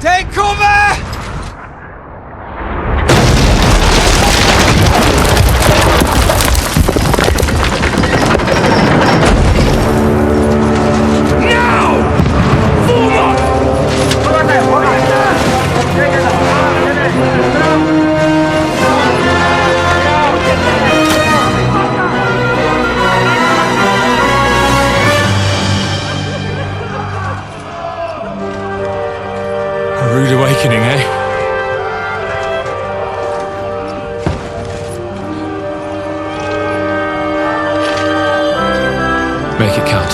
Take cover! Rude awakening, eh? Make it count.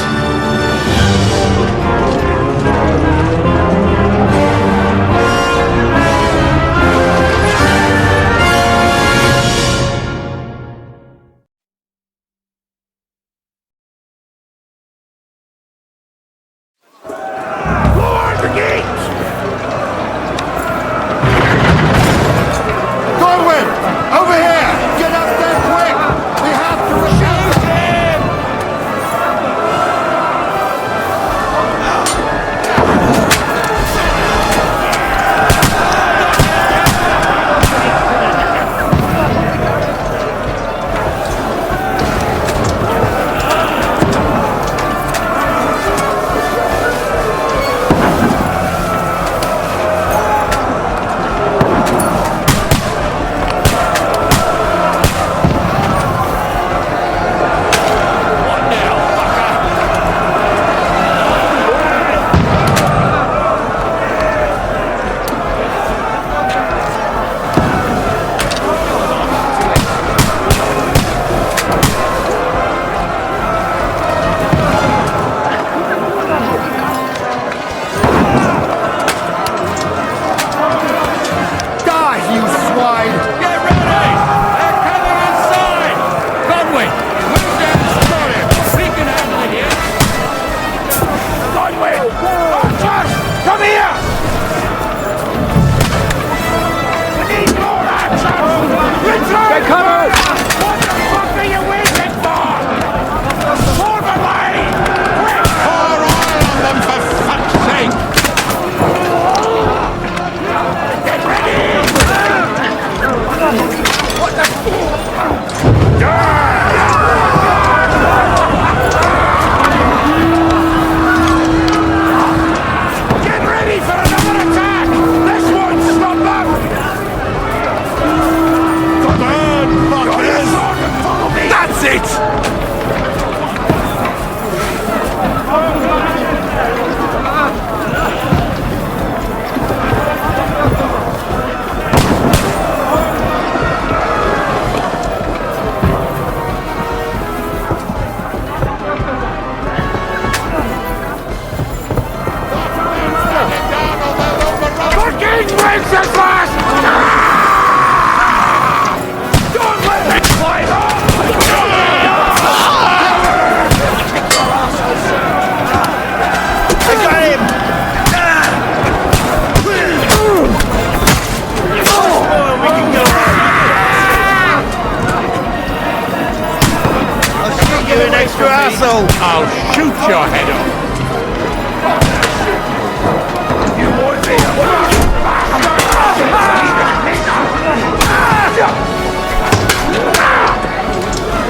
I'll shoot your head off.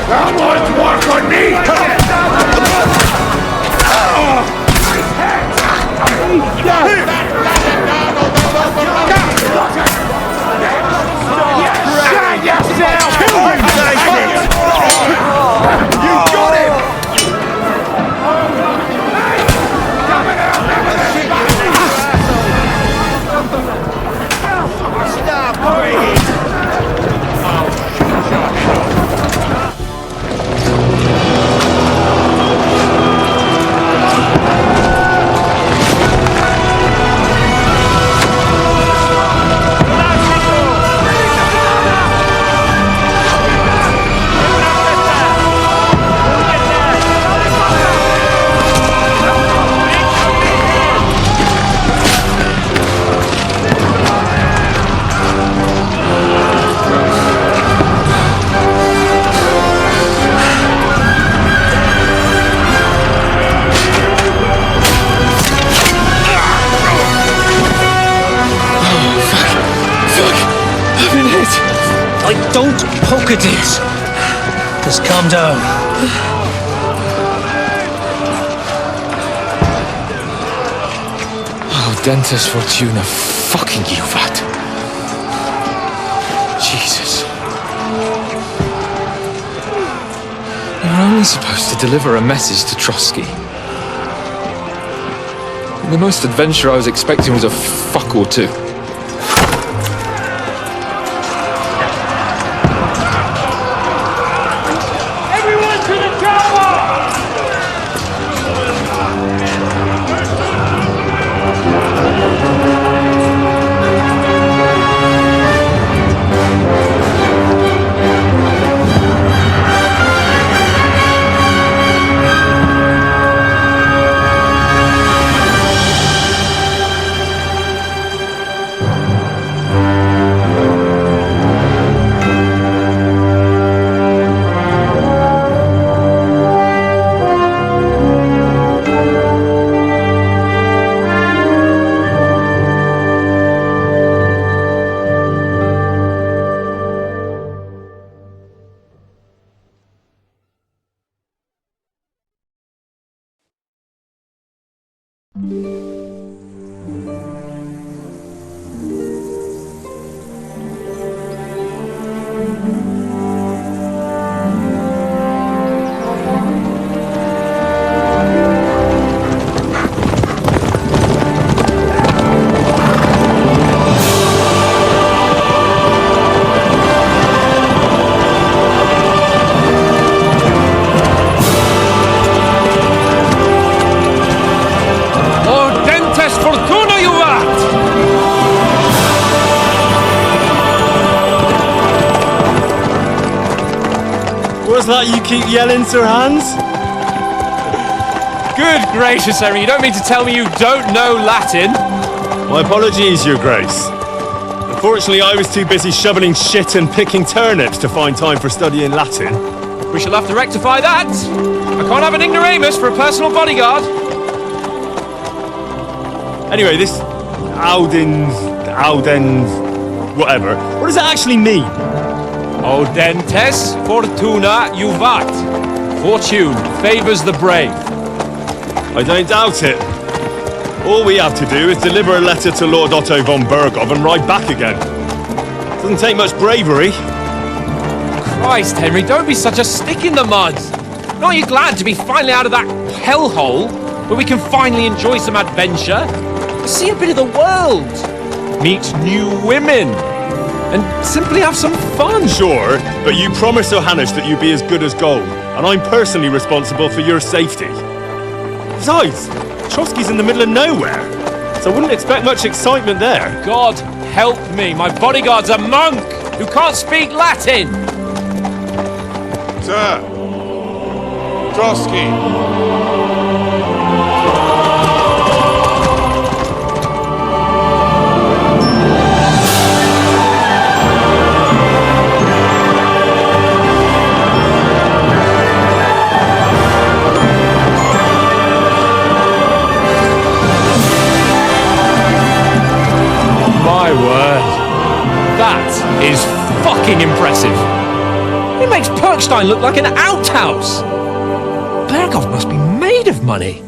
That one's work on me! Shut yourself! Kill him, you got him! I don't poke at it. Just calm down. Oh, Dentes Fortuna, fucking you, Vat. Jesus. You're only supposed to deliver a message to Trotsky. The most adventure I was expecting was a fuck or two. Everyone to the tower! What's that you keep yelling, Sir Hans? Good gracious, Henry, you don't mean to tell me you don't know Latin? My apologies, Your Grace. Unfortunately, I was too busy shoveling shit and picking turnips to find time for studying Latin. We shall have to rectify that. I can't have an ignoramus for a personal bodyguard. Anyway, this Audens, whatever. What does it actually mean? Audentes fortuna juvat. Fortune favors the brave. I don't doubt it. All we have to do is deliver a letter to Lord Otto von Bergov and ride back again. Doesn't take much bravery. Christ, Henry, don't be such a stick in the mud. Aren't you glad to be finally out of that hellhole where we can finally enjoy some adventure? See a bit of the world. Meet new women. And simply have some fun. Sure, but you promised Johannes that you'd be as good as gold, and I'm personally responsible for your safety. Besides, Trotsky's in the middle of nowhere, so I wouldn't expect much excitement there. God help me, my bodyguard's a monk who can't speak Latin. Sir! Trotsky! My word. That is fucking impressive. It makes Perkstein look like an outhouse. Bergov must be made of money.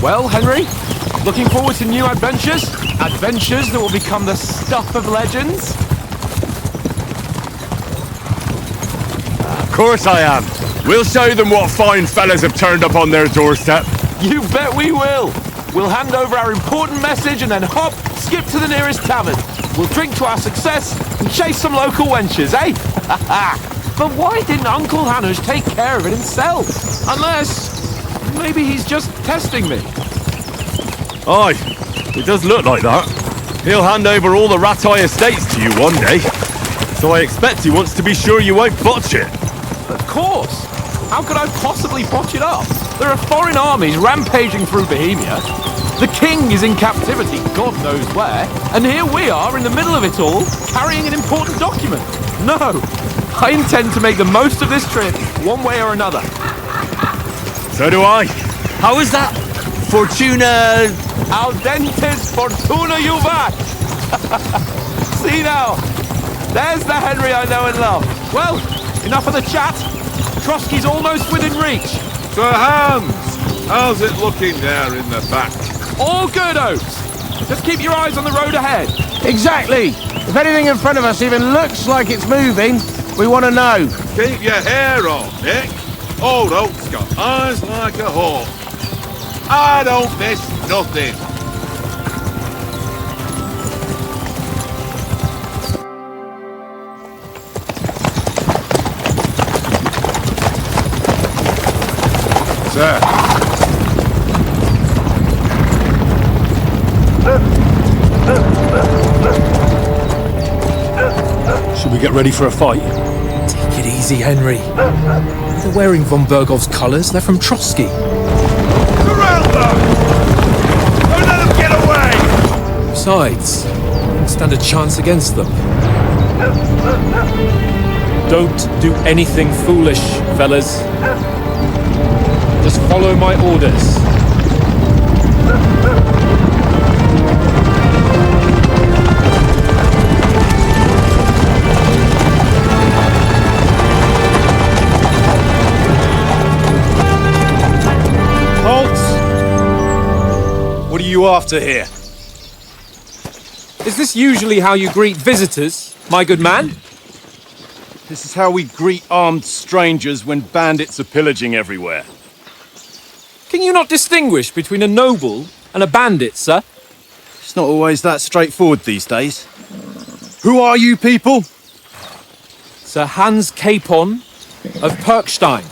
Well, Henry, looking forward to new adventures? Adventures that will become the stuff of legends? Of course I am. We'll show them what fine fellas have turned up on their doorstep. You bet we will. We'll hand over our important message and then hop, skip to the nearest tavern. We'll drink to our success and chase some local wenches, eh? But why didn't Uncle Hanush take care of it himself? Unless... maybe he's just testing me. Aye, it does look like that. He'll hand over all the Ratai estates to you one day. So I expect he wants to be sure you won't botch it. Of course. How could I possibly botch it up? There are foreign armies rampaging through Bohemia. The king is in captivity, God knows where, and here we are in the middle of it all, carrying an important document. No, I intend to make the most of this trip, one way or another. So do I. How is that? Fortuna... Al dentes fortuna juvat! See now, there's the Henry I know and love. Well, enough of the chat. Trotsky's almost within reach. Sir Hans, how's it looking there in the back? All good, Oates. Just keep your eyes on the road ahead. Exactly. If anything in front of us even looks like it's moving, we want to know. Keep your hair on, Nick. Old Oak's got eyes like a hawk. I don't miss nothing. Sir. Should we get ready for a fight? Take it easy, Henry. They're wearing von Bergov's colours. They're from Trotsky. Surround them! Don't let them get away! Besides, don't stand a chance against them. Don't do anything foolish, fellas. Just follow my orders. What are you after here? Is this usually how you greet visitors, my good man? This is how we greet armed strangers when bandits are pillaging everywhere. Can you not distinguish between a noble and a bandit, sir? It's not always that straightforward these days. Who are you people? Sir Hans Capon of Perkstein.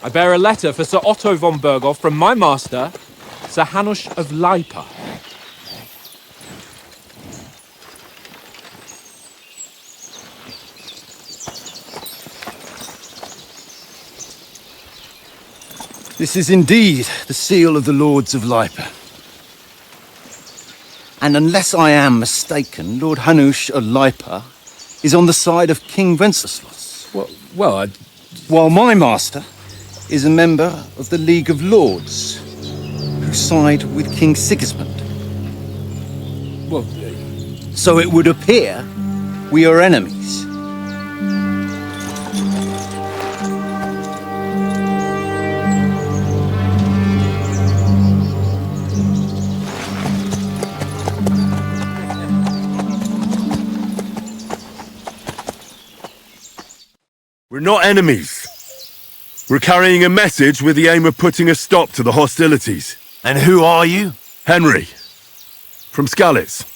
I bear a letter for Sir Otto von Berghof from my master, Sir Hanush of Lipa. This is indeed the seal of the Lords of Lipa. And unless I am mistaken, Lord Hanush of Lipa is on the side of King Wenceslas. While my master is a member of the League of Lords, who side with King Sigismund. So it would appear we are enemies. We're not enemies. We're carrying a message with the aim of putting a stop to the hostilities. And who are you? Henry, from Skalitz.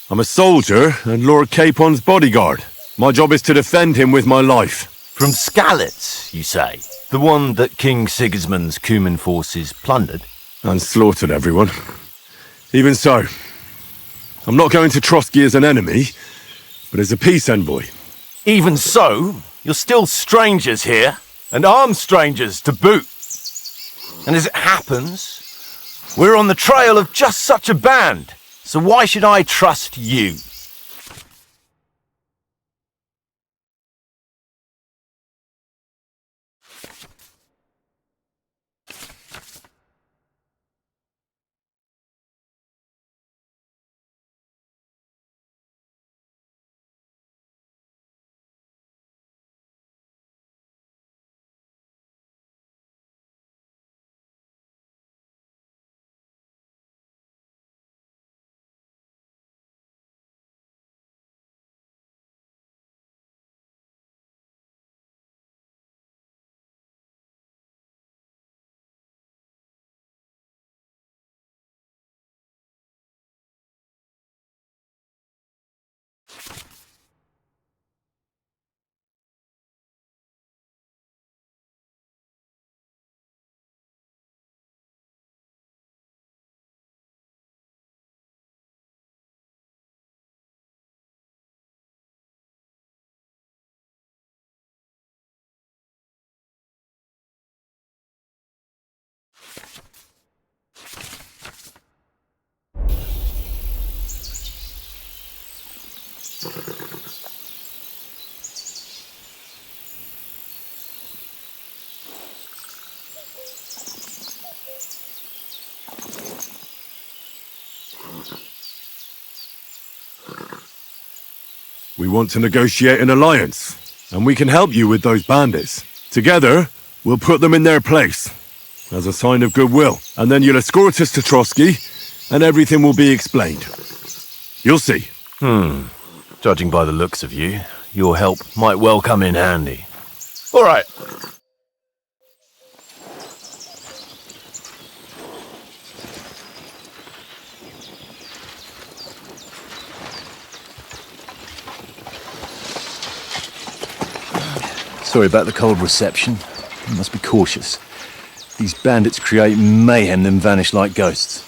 I'm a soldier and Lord Capon's bodyguard. My job is to defend him with my life. From Skalitz, you say? The one that King Sigismund's Cuman forces plundered? And slaughtered everyone. Even so, I'm not going to Trotsky as an enemy, but as a peace envoy. Even so, you're still strangers here, and armed strangers to boot. And as it happens, we're on the trail of just such a band. So why should I trust you? We want to negotiate an alliance, and we can help you with those bandits. Together, we'll put them in their place, as a sign of goodwill. And then you'll escort us to Trotsky, and everything will be explained. You'll see. Judging by the looks of you, your help might well come in handy. All right. Sorry about the cold reception. You must be cautious. These bandits create mayhem, then vanish like ghosts.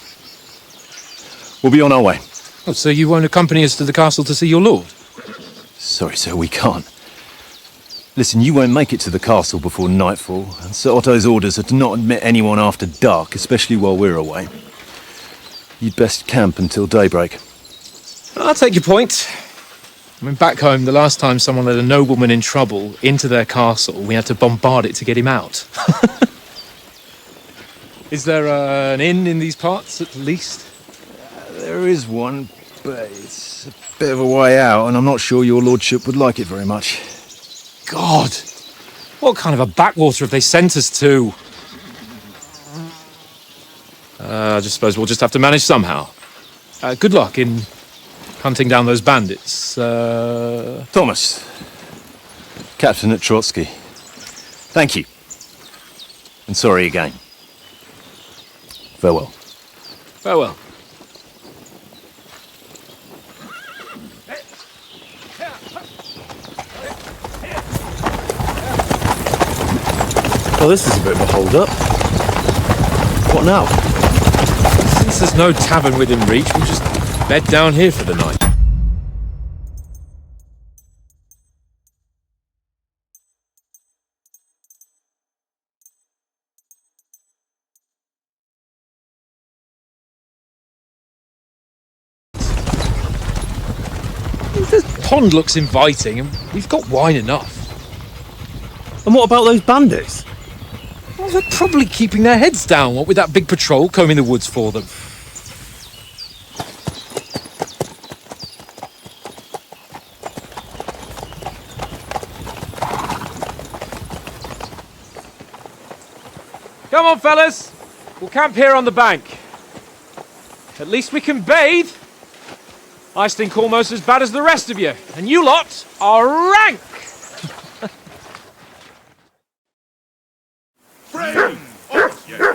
We'll be on our way. Oh, so you won't accompany us to the castle to see your lord? Sorry, sir, we can't. Listen, you won't make it to the castle before nightfall, and Sir Otto's orders are to not admit anyone after dark, especially while we're away. You'd best camp until daybreak. I'll take your point. I mean, back home, the last time someone let a nobleman in trouble into their castle, we had to bombard it to get him out. Is there an inn in these parts, at least? There is one, but it's a bit of a way out, and I'm not sure your lordship would like it very much. God! What kind of a backwater have they sent us to? I just suppose we'll just have to manage somehow. Good luck in hunting down those bandits. Thomas, captain at Trotsky. Thank you. And sorry again. Farewell. Farewell. Well, this is a bit of a hold-up. What now? Since there's no tavern within reach, we'll just bed down here for the night. This pond looks inviting, and we've got wine enough. And what about those bandits? Well, they're probably keeping their heads down, what with that big patrol combing the woods for them. Come on, fellas. We'll camp here on the bank. At least we can bathe. I stink almost as bad as the rest of you, and you lot are rank! Friend, off you go.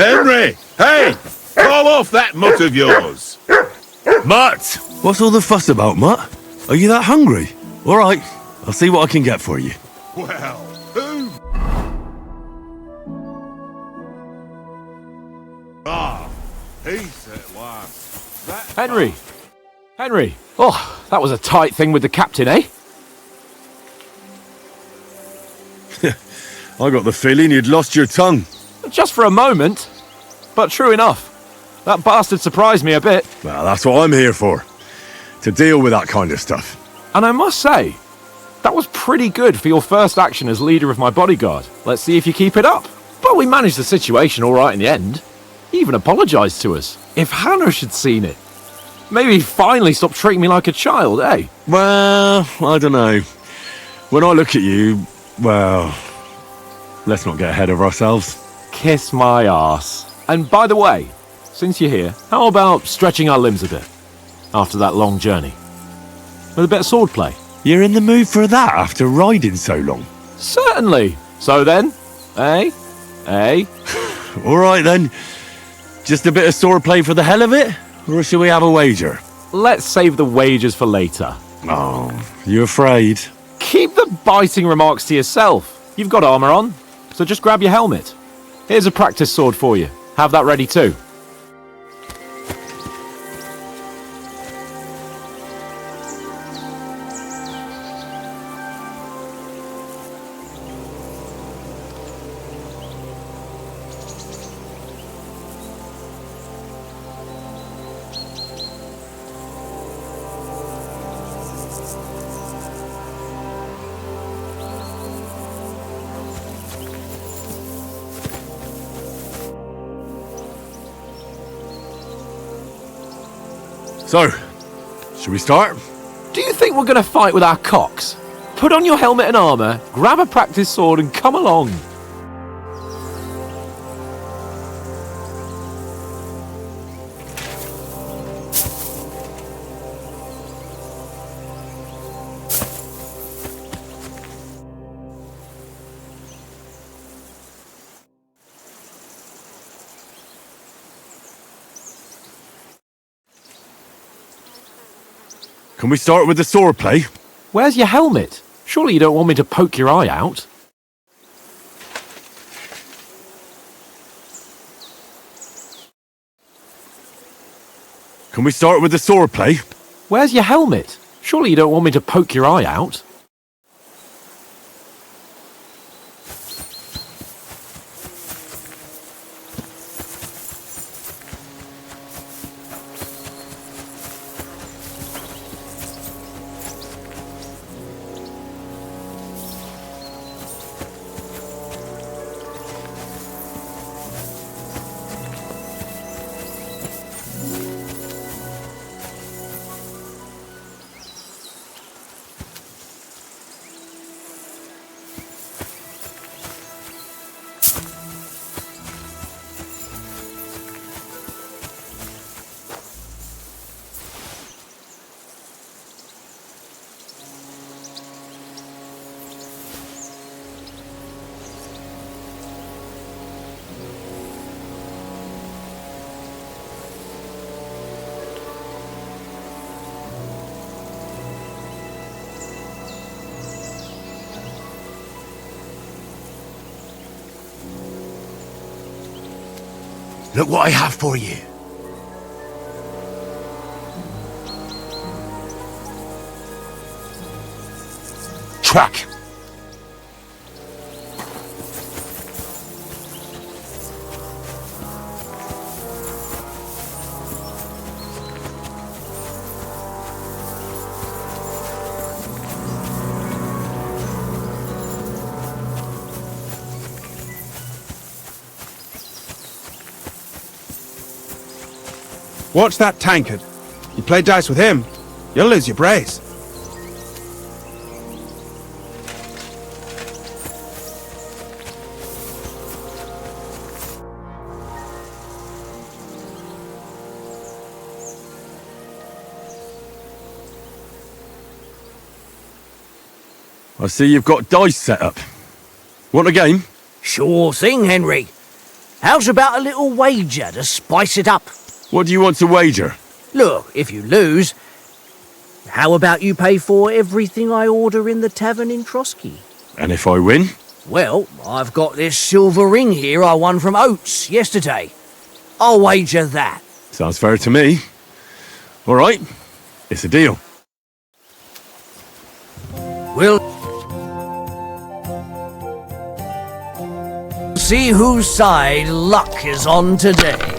Henry! Hey! Call off that mutt of yours! Mutt! What's all the fuss about, Mutt? Are you that hungry? All right, I'll see what I can get for you. Well, who? Ah, peace at last. That Henry! Henry! Oh, that was a tight thing with the captain, eh? I got the feeling you'd lost your tongue. Just for a moment. But true enough. That bastard surprised me a bit. Well, that's what I'm here for. To deal with that kind of stuff. And I must say, that was pretty good for your first action as leader of my bodyguard. Let's see if you keep it up. But we managed the situation all right in the end. He even apologised to us. If Hanush had seen it, maybe he'd finally stop treating me like a child, eh? Well, I don't know. When I look at you, well, let's not get ahead of ourselves. Kiss my arse. And by the way, since you're here, how about stretching our limbs a bit? After that long journey. With a bit of swordplay. You're in the mood for that after riding so long? Certainly. So then, eh? Eh? All right then. Just a bit of swordplay for the hell of it? Or shall we have a wager? Let's save the wagers for later. Oh, you afraid? Keep the biting remarks to yourself. You've got armour on, so just grab your helmet. Here's a practice sword for you. Have that ready too. So, should we start? Do you think we're going to fight with our cocks? Put on your helmet and armour, grab a practice sword and come along. Can we start with the swordplay? Where's your helmet? Surely you don't want me to poke your eye out? Can we start with the swordplay? Where's your helmet? Surely you don't want me to poke your eye out? Look what I have for you. Track. Watch that tankard. You play dice with him, you'll lose your brace. I see you've got dice set up. Want a game? Sure thing, Henry. How's about a little wager to spice it up? What do you want to wager? Look, if you lose, how about you pay for everything I order in the tavern in Trotsky? And if I win? Well, I've got this silver ring here I won from Oates yesterday. I'll wager that. Sounds fair to me. All right, it's a deal. We'll see whose side luck is on today.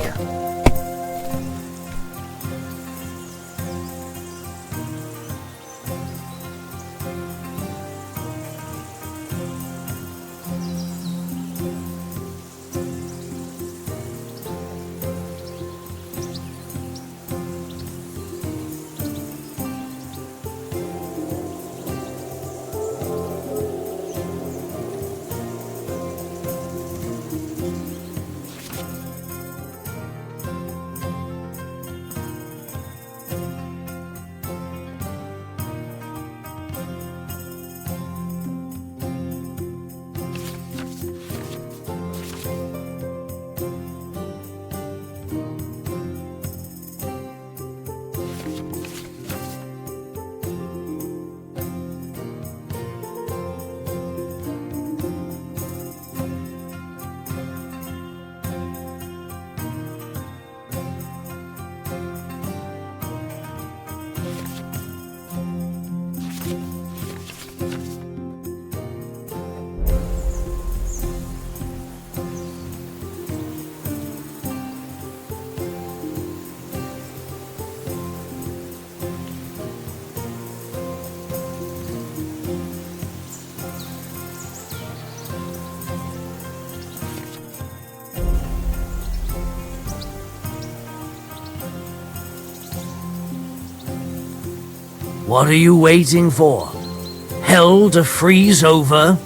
What are you waiting for? Hell to freeze over?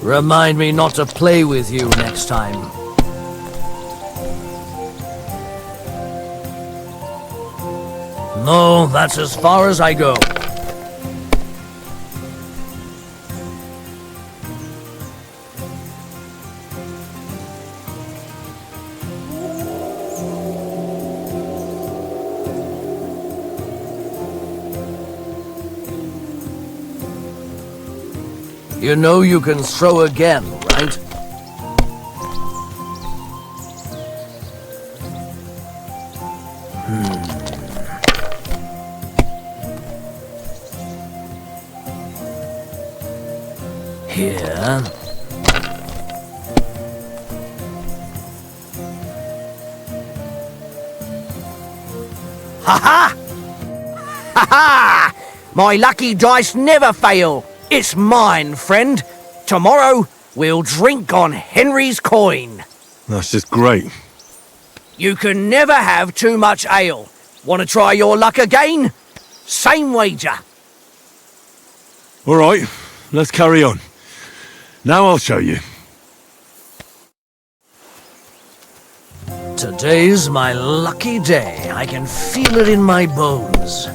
Remind me not to play with you next time. No, that's as far as I go. You know you can throw again, right? Here. Ha-ha! Ha-ha! My lucky dice never fail. It's mine, friend. Tomorrow, we'll drink on Henry's coin. That's just great. You can never have too much ale. Want to try your luck again? Same wager. All right, let's carry on. Now I'll show you. Today's my lucky day. I can feel it in my bones.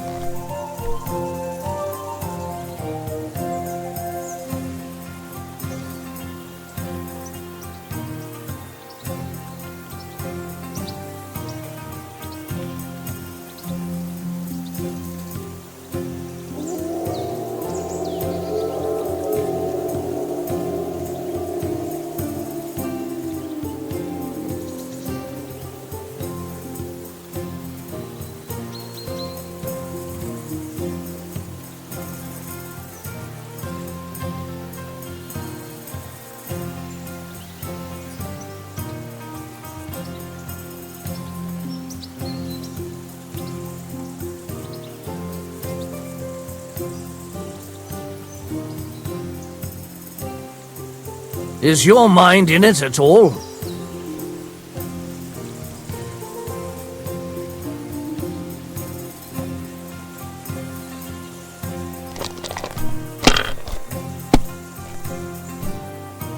Is your mind in it at all?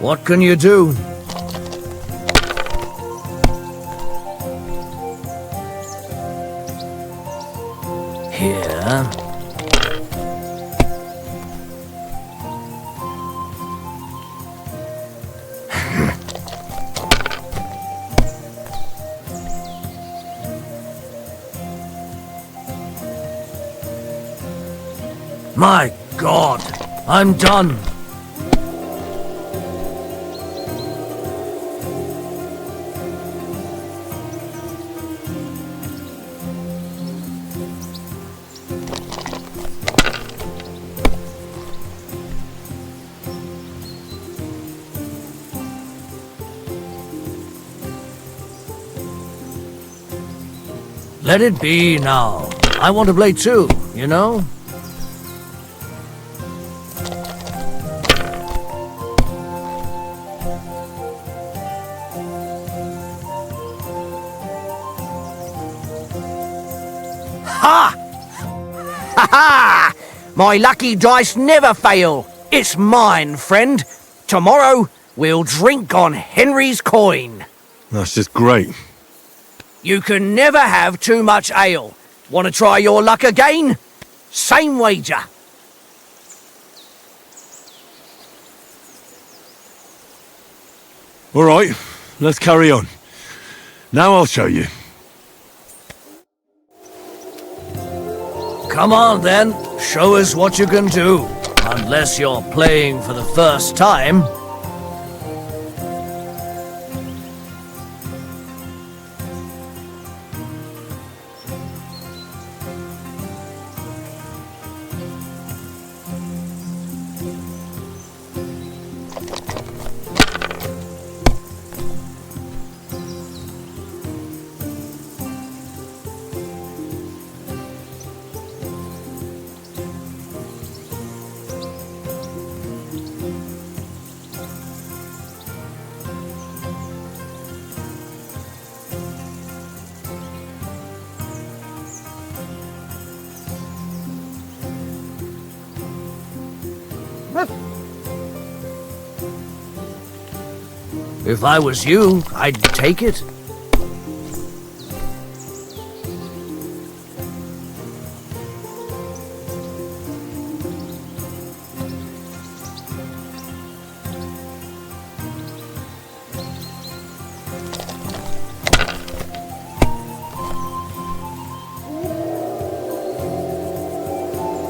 What can you do? Here. My God, I'm done. Let it be now. I want to play too, you know? Ha! Ha ha! My lucky dice never fail. It's mine, friend. Tomorrow, we'll drink on Henry's coin. That's just great. You can never have too much ale. Want to try your luck again? Same wager. All right, let's carry on. Now I'll show you. Come on then, show us what you can do. Unless you're playing for the first time. If I was you, I'd take it.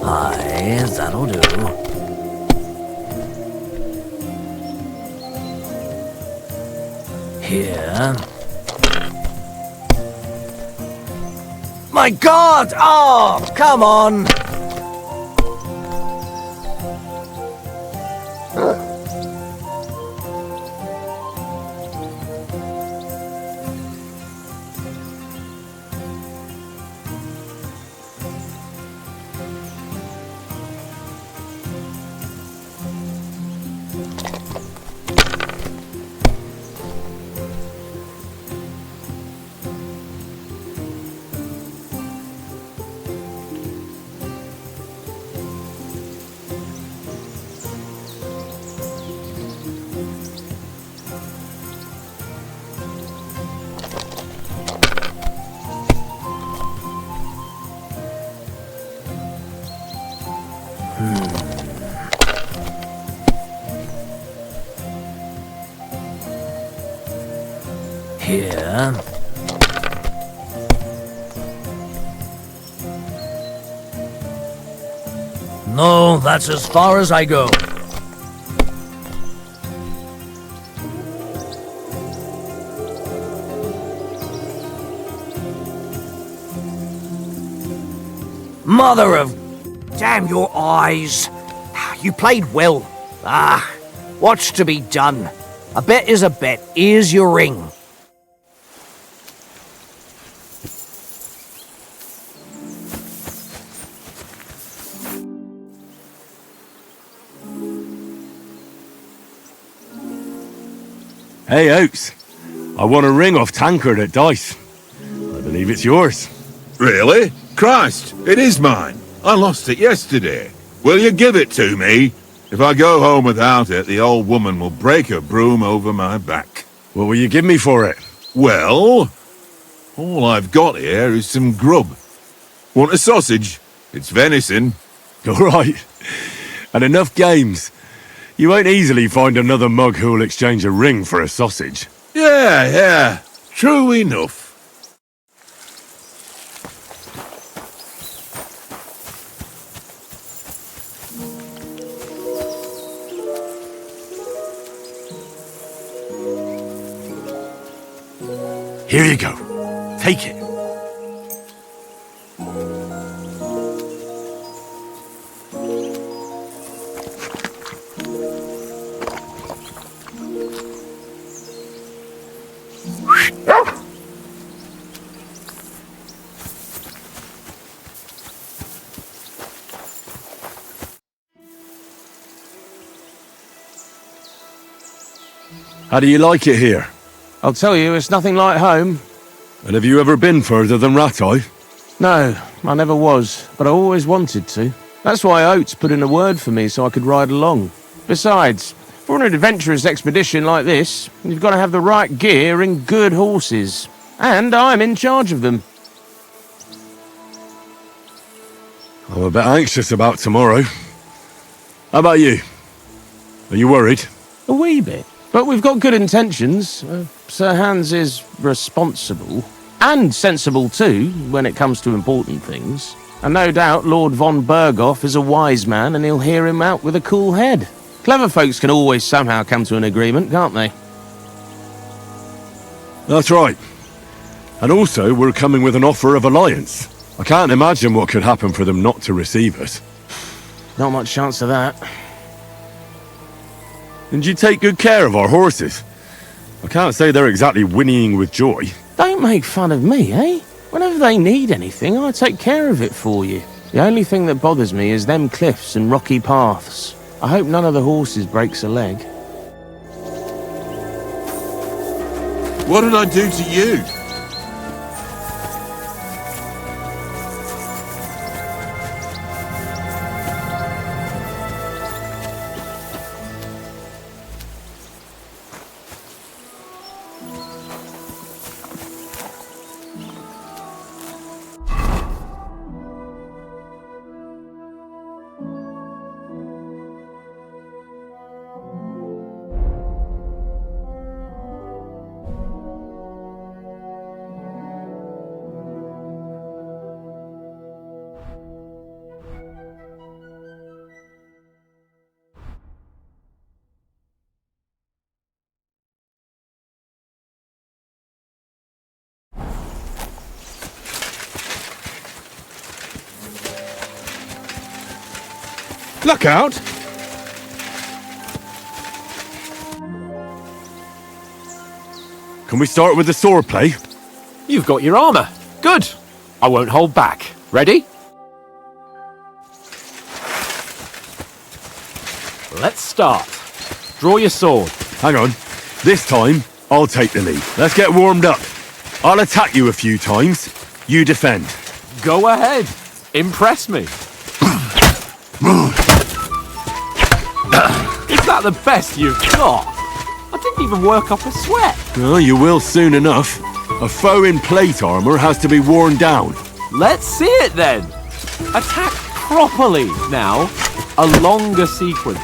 Aye, that'll do. Here. My God! Oh, come on! Here. No, that's as far as I go. Mother of... Damn your eyes. You played well. Ah, what's to be done? A bet is a bet. Here's your ring. Hey, Oaks. I won a ring off Tankard at Dice. I believe it's yours. Really? Christ, it is mine. I lost it yesterday. Will you give it to me? If I go home without it, the old woman will break her broom over my back. What will you give me for it? Well, all I've got here is some grub. Want a sausage? It's venison. All right. And enough games. You won't easily find another mug who'll exchange a ring for a sausage. Yeah. True enough. Here you go. Take it. How do you like it here? I'll tell you, it's nothing like home. And have you ever been further than Rattay? No, I never was, but I always wanted to. That's why Oates put in a word for me so I could ride along. Besides, for an adventurous expedition like this, you've got to have the right gear and good horses. And I'm in charge of them. I'm a bit anxious about tomorrow. How about you? Are you worried? A wee bit. But we've got good intentions. Sir Hans is responsible. And sensible too, when it comes to important things. And no doubt Lord von Berghoff is a wise man and he'll hear him out with a cool head. Clever folks can always somehow come to an agreement, can't they? That's right. And also, we're coming with an offer of alliance. I can't imagine what could happen for them not to receive us. Not much chance of that. And you take good care of our horses. I can't say they're exactly whinnying with joy. Don't make fun of me, eh? Whenever they need anything, I take care of it for you. The only thing that bothers me is them cliffs and rocky paths. I hope none of the horses breaks a leg. What did I do to you? Look out! Can we start with the sword play? You've got your armor. Good. I won't hold back. Ready? Let's start. Draw your sword. Hang on. This time, I'll take the lead. Let's get warmed up. I'll attack you a few times. You defend. Go ahead. Impress me. Is that the best you've got? I didn't even work up a sweat. Well, you will soon enough. A foe in plate armor has to be worn down. Let's see it then. Attack properly now. A longer sequence.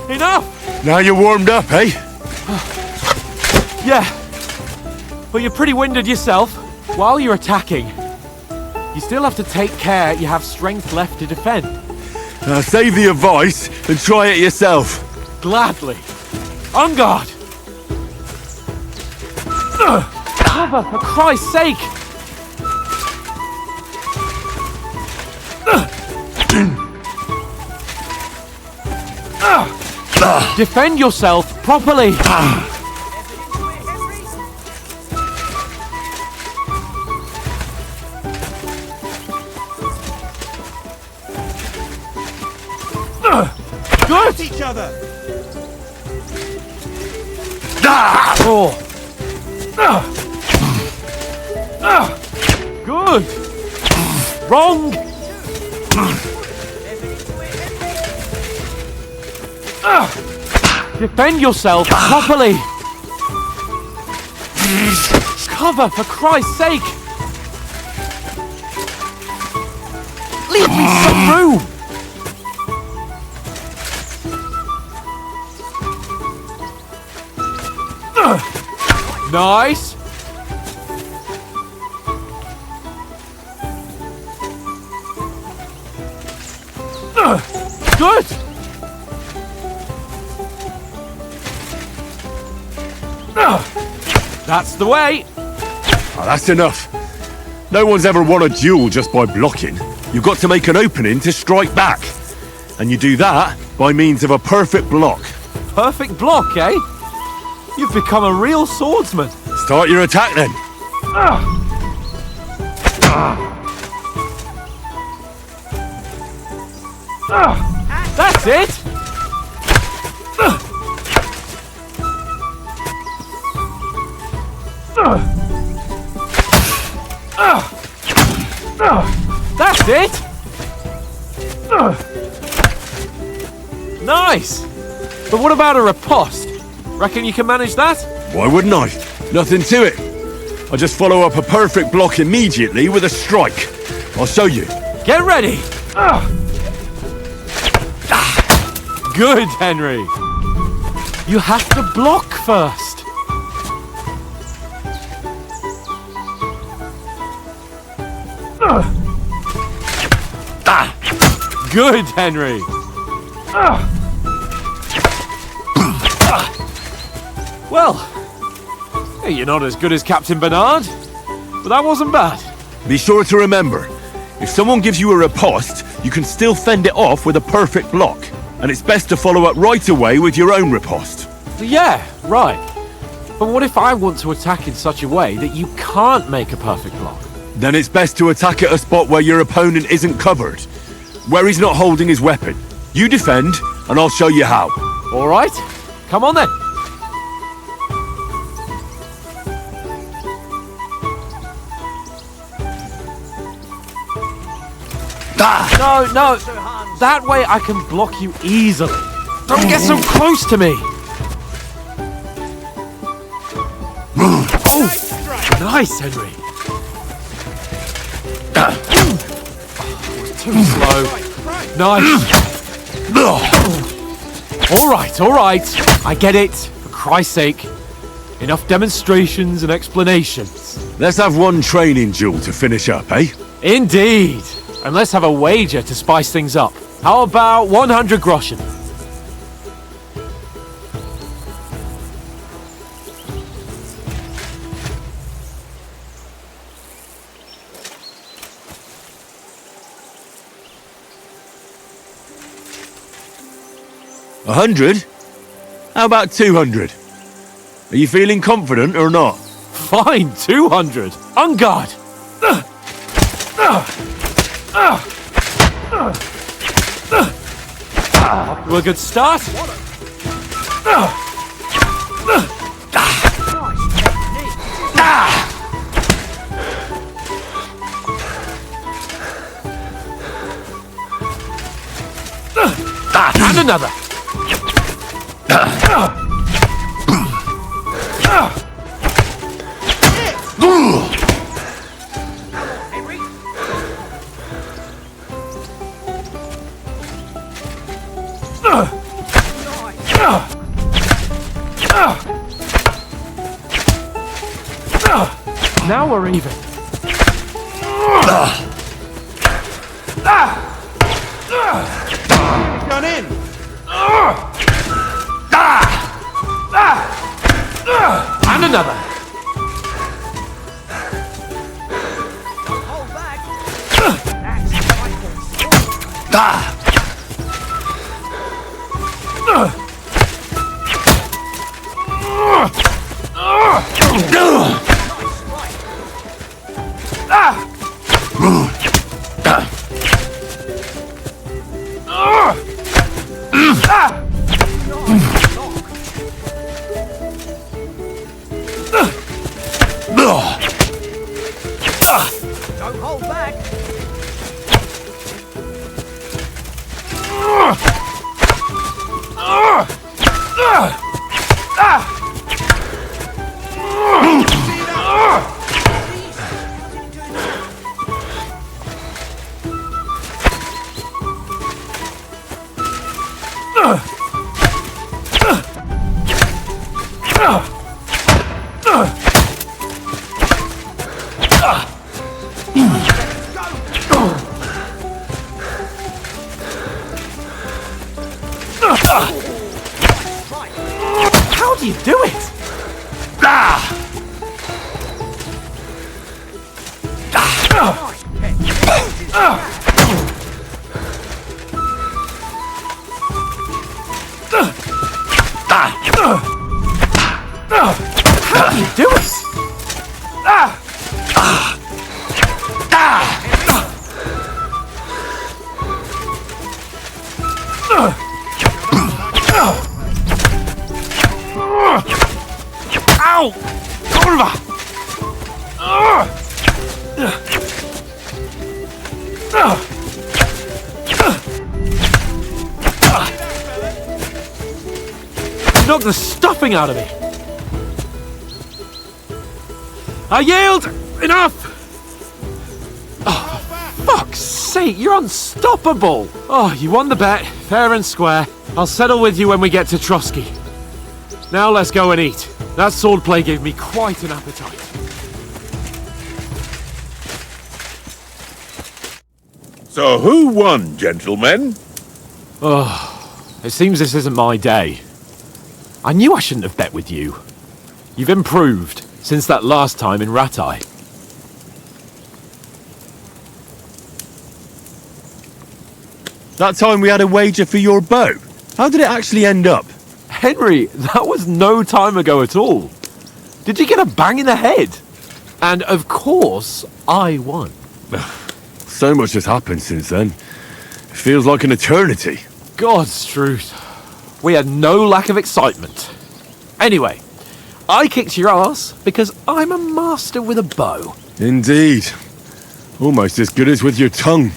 Enough! Now you're warmed up, eh? Yeah. But you're pretty winded yourself. While you're attacking, you still have to take care you have strength left to defend. Save the advice and try it yourself. Gladly. On guard! Cover, for Christ's sake! Defend yourself properly! Good! Each other! Oh. Good. Wrong. Defend yourself properly. Cover, for Christ's sake. Leave me some room. Nice. Good. That's the way. Oh, that's enough. No one's ever won a duel just by blocking. You've got to make an opening to strike back. And you do that by means of a perfect block. Perfect block, eh? You've become a real swordsman. Start your attack then. That's it. That's it. Nice. But what about a riposte? Reckon you can manage that? Why wouldn't I? Nothing to it. I just follow up a perfect block immediately with a strike. I'll show you. Get ready. Good, Henry. You have to block first. Good, Henry. Well, hey, you're not as good as Captain Bernard, but that wasn't bad. Be sure to remember, if someone gives you a riposte, you can still fend it off with a perfect block. And it's best to follow up right away with your own riposte. Yeah, right. But what if I want to attack in such a way that you can't make a perfect block? Then it's best to attack at a spot where your opponent isn't covered, where he's not holding his weapon. You defend, and I'll show you how. All right, come on then. No, that way I can block you easily. Don't get so close to me. Oh, nice, Henry. Too slow. Nice. All right. I get it. For Christ's sake. Enough demonstrations and explanations. Let's have one training duel to finish up, eh? Indeed. And let's have a wager to spice things up. How about 100 groschen? $100? How about 200? Are you feeling confident or not? Fine, 200. On guard. Off to a good start. And another. Now we're even. Gun in! And another. Hold back. That's How do you do it? Ow! Kurwa! Knock the stuffing out of me. I yield! Enough! Oh, for fuck's sake, you're unstoppable! Oh, you won the bet, fair and square. I'll settle with you when we get to Trotsky. Now let's go and eat. That swordplay gave me quite an appetite. So who won, gentlemen? Oh, it seems this isn't my day. I knew I shouldn't have bet with you. You've improved since that last time in Ratai. That time we had a wager for your bow. How did it actually end up? Henry, that was no time ago at all. Did you get a bang in the head? And of course, I won. So much has happened since then. It feels like an eternity. God's truth. We had no lack of excitement. Anyway, I kicked your ass because I'm a master with a bow. Indeed. Almost as good as with your tongue.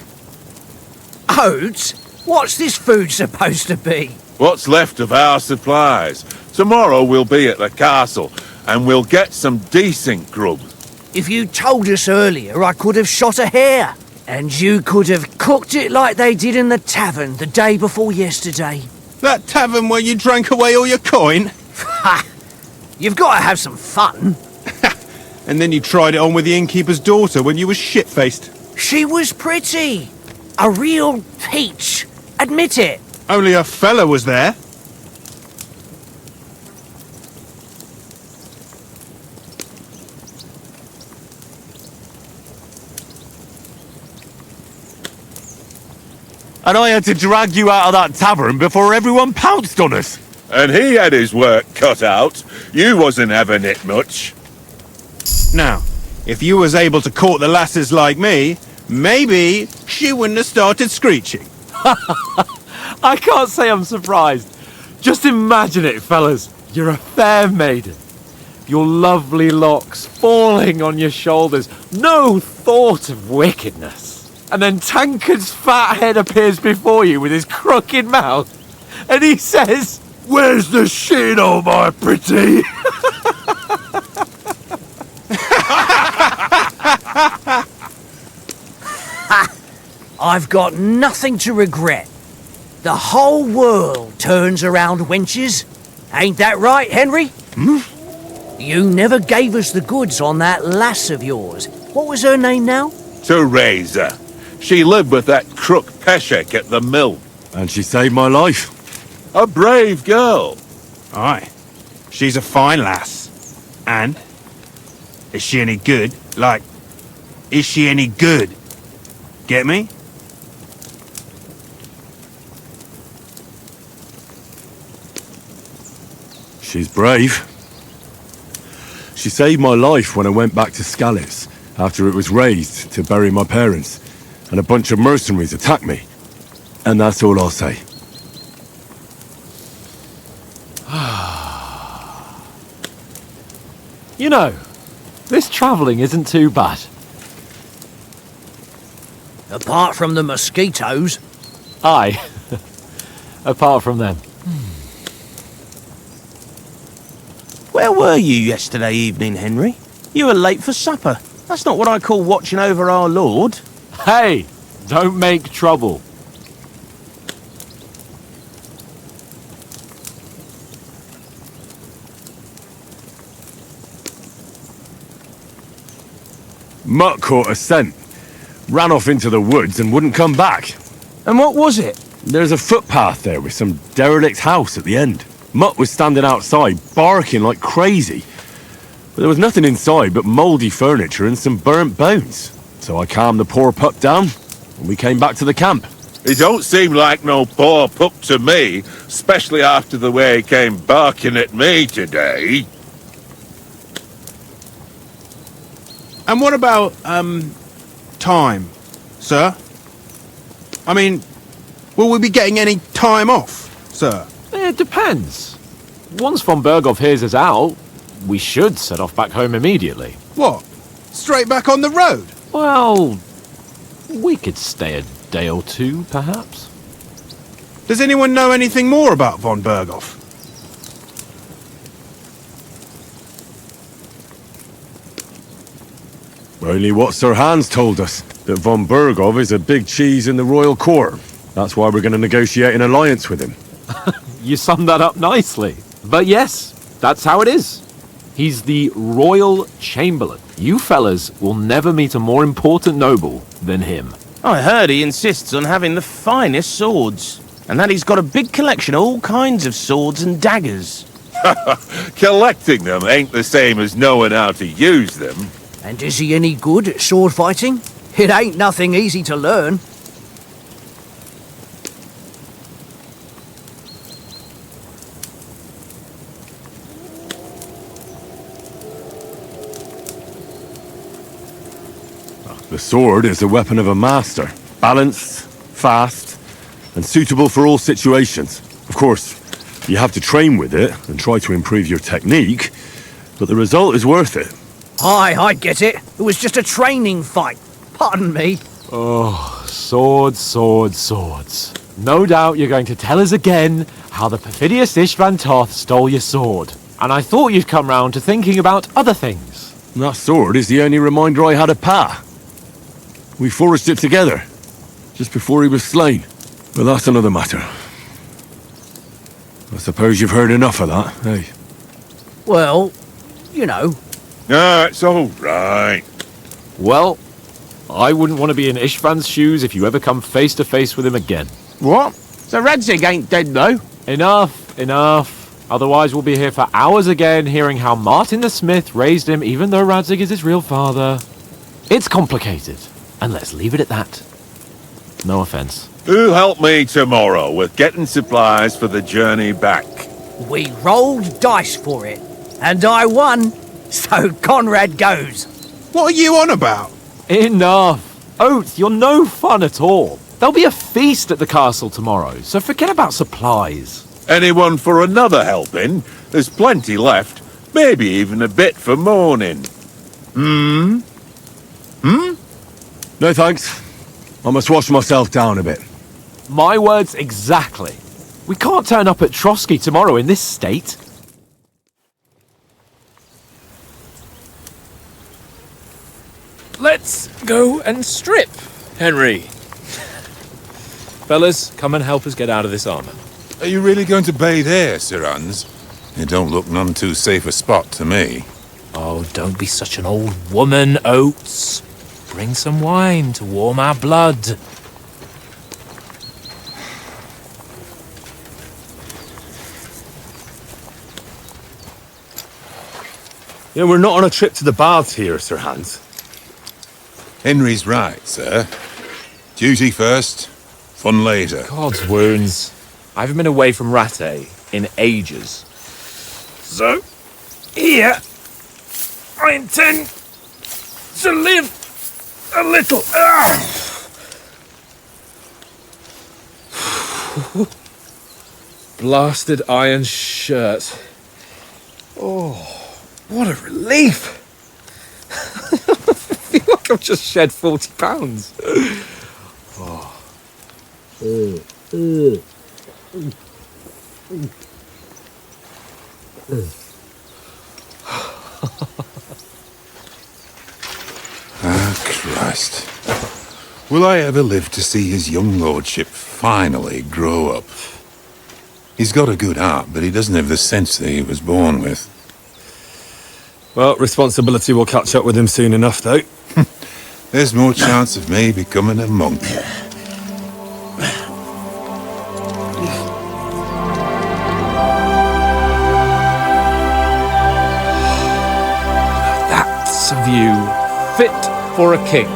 Oats? What's this food supposed to be? What's left of our supplies? Tomorrow we'll be at the castle, and we'll get some decent grub. If you told us earlier, I could have shot a hare. And you could have cooked it like they did in the tavern the day before yesterday. That tavern where you drank away all your coin? Ha! You've got to have some fun. And then you tried it on with the innkeeper's daughter when you were shit-faced. She was pretty. A real peach. Admit it. Only a fella was there. And I had to drag you out of that tavern before everyone pounced on us. And he had his work cut out. You wasn't having it much. Now, if you was able to court the lasses like me, maybe she wouldn't have started screeching. I can't say I'm surprised. Just imagine it, fellas. You're a fair maiden. Your lovely locks falling on your shoulders. No thought of wickedness. And then Tankard's fat head appears before you with his crooked mouth. And he says, "Where's the shit, oh my pretty?" I've got nothing to regret. The whole world turns around wenches. Ain't that right, Henry? You never gave us the goods on that lass of yours. What was her name now? Teresa. She lived with that crook Peshek at the mill. And she saved my life. A brave girl. Aye. She's a fine lass. And? Is she any good? Like, is she any good? Get me? She's brave. She saved my life when I went back to Skalitz after it was razed to bury my parents, and a bunch of mercenaries attacked me. And that's all I'll say. You know, this travelling isn't too bad. Apart from the mosquitoes. Aye. Apart from them. Where were you yesterday evening, Henry? You were late for supper. That's not what I call watching over our Lord. Hey, don't make trouble. Mutt caught a scent, ran off into the woods and wouldn't come back. And what was it? There's a footpath there with some derelict house at the end. Mutt was standing outside, barking like crazy. But there was nothing inside but mouldy furniture and some burnt bones. So I calmed the poor pup down, and we came back to the camp. He don't seem like no poor pup to me, especially after the way he came barking at me today. And what about, time, sir? I mean, will we be getting any time off, sir? It depends. Once von Berghoff hears us out, we should set off back home immediately. What? Straight back on the road? Well, we could stay a day or two, perhaps. Does anyone know anything more about von Berghoff? Only what Sir Hans told us, that von Berghoff is a big cheese in the royal court. That's why we're going to negotiate an alliance with him. You summed that up nicely. But yes, that's how it is. He's the Royal Chamberlain. You fellas will never meet a more important noble than him. I heard he insists on having the finest swords, and that he's got a big collection of all kinds of swords and daggers. Collecting them ain't the same as knowing how to use them. And is he any good at sword fighting? It ain't nothing easy to learn. The sword is the weapon of a master. Balanced, fast, and suitable for all situations. Of course, you have to train with it and try to improve your technique, but the result is worth it. Aye, I get it. It was just a training fight. Pardon me. Oh, swords, swords, swords. No doubt you're going to tell us again how the perfidious Istvan Toth stole your sword. And I thought you'd come round to thinking about other things. That sword is the only reminder I had of Pa. We forged it together, just before he was slain. But that's another matter. I suppose you've heard enough of that, eh? Well, you know. Ah, it's all right. Well, I wouldn't want to be in Istvan's shoes if you ever come face to face with him again. What? So Radzig ain't dead, though? Enough, enough. Otherwise we'll be here for hours again hearing how Martin the Smith raised him even though Radzig is his real father. It's complicated, and let's leave it at that. No offense. Who'll help me tomorrow with getting supplies for the journey back? We rolled dice for it, and I won. So Conrad goes. What are you on about? Enough. Oates, you're no fun at all. There'll be a feast at the castle tomorrow, so forget about supplies. Anyone for another helping? There's plenty left. Maybe even a bit for morning. No thanks. I must wash myself down a bit. My words exactly. We can't turn up at Trotsky tomorrow in this state. Let's go and strip, Henry. Fellas, come and help us get out of this armor. Are you really going to bathe here, Sir Hans? It don't look none too safe a spot to me. Oh, don't be such an old woman, Oates. Bring some wine to warm our blood. Yeah, we're not on a trip to the baths here, Sir Hans. Henry's right, sir. Duty first, fun later. God's wounds. I haven't been away from Rattay in ages. So, here, I intend to live a little. Blasted iron shirt. Oh, what a relief. I feel like I've just shed 40 pounds. Oh. Ah, Christ. Will I ever live to see his young lordship finally grow up? He's got a good heart, but he doesn't have the sense that he was born with. Well, responsibility will catch up with him soon enough, though. There's more chance of me becoming a monk. That's a view fit for a king.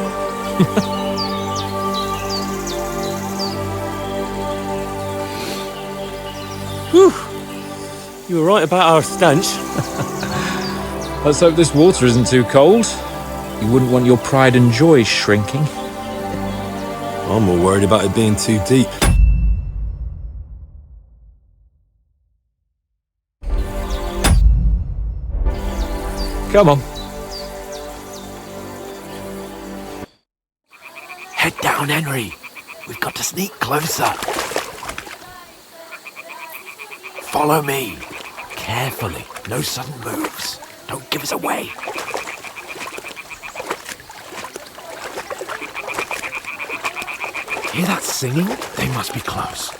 Whew. You were right about our stench. Let's hope this water isn't too cold. You wouldn't want your pride and joy shrinking. I'm more worried about it being too deep. Come on. Head down, Henry. We've got to sneak closer. Follow me. Carefully. No sudden moves. Don't give us away. Hear that singing? They must be close.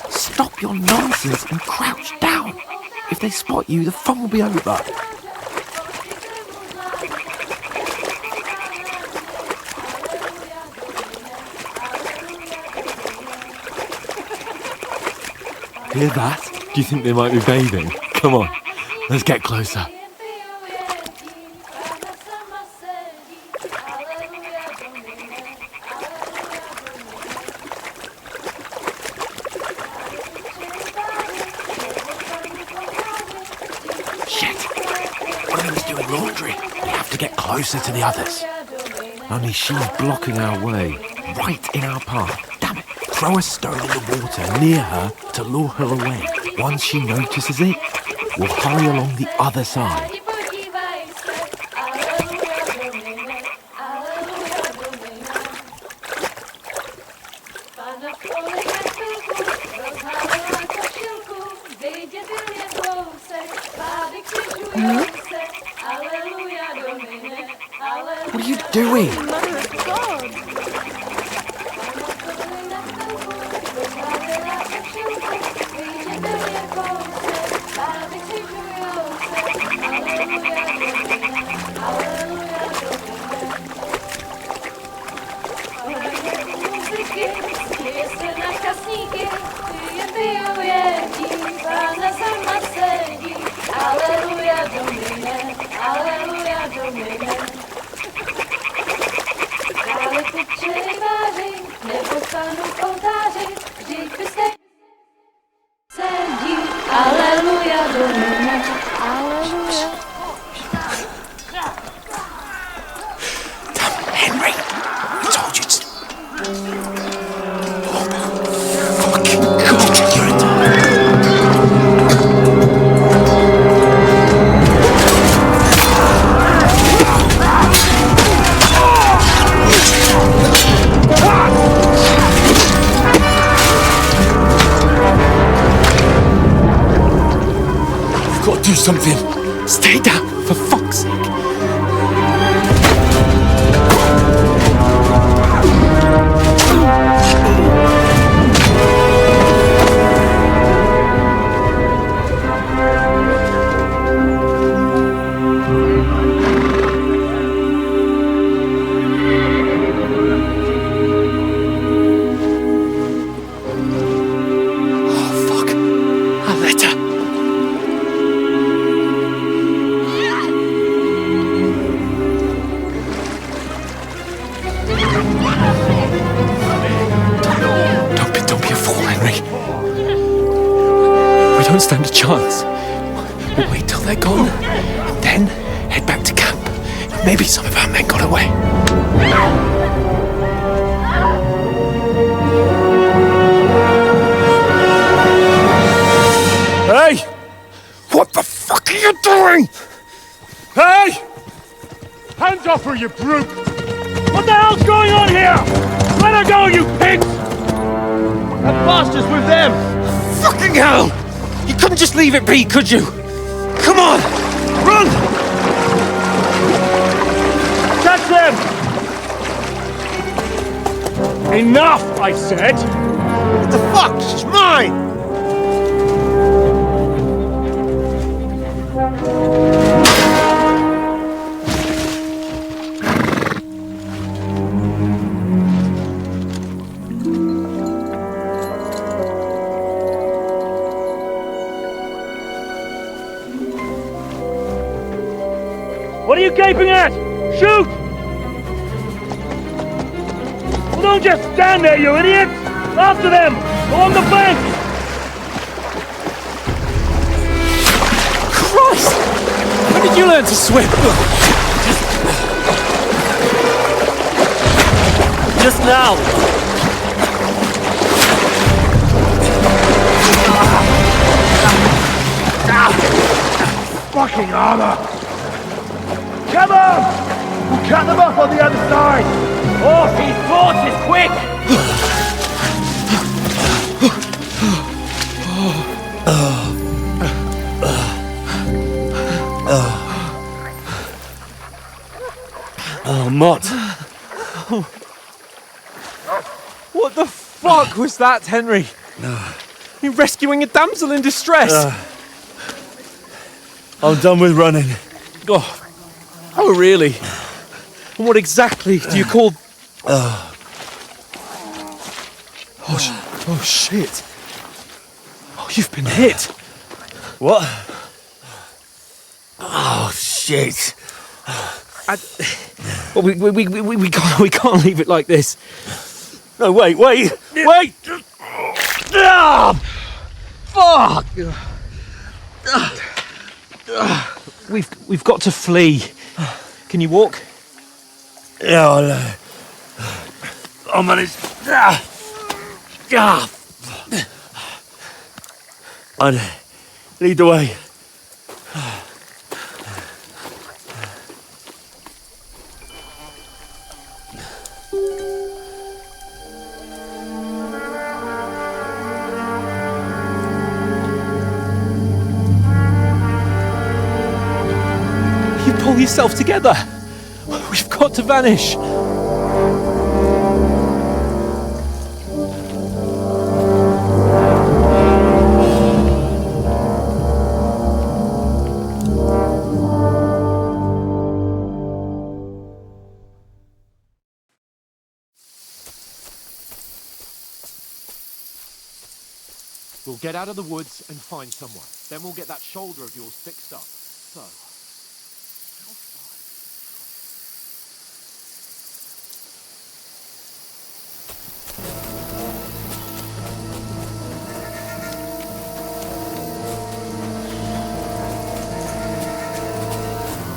Stop your nonsense and crouch down. If they spot you, the fun will be over. Hear that? Do you think they might be bathing? Come on, let's get closer. Shit! One of them's doing laundry. We have to get closer to the others. Only she's blocking our way, right in our path. Damn it! Throw a stone in the water near her to lure her away. Once she notices it, we'll hurry along the other side. What are you doing? Do something. Stay down, for fuck's sake. Don't stand a chance. We'll wait till they're gone, and then head back to camp. Maybe some of our men got away. Hey! What the fuck are you doing? Hey! Hands off her, you brute! What the hell's going on here? Let her go, you pigs! That bastard's with them! Fucking hell! You couldn't just leave it be, could you? Come on! Run! Catch them! Enough, I said! What the fuck? She's mine! What are you gaping at? Shoot! Well, don't just stand there, you idiots! After them! Along the bank! learn to swim. Just now! Fucking armor! Come on! We'll cut them off on the other side! Off his forces, quick! Oh, Mott. What the fuck was that, Henry? You rescuing a damsel in distress? I'm done with running. Oh, really? And what exactly do you call... Oh, shit. Oh, you've been hit. What? Oh, shit. Well, we can't leave it like this. No, wait! Ah, fuck! We've got to flee. Can you walk? Yeah, I'll manage. I'd lead the way. You pull yourself together. We've got to vanish. We'll get out of the woods and find someone. Then we'll get that shoulder of yours fixed up. So...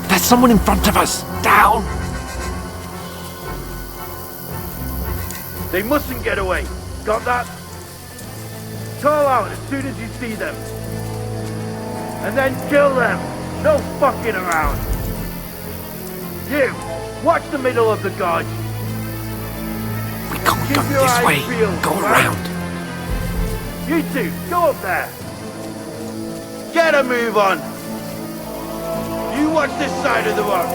There's someone in front of us! Down! They mustn't get away. Got that? Call out as soon as you see them. And then kill them. No fucking around. You, watch the middle of the gorge. We can't Keep go your this eyes way. peeled, Go right? around. You two, go up there. Get a move on. You watch this side of the rock.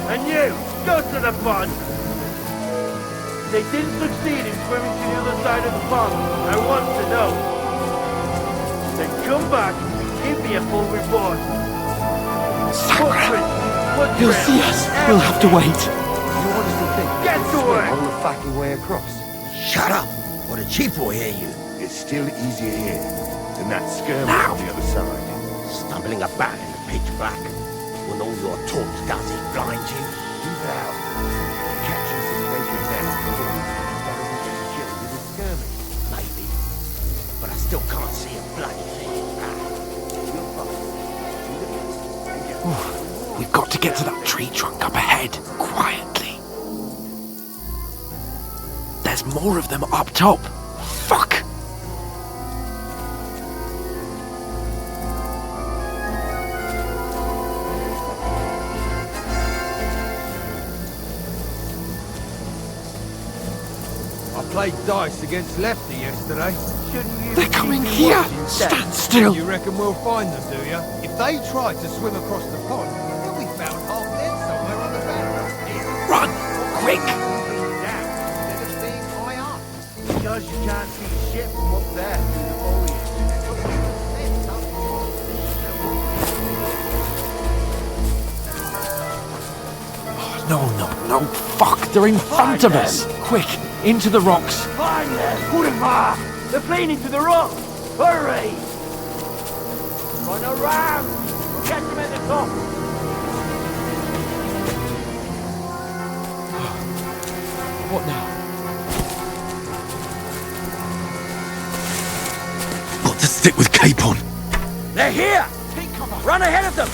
And you, go to the pond. They didn't succeed in swimming to the other side of the pond. I want to know. Then come back and give me a full report. Footprints, He'll see us. We'll have to wait. You honestly think Get to it! all the fucking way across? Shut up, or the chief will hear you. It's still easier here than that skirmish Now. on the other side. Stumbling about in the pitch black. When all your talk does is blind you. Keep out. Catching some naked men better than getting killed in a skirmish. Maybe. But I still can't see a bloody thing. We've got to get to that tree trunk up ahead, quietly. There's more of them up top. Fuck! I played dice against Lefty yesterday. Shouldn't you? They're coming here! Stand still! You reckon we'll find them, do you? If they tried to swim across the pond, then we found half dead somewhere on the bank. Run! Quick! Down, instead of being high up. Because you can't see shit from up there through the foliage. No, fuck! They're in front of us! Quick! Into the rocks! Find them! Kurva! They're playing into the rock! Hurry! Run around! We'll catch them at the top! What now? Got to stick with Capon. They're here! Run ahead of them!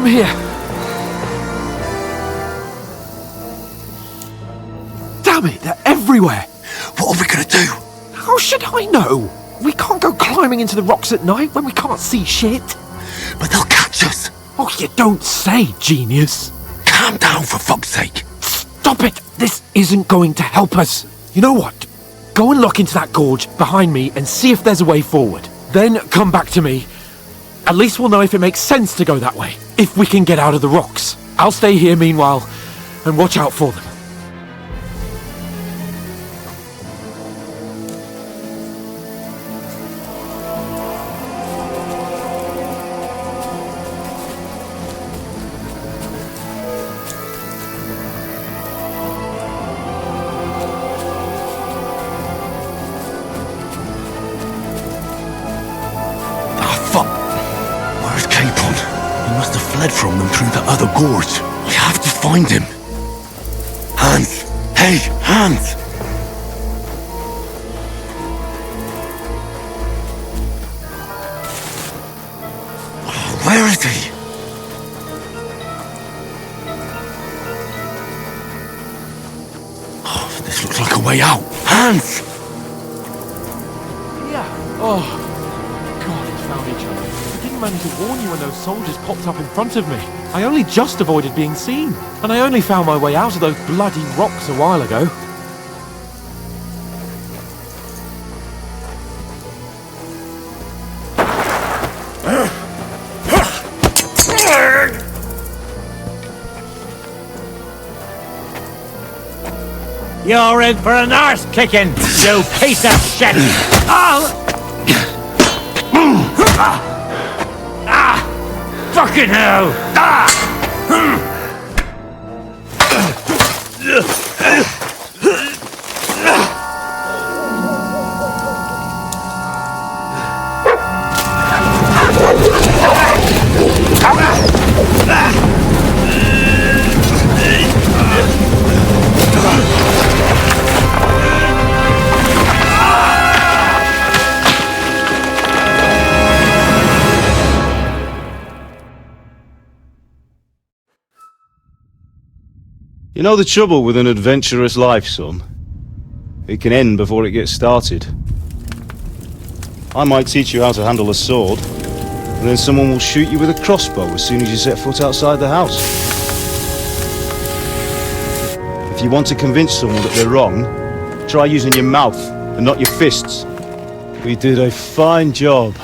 I'm here. Damn it, they're everywhere. What are we gonna do? How should I know? We can't go climbing into the rocks at night when we can't see shit. But they'll catch us. Oh, you don't say, genius. Calm down, for fuck's sake. Stop it. This isn't going to help us. You know what? Go and look into that gorge behind me and see if there's a way forward. Then come back to me. At least we'll know if it makes sense to go that way. If we can get out of the rocks. I'll stay here meanwhile and watch out for them. From them through the other gorge. I have to find him. Hans! Hey, Hans! Where is he? Oh, this looks like a way out. Hans! Yeah. Oh. God, we found each other. I didn't manage to warn you when those soldiers popped up in front of me. I only just avoided being seen. And I only found my way out of those bloody rocks a while ago. You're in for an arse kicking, you piece of shit! Fucking hell! You know the trouble with an adventurous life, son? It can end before it gets started. I might teach you how to handle a sword, and then someone will shoot you with a crossbow as soon as you set foot outside the house. If you want to convince someone that they're wrong, try using your mouth and not your fists. We did a fine job.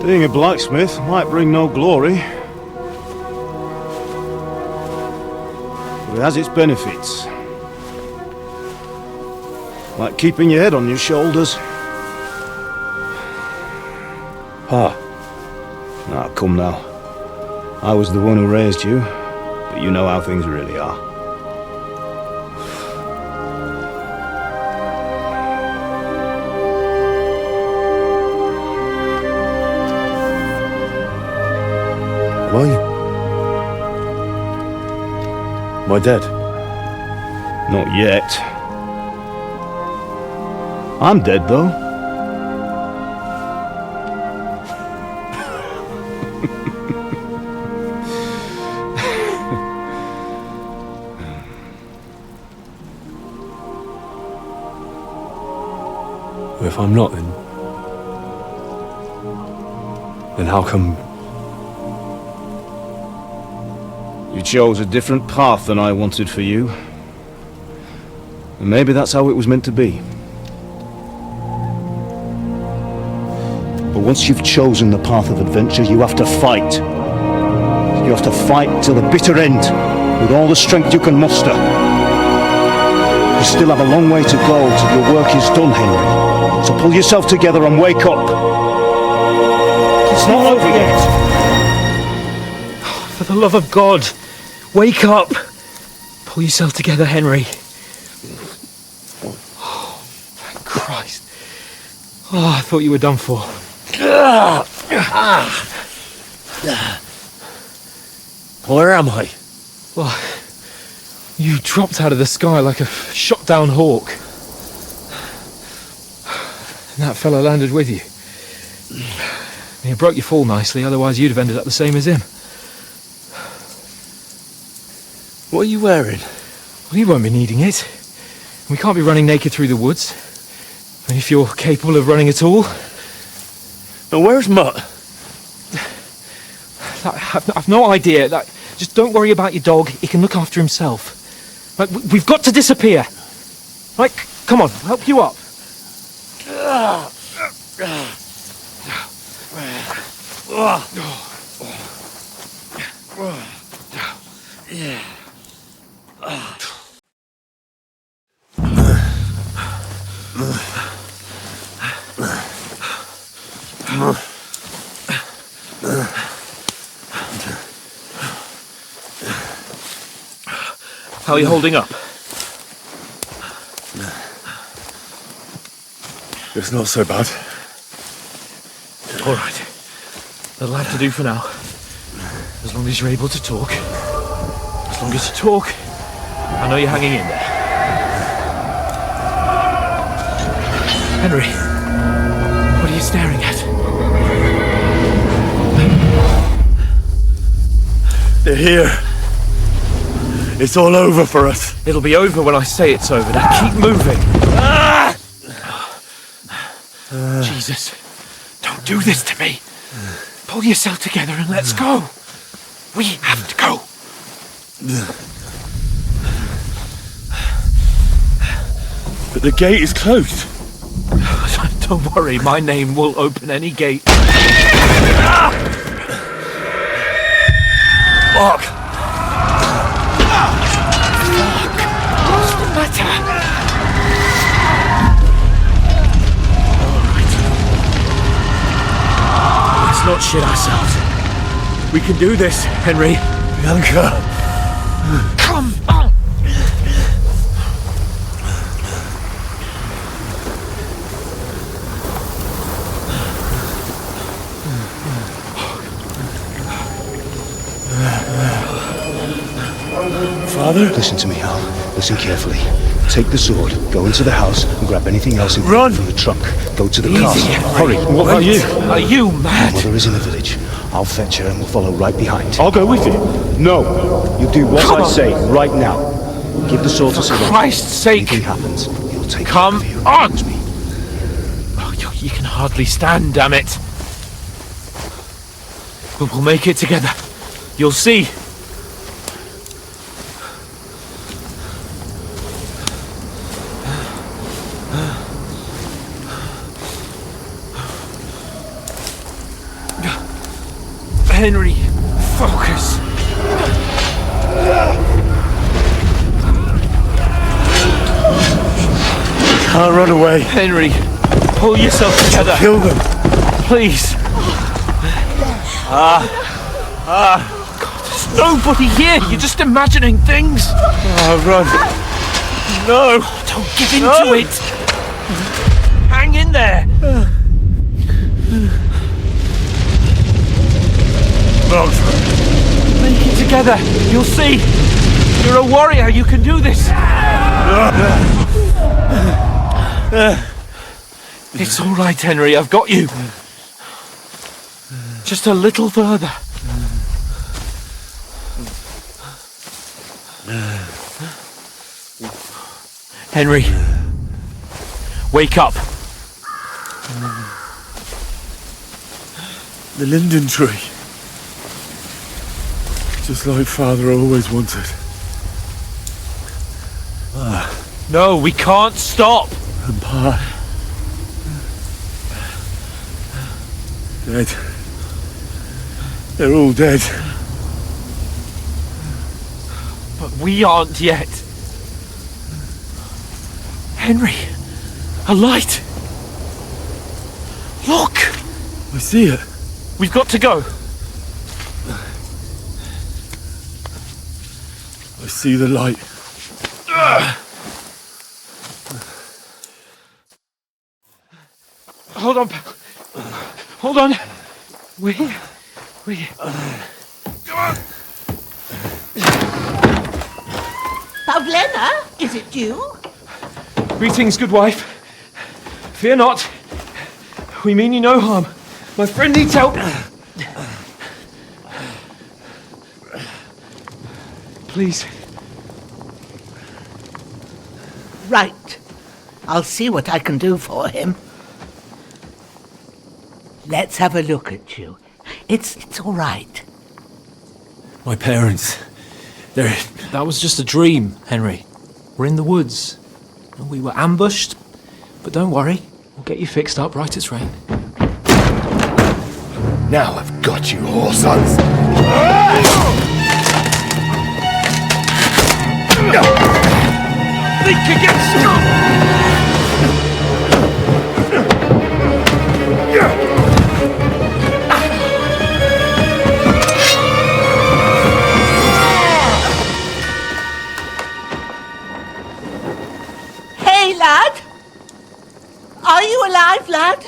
Being a blacksmith might bring no glory, but it has its benefits. Like keeping your head on your shoulders. Ah, come now. I was the one who raised you, but you know how things really are. Am I dead? Not yet. I'm dead, though. If I'm not, then how come... You chose a different path than I wanted for you. And maybe that's how it was meant to be. But once you've chosen the path of adventure, you have to fight. You have to fight till the bitter end, with all the strength you can muster. You still have a long way to go till your work is done, Henry. So pull yourself together and wake up. It's not over yet. For the love of God, wake up! Pull yourself together, Henry. Oh, I thought you were done for. Where am I? Well, you dropped out of the sky like a shot-down hawk. And that fella landed with you. He broke your fall nicely, otherwise you'd have ended up the same as him. What are you wearing? Well, you won't be needing it. We can't be running naked through the woods. And if you're capable of running at all... And where's Mutt? I've no idea. Just don't worry about your dog. He can look after himself. We've got to disappear. Right, come on, I'll help you up. How are you holding up? It's not so bad. All right. That'll have to do for now. As long as you're able to talk. As long as you talk, I know you're hanging in there. Henry, what are you staring at? They're here. It's all over for us. It'll be over when I say it's over. Now keep moving. Jesus, don't do this to me. Pull yourself together and let's go. We have to go. But the gate is closed. Don't worry, my name will open any gate. Fuck. What's the matter? Let's not shit ourselves. We can do this, Henry. Bianca. Come on! Father? Listen to me, Hal. Listen carefully. Take the sword, go into the house, and grab anything else Run! from the trunk. Go to the Easy, castle. Henry. Hurry. What about you? Are you mad? Mother is in the village. I'll fetch her and we'll follow right behind. I'll go with you. No! You do what Come I on. say right now. Give the sword to For Sir. Christ's sake! Anything happens, he'll take Come care of you. on! Trust me. Oh, you can hardly stand, damn it. But we'll make it together. You'll see. Henry, focus. Can't run away. Henry, pull yourself together. Kill them. Please. God, there's nobody here. You're just imagining things. Oh, run. No. Don't give in to it. Hang in there. Make it together. You'll see. You're a warrior. You can do this. It's all right, Henry. I've got you. Just a little further. Henry, wake up. The linden tree. Just like Father always wanted. No, we can't stop. And Pa. Dead. They're all dead. But we aren't yet. Henry, a light. Look. I see it. We've got to go. I see the light. Hold on, pal. Hold on. We're here. We're here. Come on. Pavlena, is it you? Greetings, good wife. Fear not. We mean you no harm. My friend needs help. Please. Right. I'll see what I can do for him. Let's have a look at you. It's all right. My parents, they're... That was just a dream, Henry. We're in the woods. We were ambushed, but don't worry. We'll get you fixed up right as rain. Now I've got you, whore sons. Think against Hey, lad! Are you alive, lad?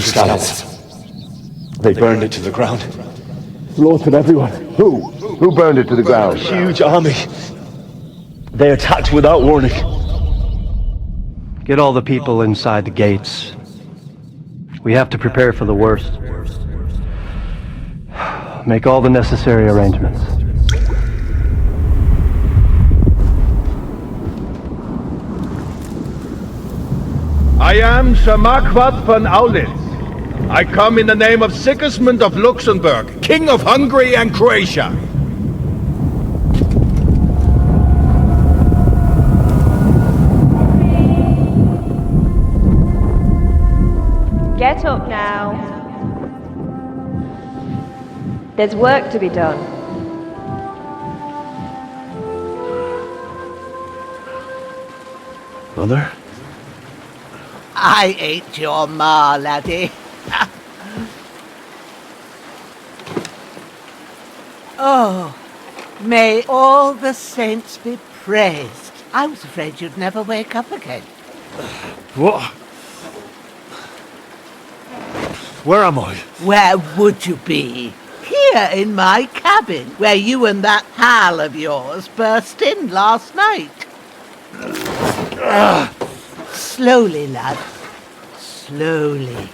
Scallops. They burned it to the ground. Slaughtered everyone. Who? Who burned it to the ground? A huge army. They attacked without warning. Get all the people inside the gates. We have to prepare for the worst. Make all the necessary arrangements. I am Sir Marquardt von Aulitz. I come in the name of Sigismund of Luxembourg, King of Hungary and Croatia. Get up now. There's work to be done. Mother? I ain't your ma, laddie. Oh, may all the saints be praised. I was afraid you'd never wake up again. What? Where am I? Where would you be? Here in my cabin, where you and that pal of yours burst in last night. Slowly, lad. Slowly.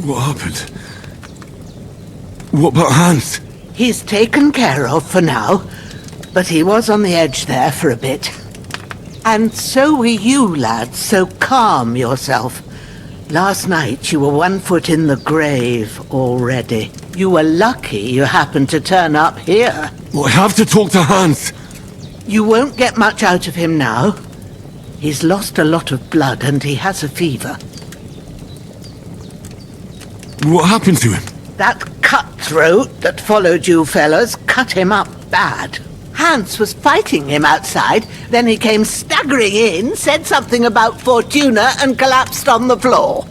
What happened? What about Hans? He's taken care of for now, but he was on the edge there for a bit. And so were you, lad, so calm yourself. Last night you were 1 foot in the grave already. You were lucky you happened to turn up here. Well, I have to talk to Hans. You won't get much out of him now. He's lost a lot of blood and he has a fever. What happened to him? That cutthroat that followed you fellas cut him up bad. Hans was fighting him outside, then he came staggering in, said something about Fortuna and collapsed on the floor.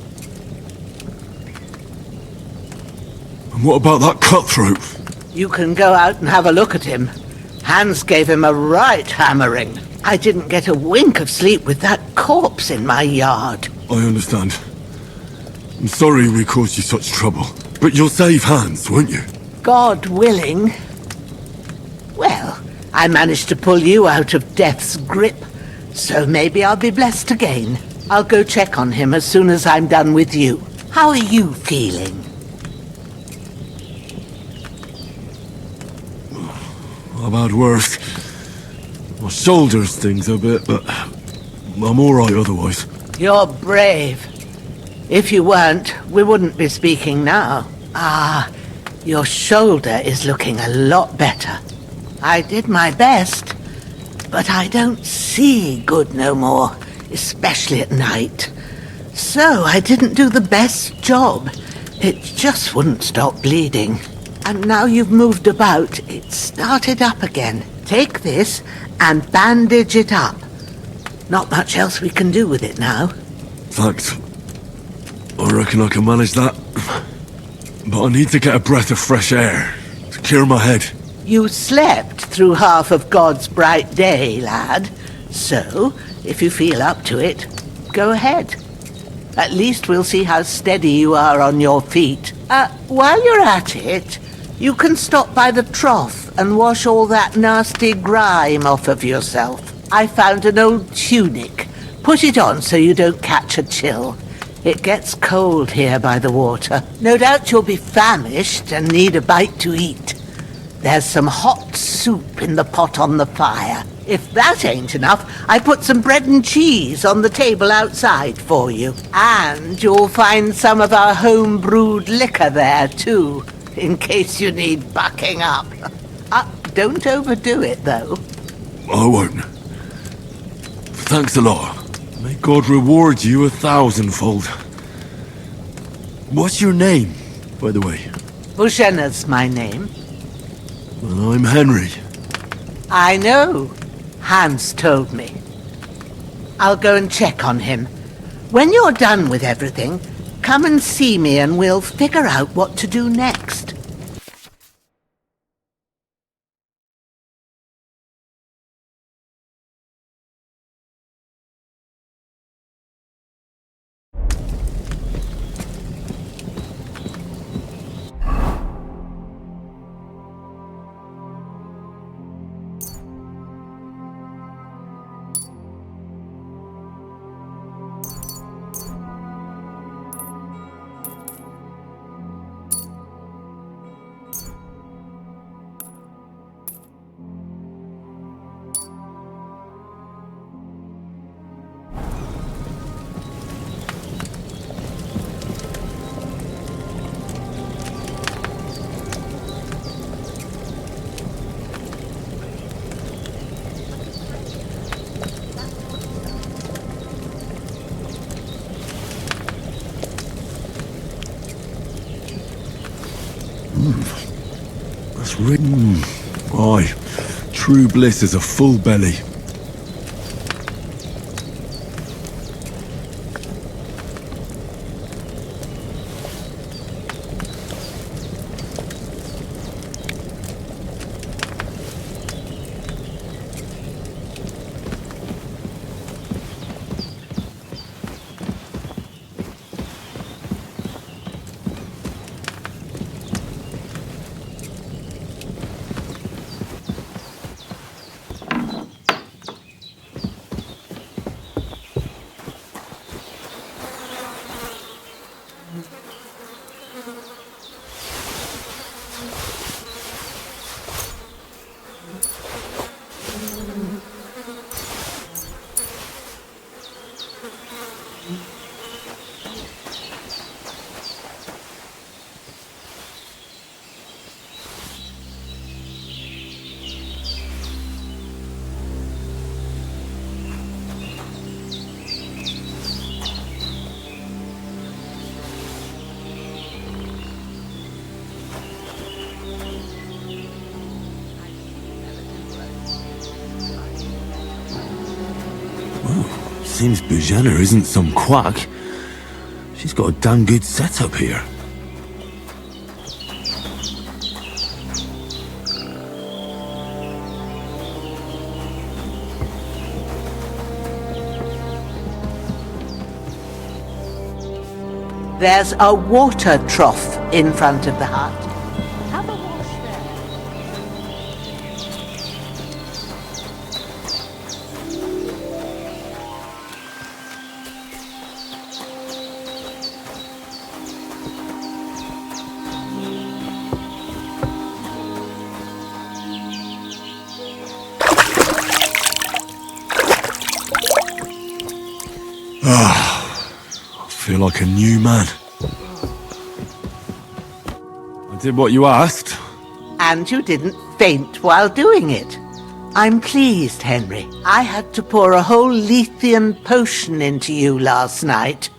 And what about that cutthroat? You can go out and have a look at him. Hans gave him a right hammering. I didn't get a wink of sleep with that corpse in my yard. I understand. I'm sorry we caused you such trouble. But you'll save Hans, won't you? God willing. Well, I managed to pull you out of death's grip, so maybe I'll be blessed again. I'll go check on him as soon as I'm done with you. How are you feeling? I've had worse. My shoulder stings a bit, but I'm alright otherwise. You're brave. If you weren't, we wouldn't be speaking now. Ah, your shoulder is looking a lot better. I did my best, but I don't see good no more, especially at night. So I didn't do the best job. It just wouldn't stop bleeding. And now you've moved about, it started up again. Take this and bandage it up. Not much else we can do with it now. Thanks. I reckon I can manage that. But I need to get a breath of fresh air to clear my head. You slept through half of God's bright day, lad. So, if you feel up to it, go ahead. At least we'll see how steady you are on your feet. While you're at it, you can stop by the trough and wash all that nasty grime off of yourself. I found an old tunic. Put it on so you don't catch a chill. It gets cold here by the water. No doubt you'll be famished and need a bite to eat. There's some hot soup in the pot on the fire. If that ain't enough, I put some bread and cheese on the table outside for you. And you'll find some of our home-brewed liquor there, too, in case you need bucking up. Don't overdo it, though. I won't. Thanks a lot. May God reward you 1,000-fold. What's your name, by the way? Bushenna's my name. Well, I'm Henry. I know. Hans told me. I'll go and check on him. When you're done with everything, come and see me and we'll figure out what to do next. That's written. Aye, true bliss is a full belly. Seems Bujenna isn't some quack. She's got a damn good setup here. There's a water trough in front of the hut. Have a wash I feel like a new man. I did what you asked. And you didn't faint while doing it. I'm pleased, Henry. I had to pour a whole Lethean potion into you last night.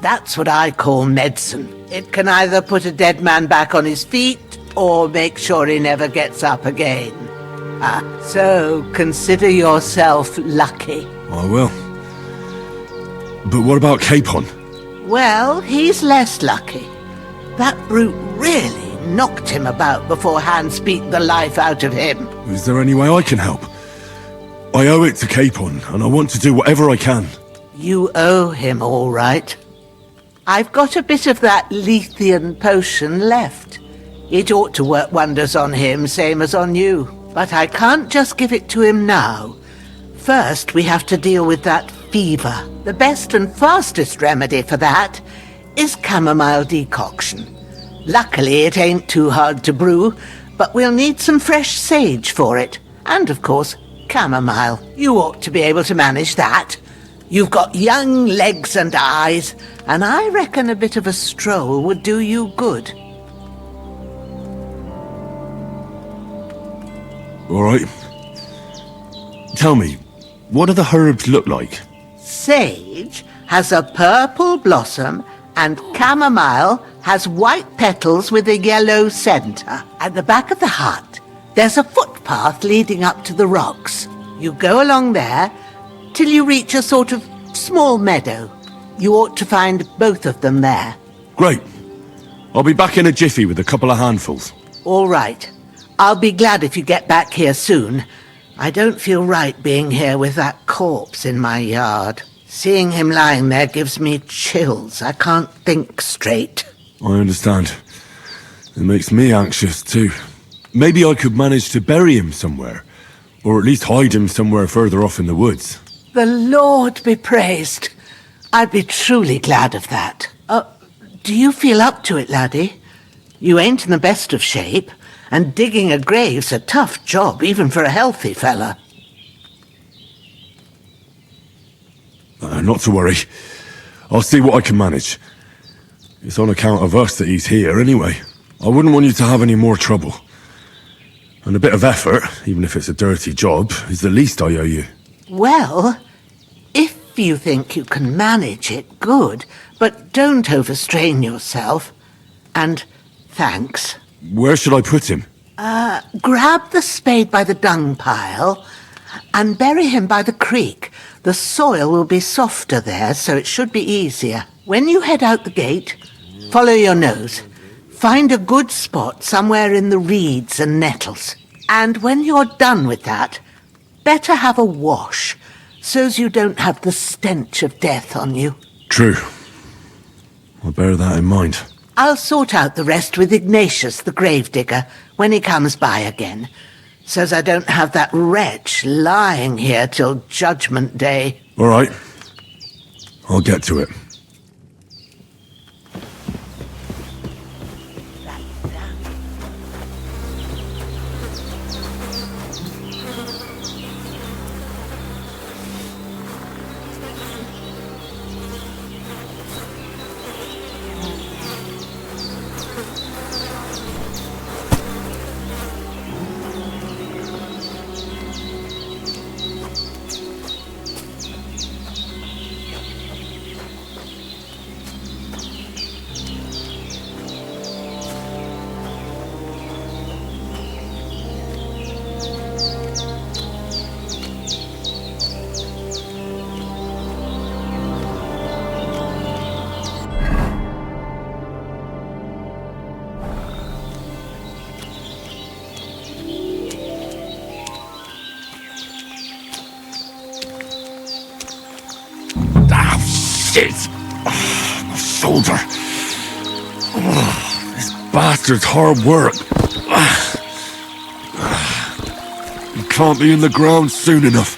That's what I call medicine. It can either put a dead man back on his feet or make sure he never gets up again. So consider yourself lucky. I will. But what about Capon? Well, he's less lucky. That brute really knocked him about before Hans beat the life out of him. Is there any way I can help? I owe it to Capon, and I want to do whatever I can. You owe him, all right. I've got a bit of that Lethean potion left. It ought to work wonders on him, same as on you. But I can't just give it to him now. First, we have to deal with that fever. The best and fastest remedy for that is chamomile decoction. Luckily, it ain't too hard to brew, but we'll need some fresh sage for it. And, of course, chamomile. You ought to be able to manage that. You've got young legs and eyes, and I reckon a bit of a stroll would do you good. All right. Tell me, what do the herbs look like? Sage has a purple blossom, and chamomile has white petals with a yellow centre. At the back of the hut, there's a footpath leading up to the rocks. You go along there till you reach a sort of small meadow. You ought to find both of them there. Great. I'll be back in a jiffy with a couple of handfuls. All right. I'll be glad if you get back here soon. I don't feel right being here with that corpse in my yard. Seeing him lying there gives me chills. I can't think straight. I understand. It makes me anxious too. Maybe I could manage to bury him somewhere. Or at least hide him somewhere further off in the woods. The Lord be praised. I'd be truly glad of that. Do you feel up to it, laddie? You ain't in the best of shape, and digging a grave's a tough job, even for a healthy fella. Not to worry. I'll see what I can manage. It's on account of us that he's here anyway. I wouldn't want you to have any more trouble. And a bit of effort, even if it's a dirty job, is the least I owe you. Well, if you think you can manage it, good. But don't overstrain yourself. And thanks. Where should I put him? Grab the spade by the dung pile and bury him by the creek. The soil will be softer there, so it should be easier. When you head out the gate, follow your nose. Find a good spot somewhere in the reeds and nettles. And when you're done with that, better have a wash, so's you don't have the stench of death on you. True. I'll bear that in mind. I'll sort out the rest with Ignatius, the gravedigger, when he comes by again, so's I don't have that wretch lying here till Judgment Day. All right. I'll get to it. Shit! My shoulder. This bastard's hard work. He can't be in the ground soon enough.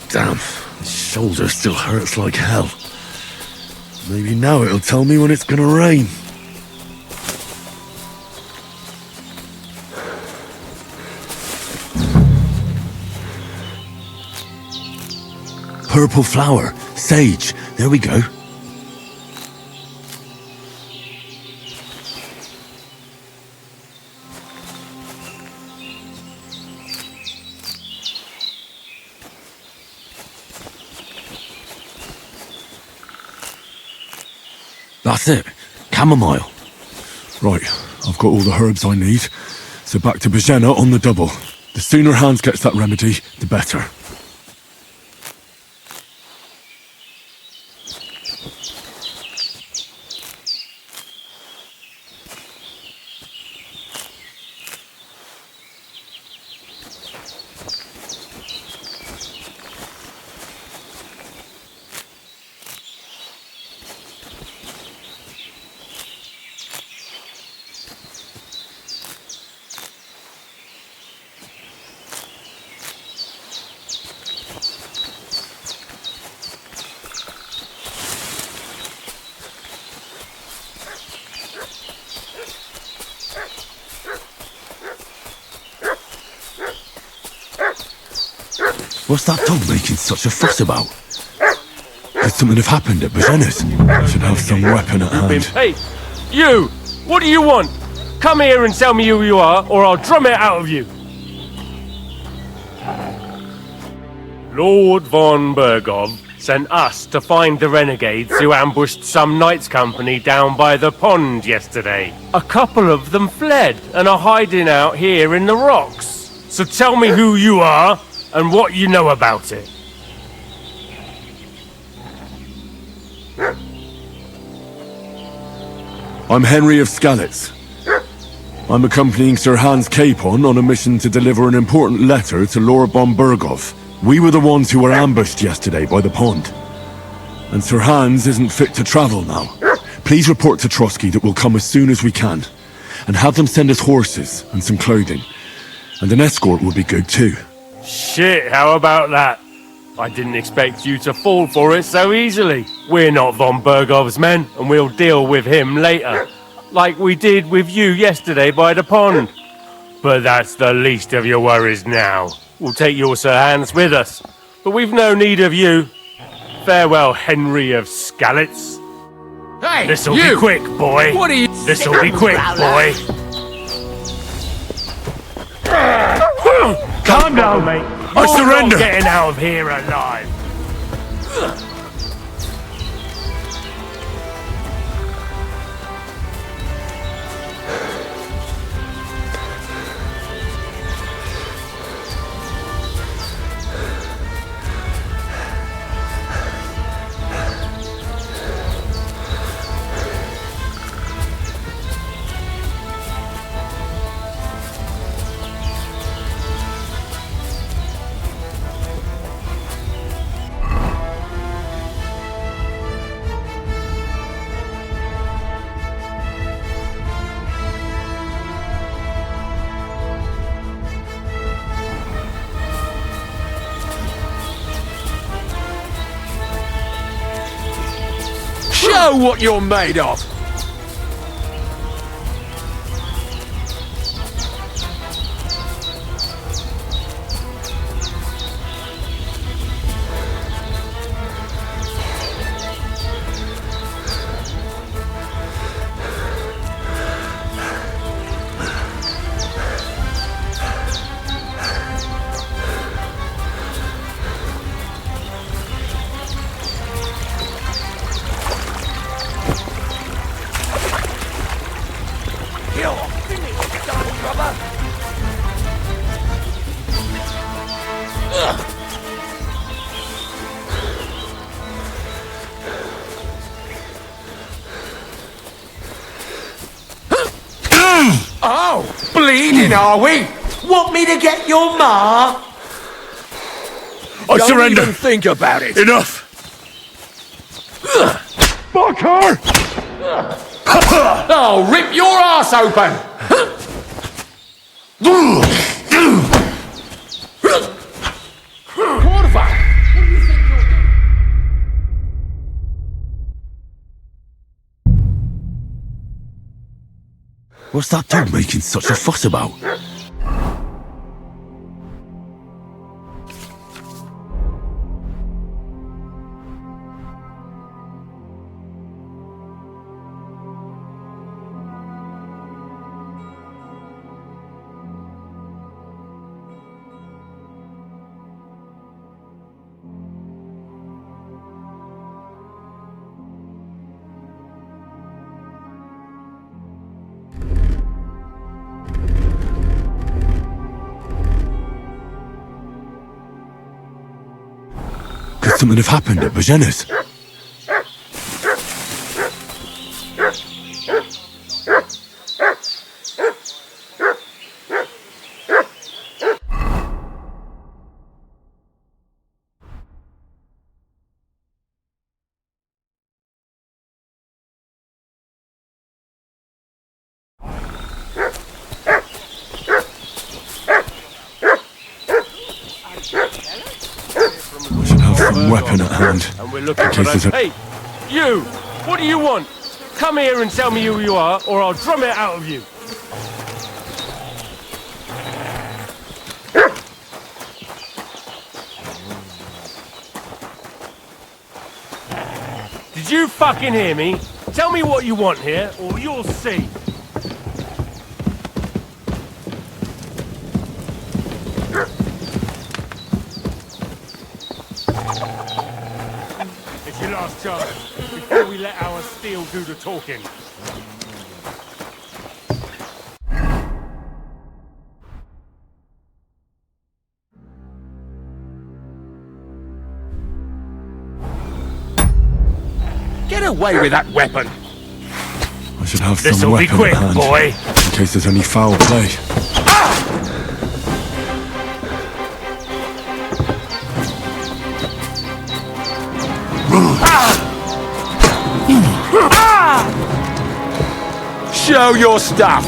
Damn, his shoulder still hurts like hell. Maybe now it'll tell me when it's gonna rain. Purple flower, sage, there we go. That's it. Chamomile. Right, I've got all the herbs I need. So back to Bajena on the double. The sooner Hans gets that remedy, the better. What's that dog making such a fuss about? Could something have happened at Bajena's? I should have some weapon at hand. Hey, you! What do you want? Come here and tell me who you are, or I'll drum it out of you. Lord von Bergov sent us to find the renegades who ambushed some knights' company down by the pond yesterday. A couple of them fled and are hiding out here in the rocks. So tell me who you are and what you know about it. I'm Henry of Skalitz. I'm accompanying Sir Hans Capon on a mission to deliver an important letter to Lord von Bergov. We were the ones who were ambushed yesterday by the pond. And Sir Hans isn't fit to travel now. Please report to Trotsky that we'll come as soon as we can. And have them send us horses and some clothing. And an escort would be good too. Shit, how about that? I didn't expect you to fall for it so easily. We're not von Bergov's men, and we'll deal with him later. Like we did with you yesterday by the pond. But that's the least of your worries now. We'll take your Sir Hans with us, but we've no need of you. Farewell, Henry of Skalitz. Hey, This'll be quick, boy. What are you? This'll be quick, boy. Calm down, mate. I surrender. Not getting out of here alive. know what you're made of! Oh, bleeding, are we? Want me to get your ma? I Don't surrender. even think about it! Enough! Fuck her! Oh, rip your ass open! Corva! What's that dog making such a fuss about? Could something have happened at Bajena's? Weapon at hand. And we're looking for those. Hey, you! What do you want? Come here and tell me who you are, or I'll drum it out of you. Did you fucking hear me? Tell me what you want here, or you'll see. It's your last chance, before we let our steel do the talking. Get away with that weapon! I should have some This'll be weapon quick, at hand, boy. in case there's any foul play. Show your stuff!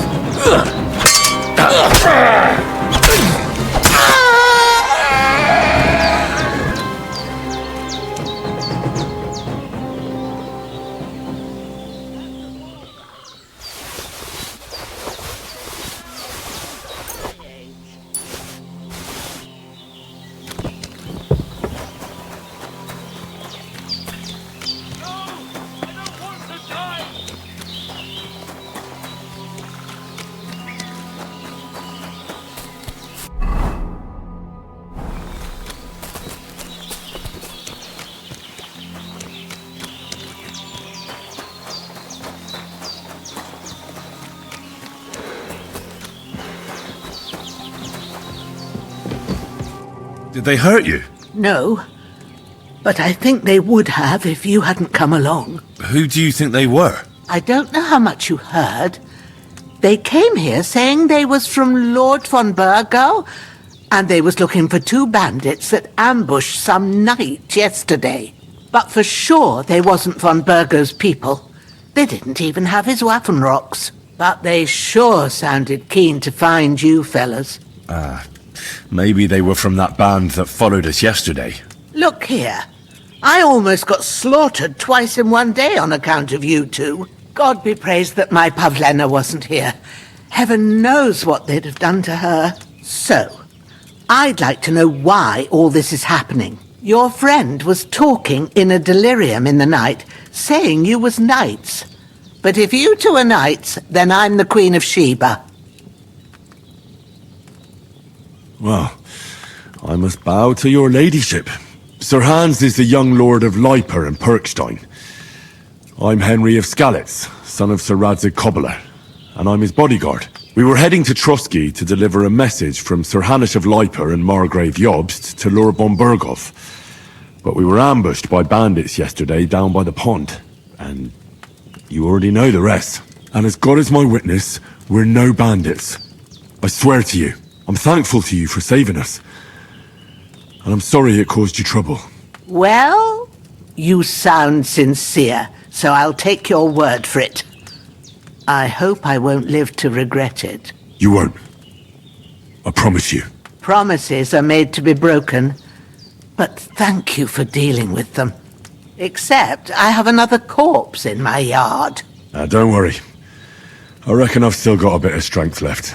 Did they hurt you? No, but I think they would have if you hadn't come along. Who do you think they were? I don't know how much you heard. They came here saying they was from Lord von Burgo, and they was looking for 2 bandits that ambushed some knight yesterday. But for sure they wasn't von Burgo's people. They didn't even have his Waffenrocks. But they sure sounded keen to find you fellas. Maybe they were from that band that followed us yesterday. Look here. I almost got slaughtered twice in one day on account of you two. God be praised that my Pavlena wasn't here. Heaven knows what they'd have done to her. So, I'd like to know why all this is happening. Your friend was talking in a delirium in the night, saying you was knights. But if you two are knights, then I'm the Queen of Sheba. Well, I must bow to your ladyship. Sir Hans is the young lord of Leiper and Perkstein. I'm Henry of Skalitz, son of Sir Radzig Cobbler, and I'm his bodyguard. We were heading to Trotsky to deliver a message from Sir Hanush of Leiper and Margrave Jobst to Lord Bombergov. But we were ambushed by bandits yesterday down by the pond, and you already know the rest. And as God is my witness, we're no bandits. I swear to you, I'm thankful to you for saving us. And I'm sorry it caused you trouble. Well, you sound sincere, so I'll take your word for it. I hope I won't live to regret it. You won't. I promise you. Promises are made to be broken, but thank you for dealing with them. Except I have another corpse in my yard. Don't worry. I reckon I've still got a bit of strength left.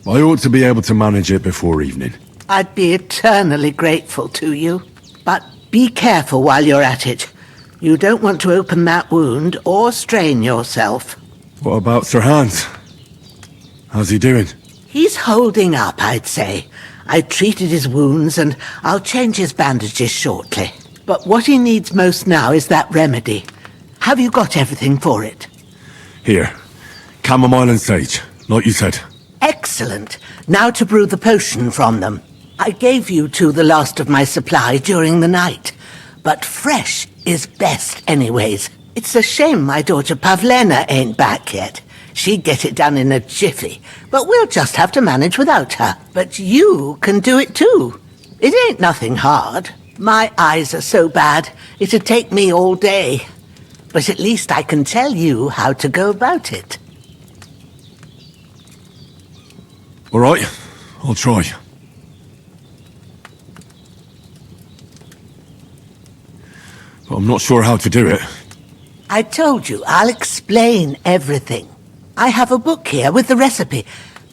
I ought to be able to manage it before evening. I'd be eternally grateful to you. But be careful while you're at it. You don't want to open that wound or strain yourself. What about Sir Hans? How's he doing? He's holding up, I'd say. I treated his wounds and I'll change his bandages shortly. But what he needs most now is that remedy. Have you got everything for it? Here. Chamomile and sage, like you said. Excellent. Now to brew the potion from them. I gave you two the last of my supply during the night. But fresh is best anyways. It's a shame my daughter Pavlena ain't back yet. She'd get it done in a jiffy. But we'll just have to manage without her. But you can do it too. It ain't nothing hard. My eyes are so bad, it'd take me all day. But at least I can tell you how to go about it. All right, I'll try. But I'm not sure how to do it. I told you, I'll explain everything. I have a book here with the recipe,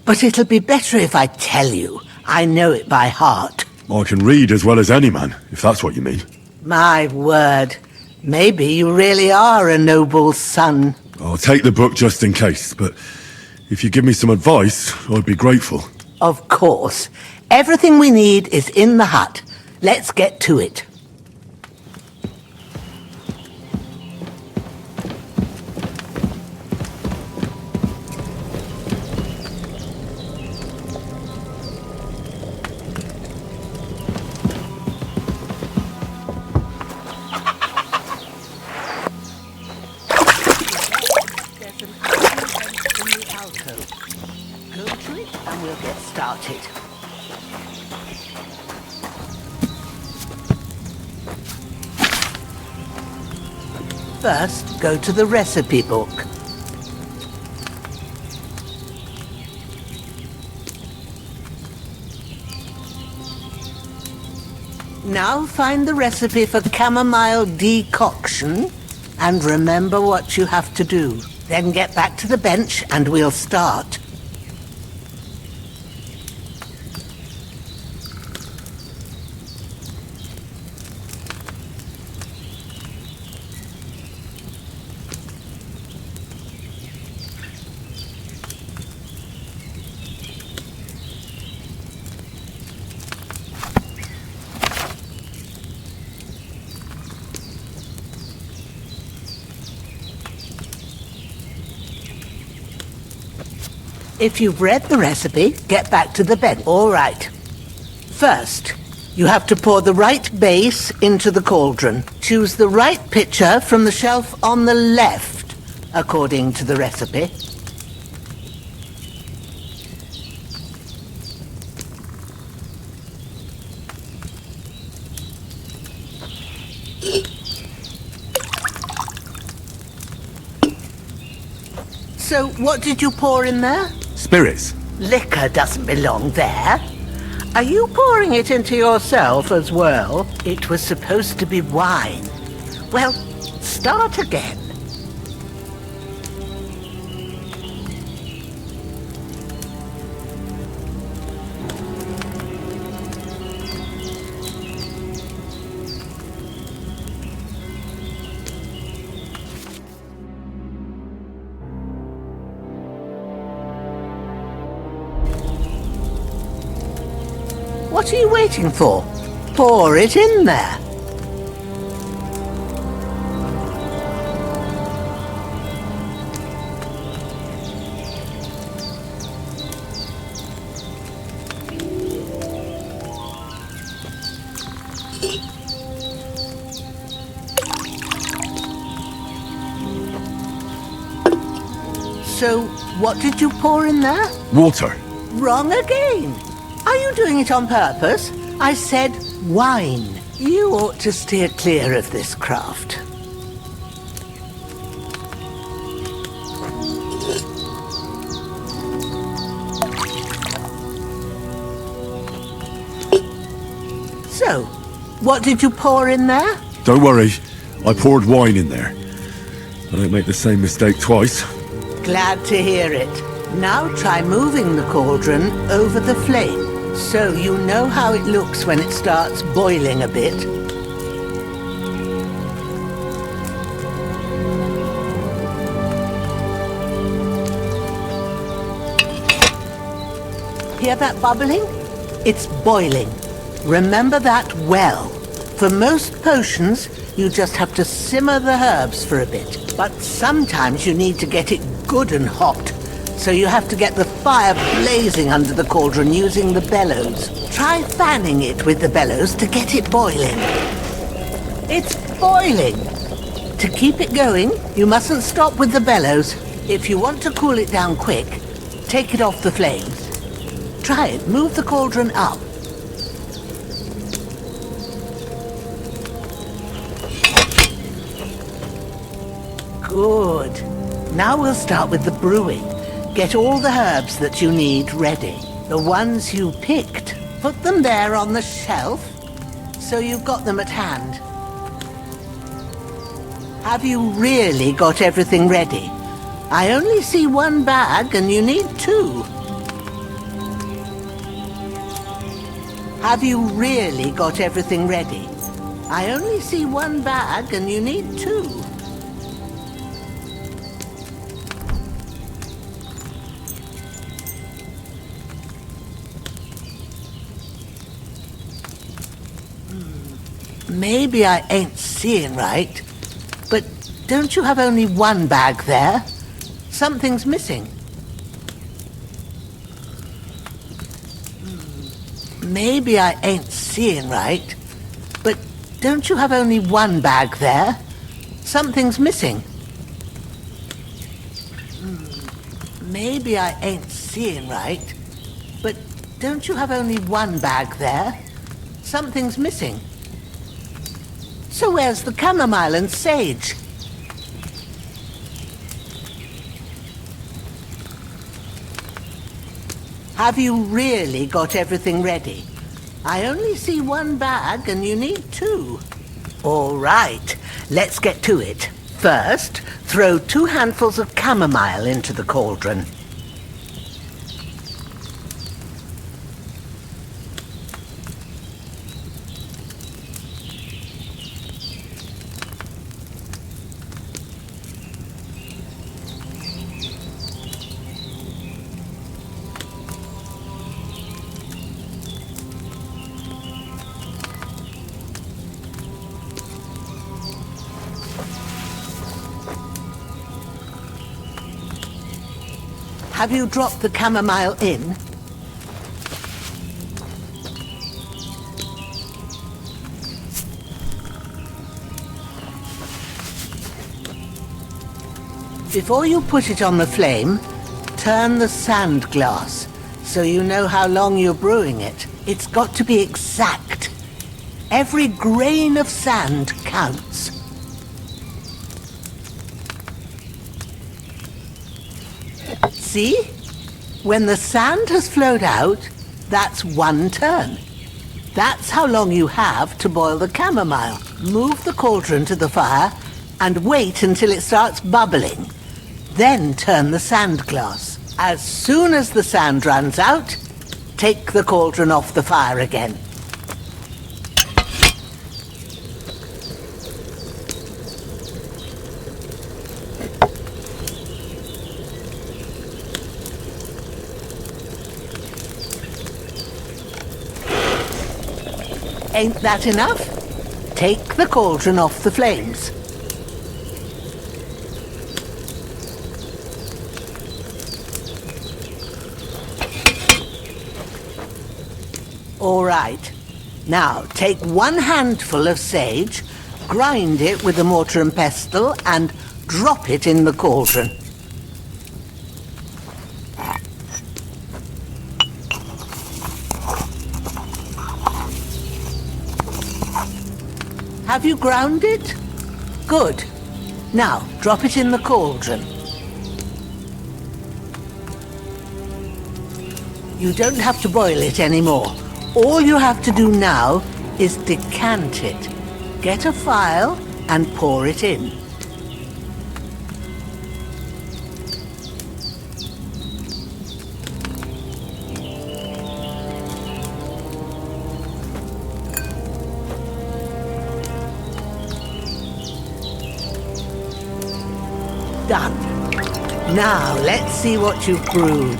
but it'll be better if I tell you. I know it by heart. I can read as well as any man, if that's what you mean. My word. Maybe you really are a noble son. I'll take the book just in case, but if you give me some advice, I'd be grateful. Of course. Everything we need is in the hut. Let's get to it. First, go to the recipe book. Now find the recipe for chamomile decoction and remember what you have to do. Then get back to the bench and we'll start. If you've read the recipe, get back to the bed. All right. First, you have to pour the right base into the cauldron. Choose the right pitcher from the shelf on the left, according to the recipe. So, what did you pour in there? Spirits. Liquor doesn't belong there. Are you pouring it into yourself as well? It was supposed to be wine. Well, start again. What are you waiting for? Pour it in there. So, what did you pour in there? Water. Wrong again. Are you doing it on purpose? I said wine. You ought to steer clear of this craft. So, what did you pour in there? Don't worry, I poured wine in there. I don't make the same mistake twice. Glad to hear it. Now try moving the cauldron over the flame, so you know how it looks when it starts boiling a bit. Hear that bubbling? It's boiling. Remember that well. For most potions, you just have to simmer the herbs for a bit. But sometimes you need to get it good and hot. So you have to get the fire blazing under the cauldron using the bellows. Try fanning it with the bellows to get it boiling. It's boiling! To keep it going, you mustn't stop with the bellows. If you want to cool it down quick, take it off the flames. Try it. Move the cauldron up. Good. Now we'll start with the brewing. Get all the herbs that you need ready. The ones you picked. Put them there on the shelf, so you've got them at hand. Have you really got everything ready? I only see one bag and you need two. Have you really got everything ready? I only see one bag and you need two. Maybe I ain't seeing right, but don't you have only one bag there? Something's missing. Maybe I ain't seeing right, but don't you have only one bag there? Something's missing. Maybe I ain't seeing right, but don't you have only one bag there? Something's missing. So where's the chamomile and sage? Have you really got everything ready? I only see one bag and you need two. All right, let's get to it. First, throw 2 handfuls of chamomile into the cauldron. Have you dropped the chamomile in? Before you put it on the flame, turn the sand glass so you know how long you're brewing it. It's got to be exact. Every grain of sand counts. See? When the sand has flowed out, That's 1 turn. That's how long you have to boil the chamomile. Move the cauldron to the fire and wait until it starts bubbling. Then turn the sand glass. As soon as the sand runs out, take the cauldron off the fire again. Ain't that enough? Take the cauldron off the flames. All right. Now, take 1 handful of sage, grind it with a mortar and pestle, and drop it in the cauldron. Have you ground it? Good. Now, drop it in the cauldron. You don't have to boil it anymore. All you have to do now is decant it. Get a phial and pour it in. Done. Now, let's see what you've brewed.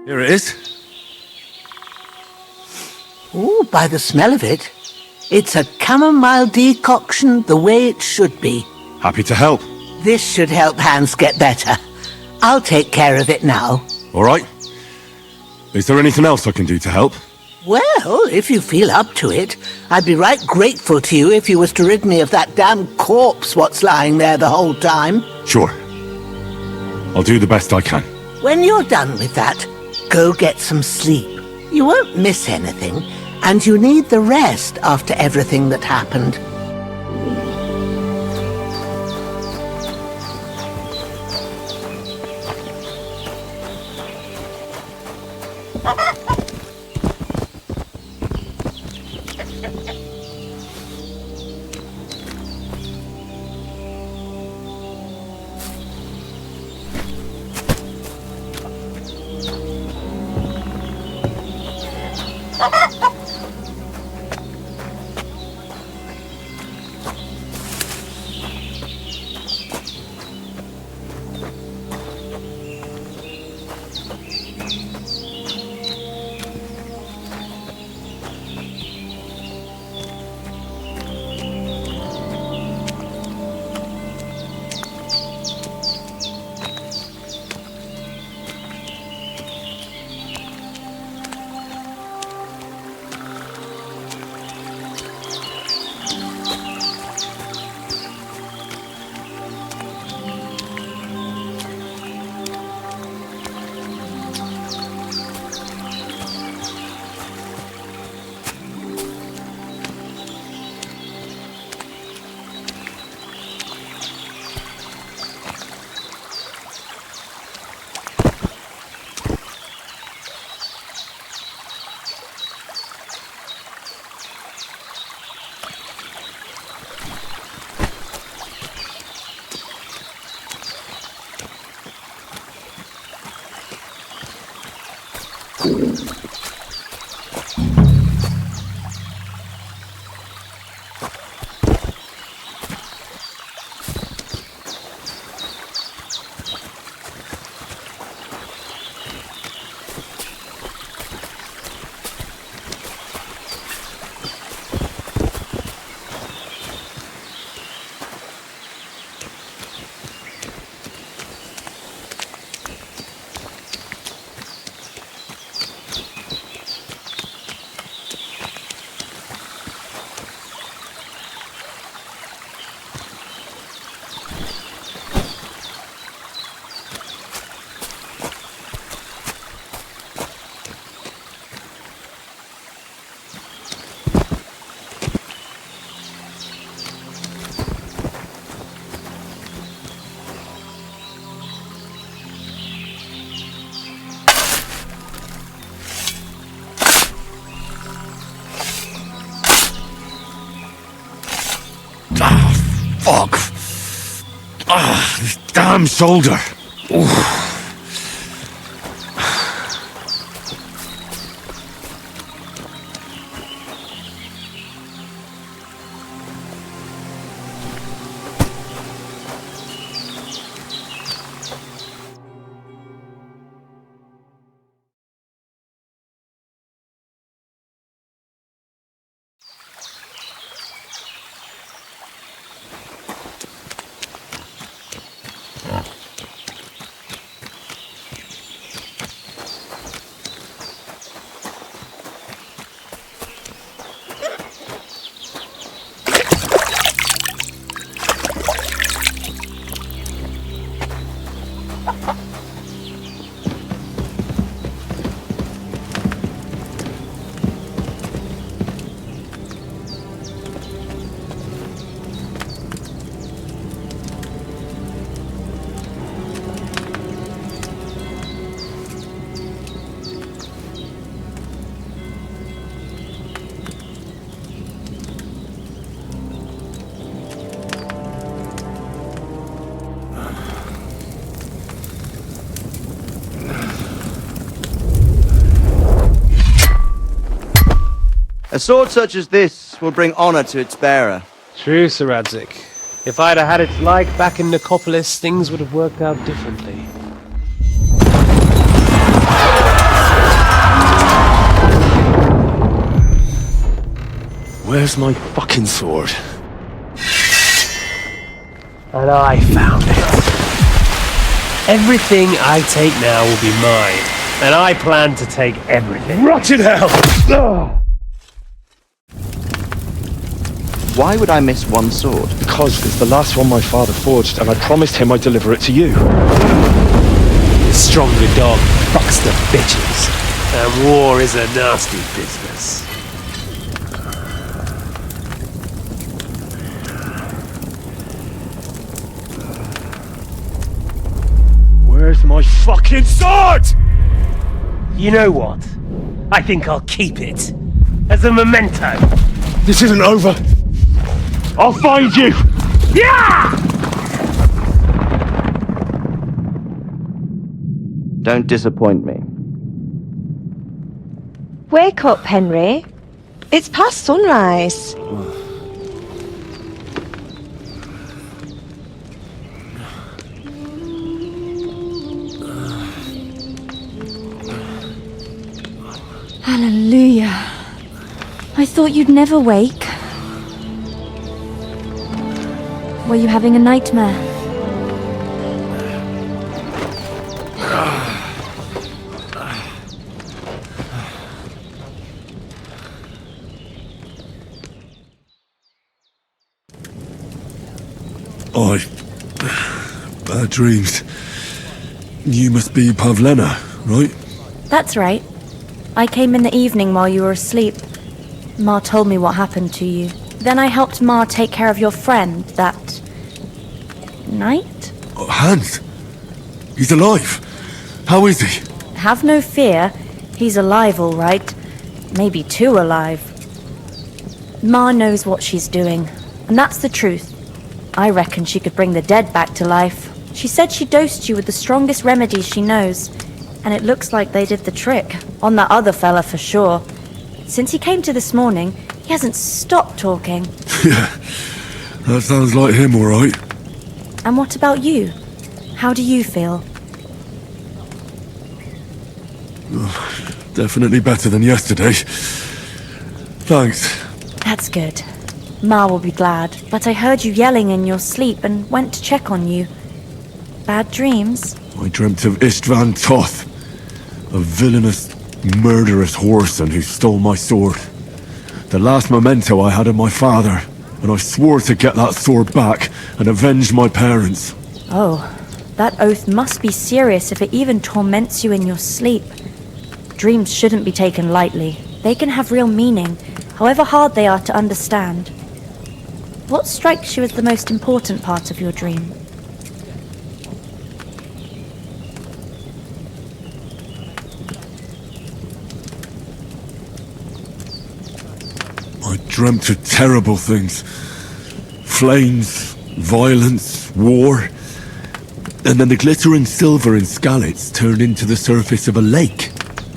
Here it is. Ooh, by the smell of it, it's a chamomile decoction the way it should be. Happy to help. This should help Hans get better. I'll take care of it now. All right. Is there anything else I can do to help? Well, if you feel up to it, I'd be right grateful to you if you was to rid me of that damn corpse what's lying there the whole time. Sure. I'll do the best I can. When you're done with that, go get some sleep. You won't miss anything, and you need the rest after everything that happened. Fuck. Ah, this damn shoulder. Oof. A sword such as this will bring honor to its bearer. True, Sir Radzik. If I'd have had its like back in Nicopolis, things would have worked out differently. Where's my fucking sword? And I found it. Everything I take now will be mine, and I plan to take everything. Rotten hell! Ugh. Why would I miss one sword? Because it's the last one my father forged, and I promised him I'd deliver it to you. The stronger dog fucks the bitches, and war is a nasty business. Where's my fucking sword? You know what? I think I'll keep it. As a memento. This isn't over. I'll find you! Yeah! Don't disappoint me. Wake up, Henry. It's past sunrise. Hallelujah. I thought you'd never wake. Were you having a nightmare? Bad dreams. You must be Pavlena, right? That's right. I came in the evening while you were asleep. Ma told me what happened to you. Then I helped Ma take care of your friend that night? Oh, Hans! He's alive! How is he? Have no fear. He's alive, all right. Maybe too alive. Ma knows what she's doing, and that's the truth. I reckon she could bring the dead back to life. She said she dosed you with the strongest remedies she knows, and it looks like they did the trick. On that other fella for sure. Since he came to this morning, he hasn't stopped talking. Yeah, that sounds like him, all right. And what about you? How do you feel? Definitely better than yesterday. Thanks. That's good. Ma will be glad, but I heard you yelling in your sleep and went to check on you. Bad dreams? I dreamt of Istvan Toth, a villainous, murderous whoreson who stole my sword. The last memento I had of my father, and I swore to get that sword back and avenge my parents. Oh, that oath must be serious if it even torments you in your sleep. Dreams shouldn't be taken lightly. They can have real meaning, however hard they are to understand. What strikes you as the most important part of your dream? I dreamt of terrible things. Flames, Violence, war, and then the glittering silver and scallops turned into the surface of a lake.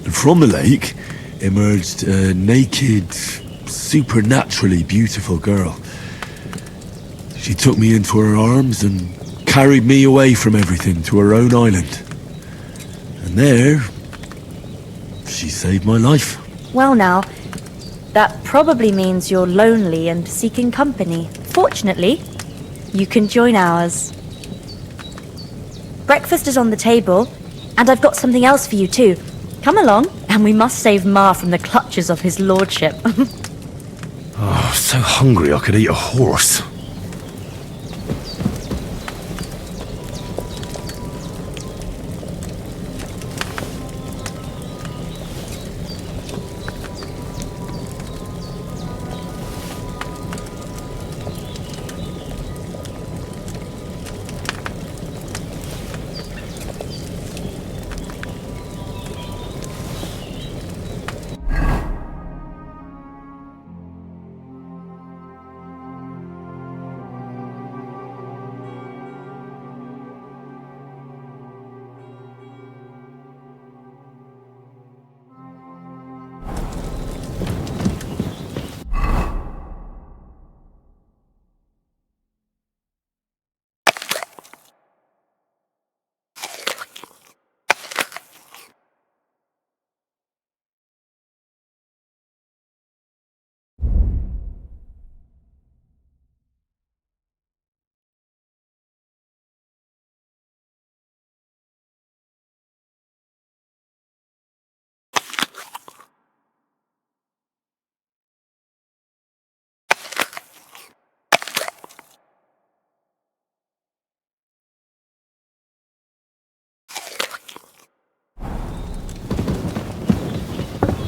And from the lake emerged a naked, supernaturally beautiful girl. She took me into her arms and carried me away from everything to her own island. And there, she saved my life. Well now, that probably means you're lonely and seeking company. Fortunately, you can join ours. Breakfast is on the table, and I've got something else for you too. Come along, and we must save Ma from the clutches of his lordship. Oh, so hungry I could eat a horse.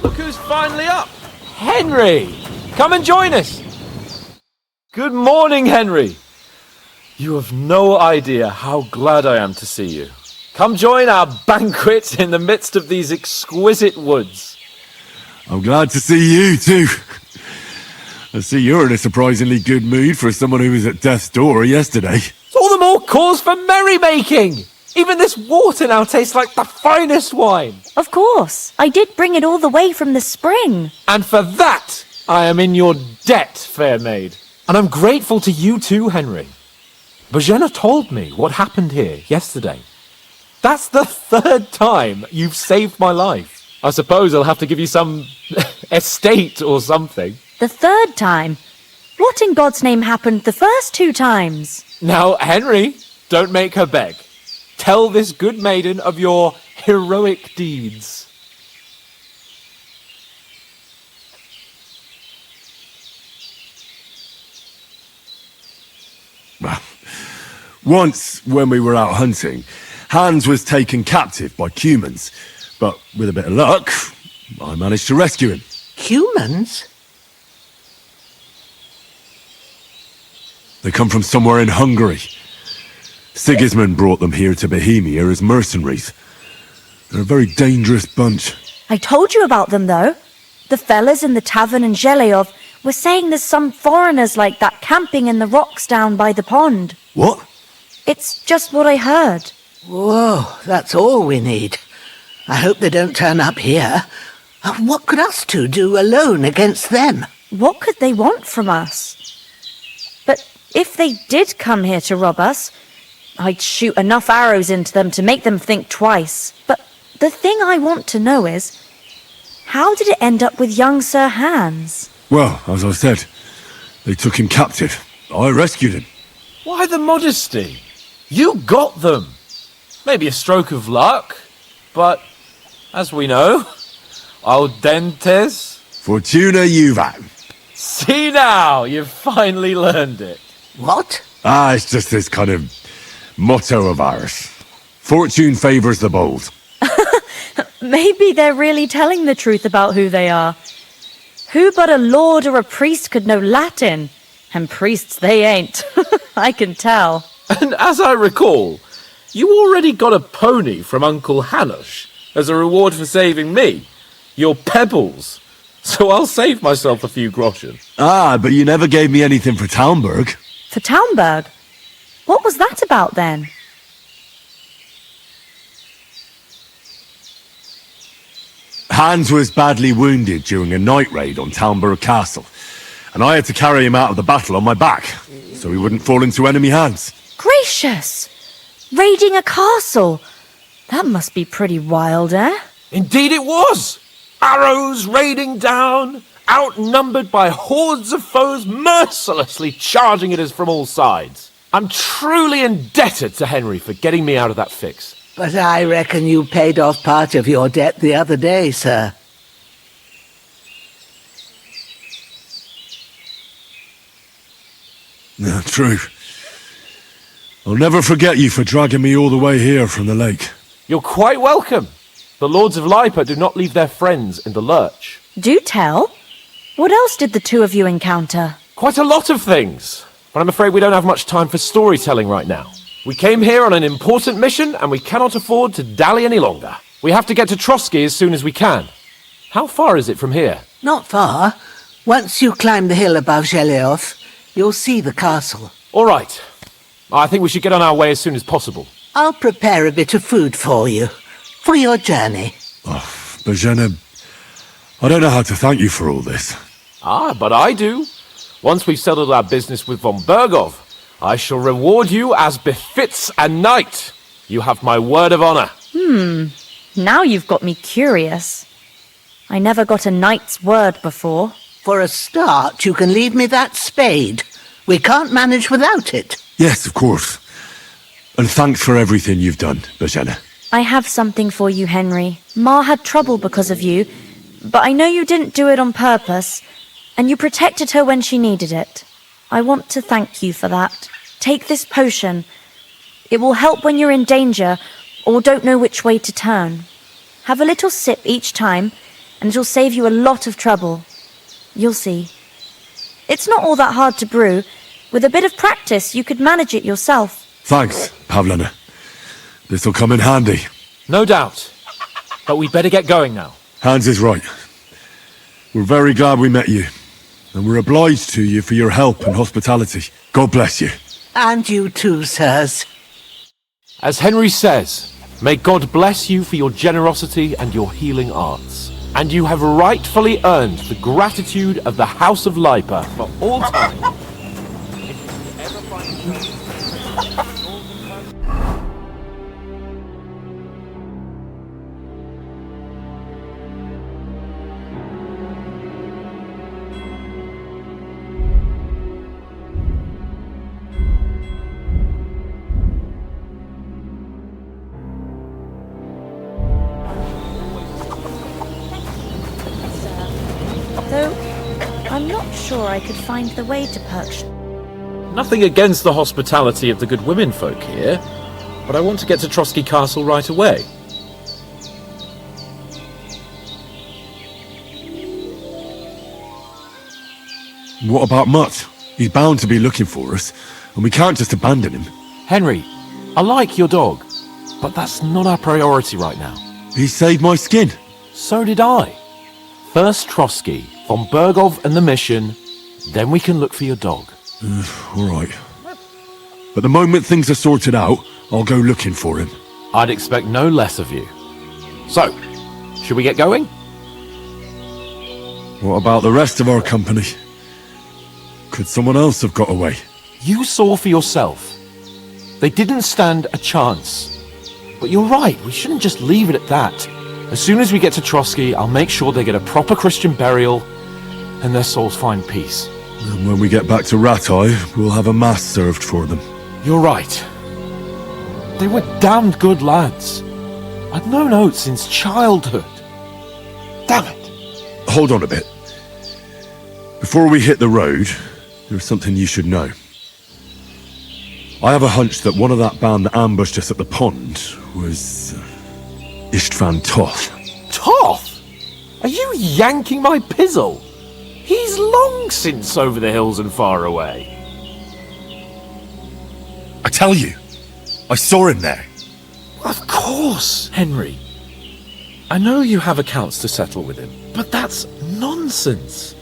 Look who's finally up! Henry! Come and join us! Good morning, Henry! You have no idea how glad I am to see you. Come join our banquet in the midst of these exquisite woods. I'm glad to see you too. I see you're in a surprisingly good mood for someone who was at death's door yesterday. It's all the more cause for merrymaking! Even this water now tastes like the finest wine. Of course. I did bring it all the way from the spring. And for that, I am in your debt, fair maid. And I'm grateful to you too, Henry. Bojena told me what happened here yesterday. That's the third time you've saved my life. I suppose I'll have to give you some estate or something. The third time? What in God's name happened the first 2 times? Now, Henry, don't make her beg. Tell this good maiden of your heroic deeds. Once, when we were out hunting, Hans was taken captive by humans. But with a bit of luck, I managed to rescue him. Humans? They come from somewhere in Hungary. Sigismund brought them here to Bohemia as mercenaries. They're a very dangerous bunch. I told you about them, though. The fellas in the tavern in Zheleyov were saying there's some foreigners like that camping in the rocks down by the pond. What? It's just what I heard. Whoa, that's all we need. I hope they don't turn up here. What could us two do alone against them? What could they want from us? But if they did come here to rob us, I'd shoot enough arrows into them to make them think twice. But the thing I want to know is, how did it end up with young Sir Hans? Well, as I said, they took him captive. I rescued him. Why the modesty? You got them. Maybe a stroke of luck, but as we know, audentes. Fortuna juvat. See now, you've finally learned it. What? It's just this kind of motto of ours. Fortune favours the bold. Maybe they're really telling the truth about who they are. Who but a lord or a priest could know Latin? And priests they ain't. I can tell. And as I recall, you already got a pony from Uncle Hanush as a reward for saving me. Your pebbles. So I'll save myself a few groschen. But you never gave me anything for Talmberg. For Talmberg? What was that about then? Hans was badly wounded during a night raid on Talmberg Castle, and I had to carry him out of the battle on my back, so he wouldn't fall into enemy hands. Gracious! Raiding a castle! That must be pretty wild, eh? Indeed it was! Arrows raining down, outnumbered by hordes of foes mercilessly charging at us from all sides. I'm truly indebted to Henry for getting me out of that fix. But I reckon you paid off part of your debt the other day, sir. Yeah, true. I'll never forget you for dragging me all the way here from the lake. You're quite welcome. The Lords of Lipa do not leave their friends in the lurch. Do tell. What else did the two of you encounter? Quite a lot of things, but I'm afraid we don't have much time for storytelling right now. We came here on an important mission, and we cannot afford to dally any longer. We have to get to Trotsky as soon as we can. How far is it from here? Not far. Once you climb the hill above Zheleov, you'll see the castle. All right. I think we should get on our way as soon as possible. I'll prepare a bit of food for you, for your journey. Oh, Bozhena, I don't know how to thank you for all this. Ah, but I do. Once we've settled our business with von Bergov, I shall reward you as befits a knight. You have my word of honor. Now you've got me curious. I never got a knight's word before. For a start, you can leave me that spade. We can't manage without it. Yes, of course. And thanks for everything you've done, Bozhena. I have something for you, Henry. Ma had trouble because of you, but I know you didn't do it on purpose, and you protected her when she needed it. I want to thank you for that. Take this potion. It will help when you're in danger or don't know which way to turn. Have a little sip each time, and it'll save you a lot of trouble. You'll see. It's not all that hard to brew. With a bit of practice, you could manage it yourself. Thanks, Pavlana. This'll come in handy. No doubt. But we'd better get going now. Hans is right. We're very glad we met you. And we're obliged to you for your help and hospitality. God bless you. And you too, sirs. As Henry says, may God bless you for your generosity and your healing arts. And you have rightfully earned the gratitude of the House of Lipa for all time. Though, I'm not sure I could find the way to Perch. Nothing against the hospitality of the good women folk here, but I want to get to Trotsky Castle right away. What about Mutt? He's bound to be looking for us, and we can't just abandon him. Henry, I like your dog, but that's not our priority right now. He saved my skin. So did I. First Trotsky, von Bergov and the mission, then we can look for your dog. All right. But the moment things are sorted out, I'll go looking for him. I'd expect no less of you. So, should we get going? What about the rest of our company? Could someone else have got away? You saw for yourself. They didn't stand a chance. But you're right, we shouldn't just leave it at that. As soon as we get to Trotsky, I'll make sure they get a proper Christian burial and their souls find peace. And when we get back to Ratai, we'll have a mass served for them. You're right. They were damned good lads. I'd known Oates since childhood. Damn it. Hold on a bit. Before we hit the road, there's something you should know. I have a hunch that one of that band that ambushed us at the pond was Istvan Toth. Toth? Are you yanking my pizzle? He's long since over the hills and far away. I tell you, I saw him there. Of course, Henry. I know you have accounts to settle with him, but that's nonsense.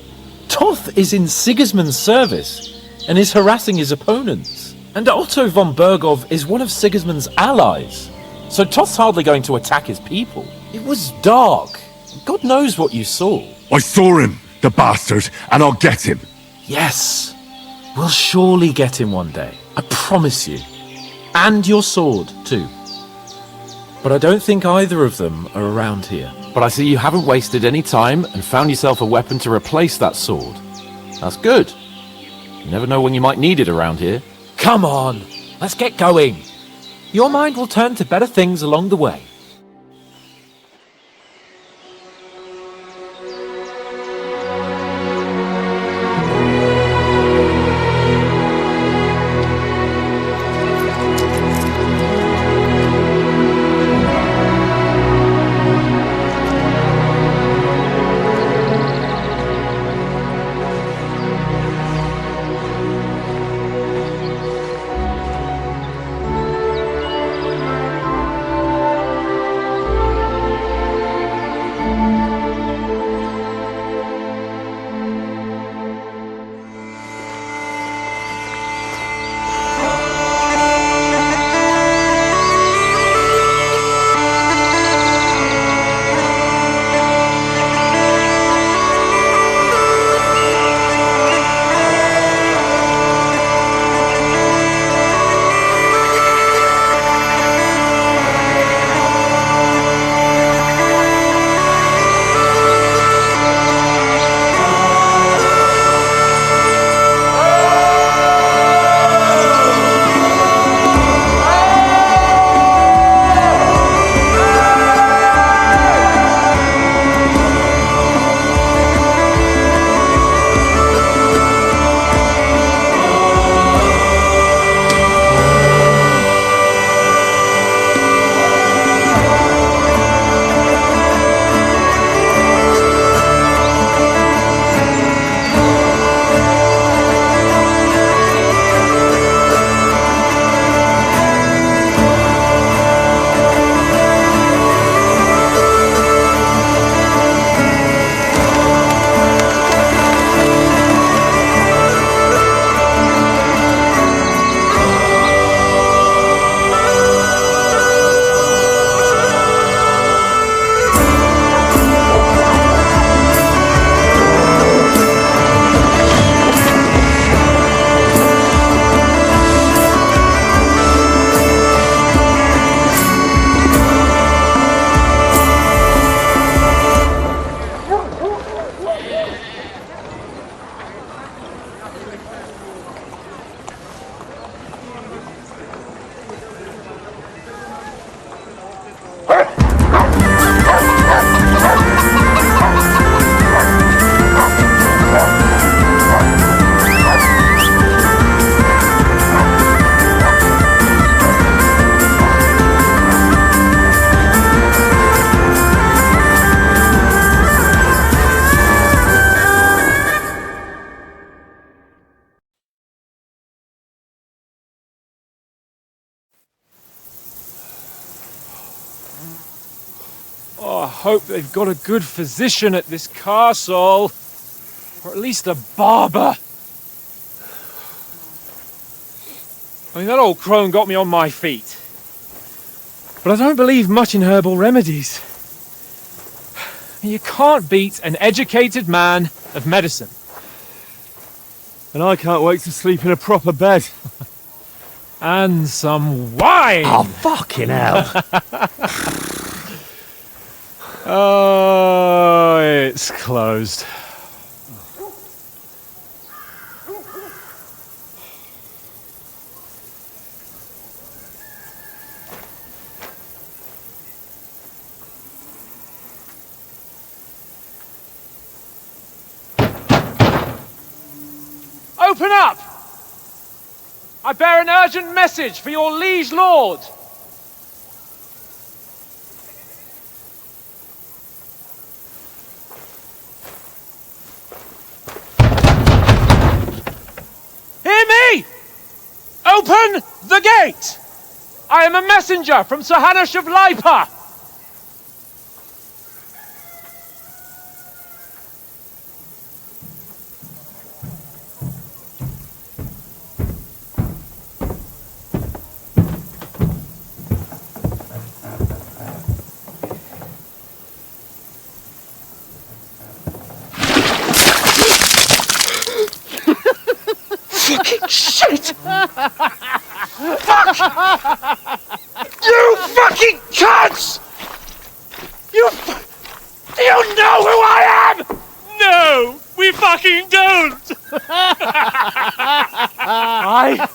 Toth is in Sigismund's service and is harassing his opponents. And Otto von Bergov is one of Sigismund's allies, so Toth's hardly going to attack his people. It was dark. God knows what you saw. I saw him, the bastard, and I'll get him. Yes, we'll surely get him one day. I promise you. And your sword, too. But I don't think either of them are around here. But I see you haven't wasted any time and found yourself a weapon to replace that sword. That's good. You never know when you might need it around here. Come on, let's get going. Your mind will turn to better things along the way. Oh, I hope they've got a good physician at this castle. Or at least a barber. I mean, that old crone got me on my feet. But I don't believe much in herbal remedies. You can't beat an educated man of medicine. And I can't wait to sleep in a proper bed. And some wine! Oh, fucking hell. Oh, it's closed. Open up! I bear an urgent message for your liege lord. Hear me! Open the gate! I am a messenger from Sir Hanush of Lipa. You fucking cunts! Do you know who I am? No, we fucking don't! I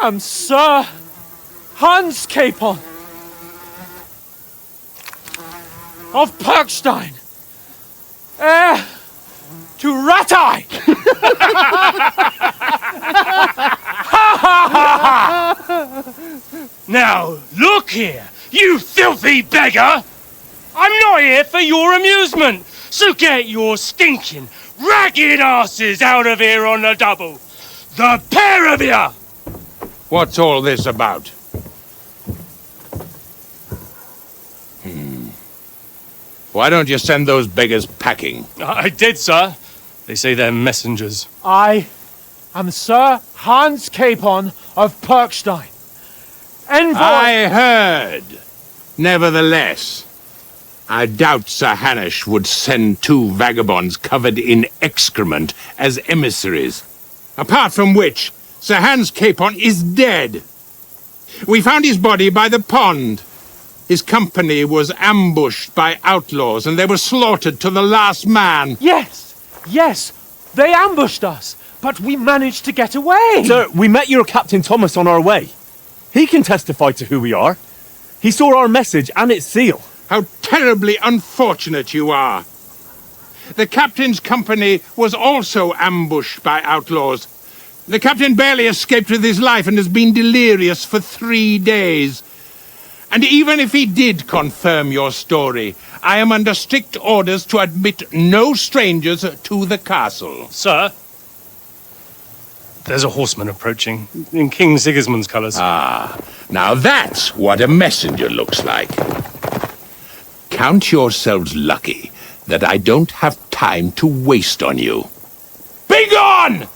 am Sir Hans Capon of Perkstein, heir to Ratai! Now, look here, you filthy beggar! I'm not here for your amusement, so get your stinking, ragged asses out of here on the double! The pair of you! What's all this about? Why don't you send those beggars packing? I did, sir. They say they're messengers. I am Sir Hans Capon of Perkstein. Envoy... I heard. Nevertheless, I doubt Sir Hanush would send two vagabonds covered in excrement as emissaries. Apart from which, Sir Hans Capon is dead. We found his body by the pond. His company was ambushed by outlaws, and they were slaughtered to the last man. Yes, they ambushed us, but we managed to get away. Sir, we met your Captain Thomas on our way. He can testify to who we are. He saw our message and its seal. How terribly unfortunate you are. The captain's company was also ambushed by outlaws. The captain barely escaped with his life and has been delirious for 3 days. And even if he did confirm your story, I am under strict orders to admit no strangers to the castle. Sir, there's a horseman approaching, in King Sigismund's colours. Ah, now that's what a messenger looks like. Count yourselves lucky that I don't have time to waste on you. Be gone!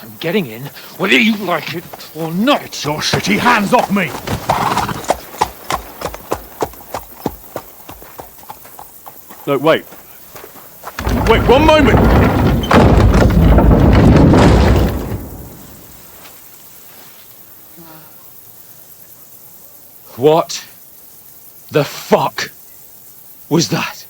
I'm getting in, whether you like it or not. Get your shitty hands off me! No, wait. Wait, one moment! What the fuck was that?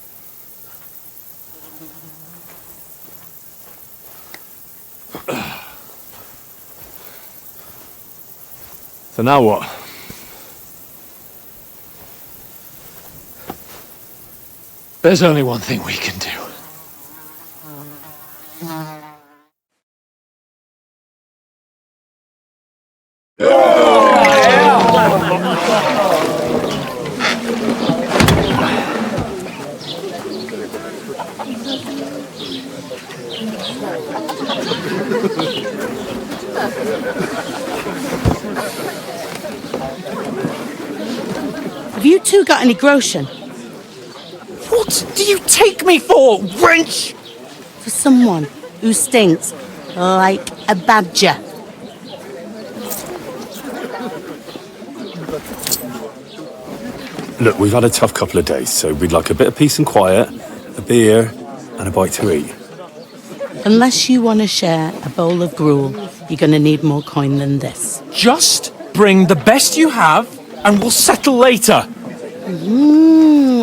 So now what? There's only one thing we can do. Have you two got any groschen? What do you take me for, wench? For someone who stinks like a badger. Look, we've had a tough couple of days, so we'd like a bit of peace and quiet, a beer, and a bite to eat. Unless you want to share a bowl of gruel, you're going to need more coin than this. Just bring the best you have, and we'll settle later.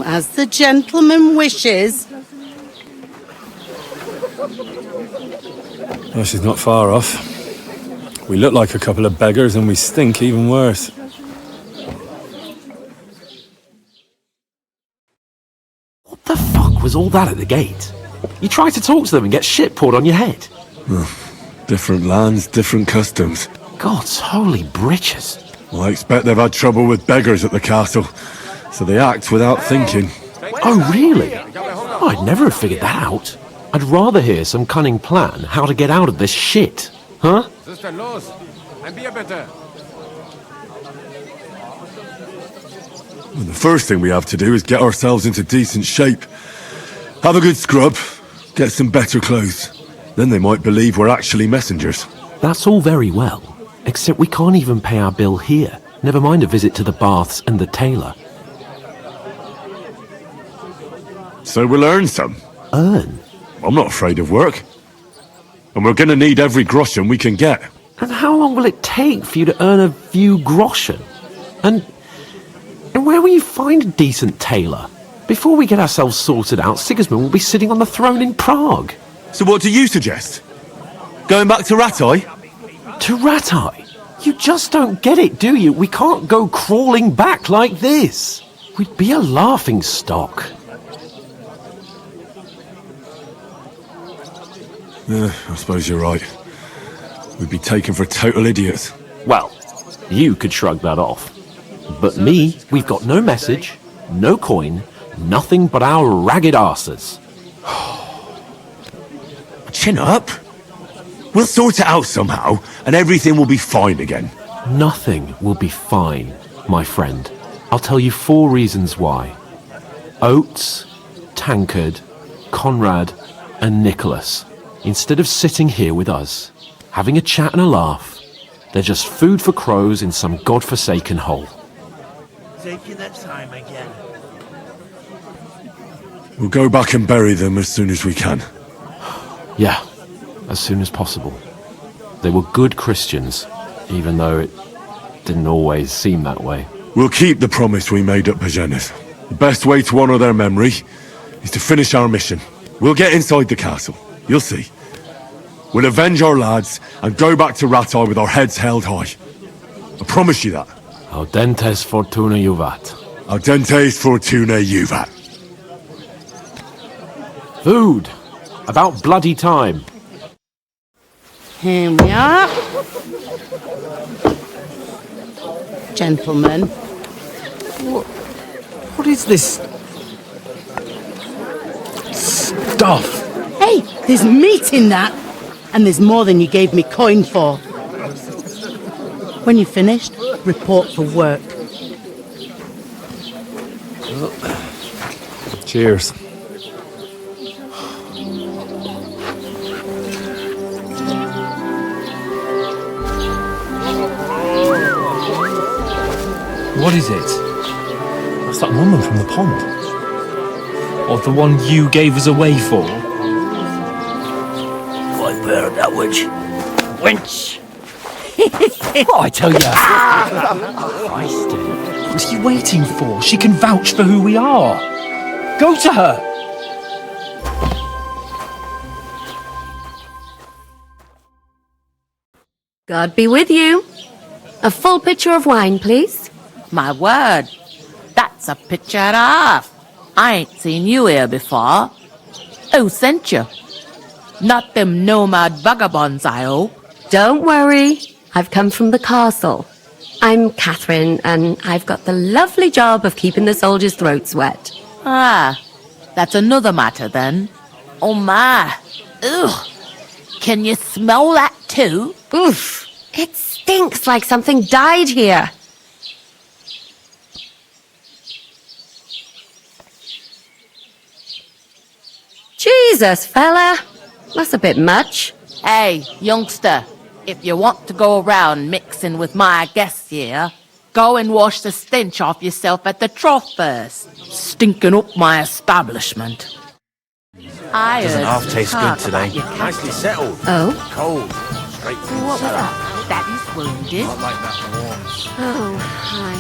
As the gentleman wishes. Well, she's not far off. We look like a couple of beggars, and we stink even worse. What the fuck was all that at the gate? You tried to talk to them and get shit poured on your head. Different lands, different customs. God's holy britches. Well, I expect they've had trouble with beggars at the castle, so they act without thinking. Oh, really? Oh, I'd never have figured that out. I'd rather hear some cunning plan how to get out of this shit. Huh? Well, the first thing we have to do is get ourselves into decent shape. Have a good scrub, get some better clothes. Then they might believe we're actually messengers. That's all very well, except we can't even pay our bill here. Never mind a visit to the baths and the tailor. So we'll earn some. Earn? I'm not afraid of work. And we're gonna need every groschen we can get. And how long will it take for you to earn a few groschen? And where will you find a decent tailor? Before we get ourselves sorted out, Sigismund will be sitting on the throne in Prague. So what do you suggest? Going back to Rattay? To Rattay? You just don't get it, do you? We can't go crawling back like this. We'd be a laughing stock. I suppose you're right. We'd be taken for total idiots. Well, you could shrug that off. But me, we've got no message, no coin, nothing but our ragged arses. Chin up. We'll sort it out somehow, and everything will be fine again. Nothing will be fine, my friend. I'll tell you 4 reasons why. Oates, Tankard, Conrad, and Nicholas, instead of sitting here with us, having a chat and a laugh, they're just food for crows in some godforsaken hole. Taking their time again. We'll go back and bury them as soon as we can. Yeah, as soon as possible. They were good Christians, even though it didn't always seem that way. We'll keep the promise we made at Pajeneth. The best way to honour their memory is to finish our mission. We'll get inside the castle. You'll see. We'll avenge our lads and go back to Rattay with our heads held high. I promise you that. Audentes fortuna juvat. Audentes fortuna juvat. Food! About bloody time. Here we are. Gentlemen. What is this stuff? Hey, there's meat in that. And there's more than you gave me coin for. When you're finished, report for work. Cheers. What is it? That's that woman from the pond. Or the one you gave us away for? I've heard that witch. Wench! What I tell you? What are you waiting for? She can vouch for who we are. Go to her. God be with you. A full pitcher of wine, please. My word, that's a picture and a half. I ain't seen you here before. Who sent you? Not them nomad vagabonds, I hope. Don't worry. I've come from the castle. I'm Catherine, and I've got the lovely job of keeping the soldiers' throats wet. Ah, that's another matter then. Oh my. Ugh. Can you smell that too? Oof. It stinks like something died here. Jesus, fella. That's a bit much. Hey, youngster, if you want to go around mixing with my guests here, go and wash the stench off yourself at the trough first. Stinking up my establishment. Doesn't half taste good today. Nicely settled. Oh? Cold. Straight from What the was cellar. that? Daddy's wounded. I like that warm. Oh, hi.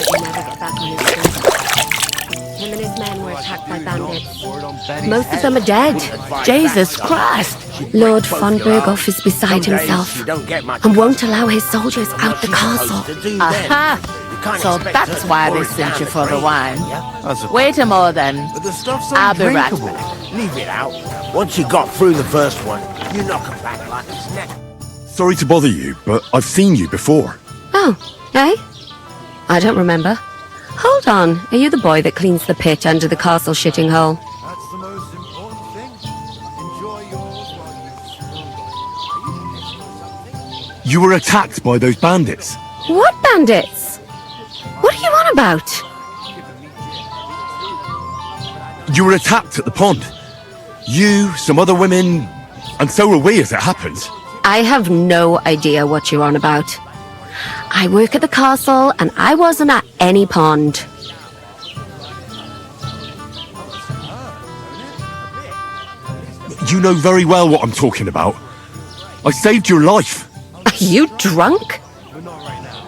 He never get back on his feet. Him and his men were attacked by bandits. Most of them are dead. Jesus Christ! Lord von Berghoff is beside himself and won't allow his soldiers out the castle. Aha! So that's why they sent you for the wine. Wait a more then. I'll be right back. Leave it out. Once you got through the first one, you knock them back like a snack. Sorry to bother you, but I've seen you before. Oh, eh? I don't remember. Hold on, are you the boy that cleans the pit under the castle shitting hole? That's the most important thing. Enjoy yours while you... You were attacked by those bandits. What bandits? What are you on about? You were attacked at the pond. You, some other women, and so were we as it happened. I have no idea what you're on about. I work at the castle, and I wasn't at any pond. You know very well what I'm talking about. I saved your life. Are you drunk?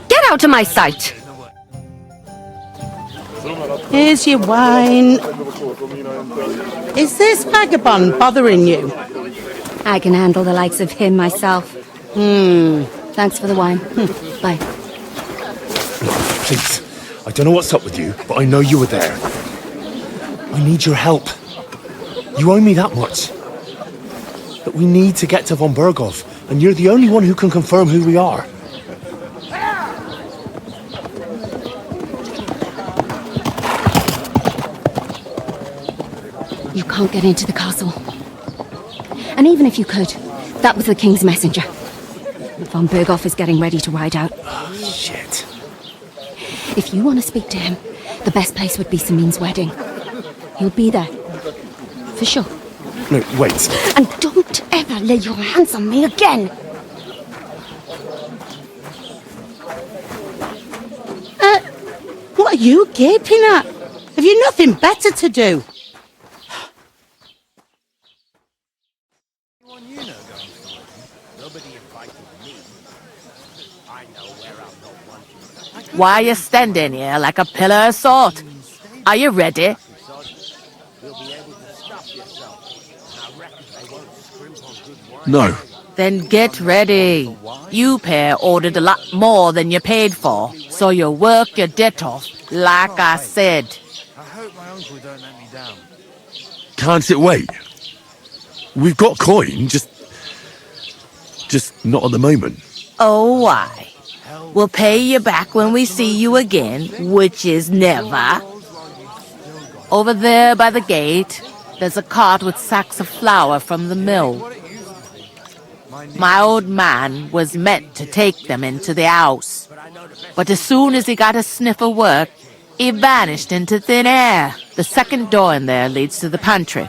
Get out of my sight! Here's your wine. Is this vagabond bothering you? I can handle the likes of him myself. Thanks for the wine. Bye. Please, I don't know what's up with you, but I know you were there. I need your help. You owe me that much. But we need to get to von Berghoff, and you're the only one who can confirm who we are. You can't get into the castle. And even if you could, that was the king's messenger. Von Berghoff is getting ready to ride out. Oh, shit. If you want to speak to him, the best place would be Samin's wedding. He'll be there. For sure. No, wait. And don't ever lay your hands on me again! What are you gaping at? Have you nothing better to do? Why are you standing here like a pillar of salt? Are you ready? No. Then get ready. You pair ordered a lot more than you paid for, so you'll work your debt off, like I said. I hope my uncle don't let me down. Can't it wait? We've got coin, just not at the moment. Oh, why? We'll pay you back when we see you again, which is never. Over there by the gate, there's a cart with sacks of flour from the mill. My old man was meant to take them into the house, but as soon as he got a sniff of work, he vanished into thin air. The second door in there leads to the pantry.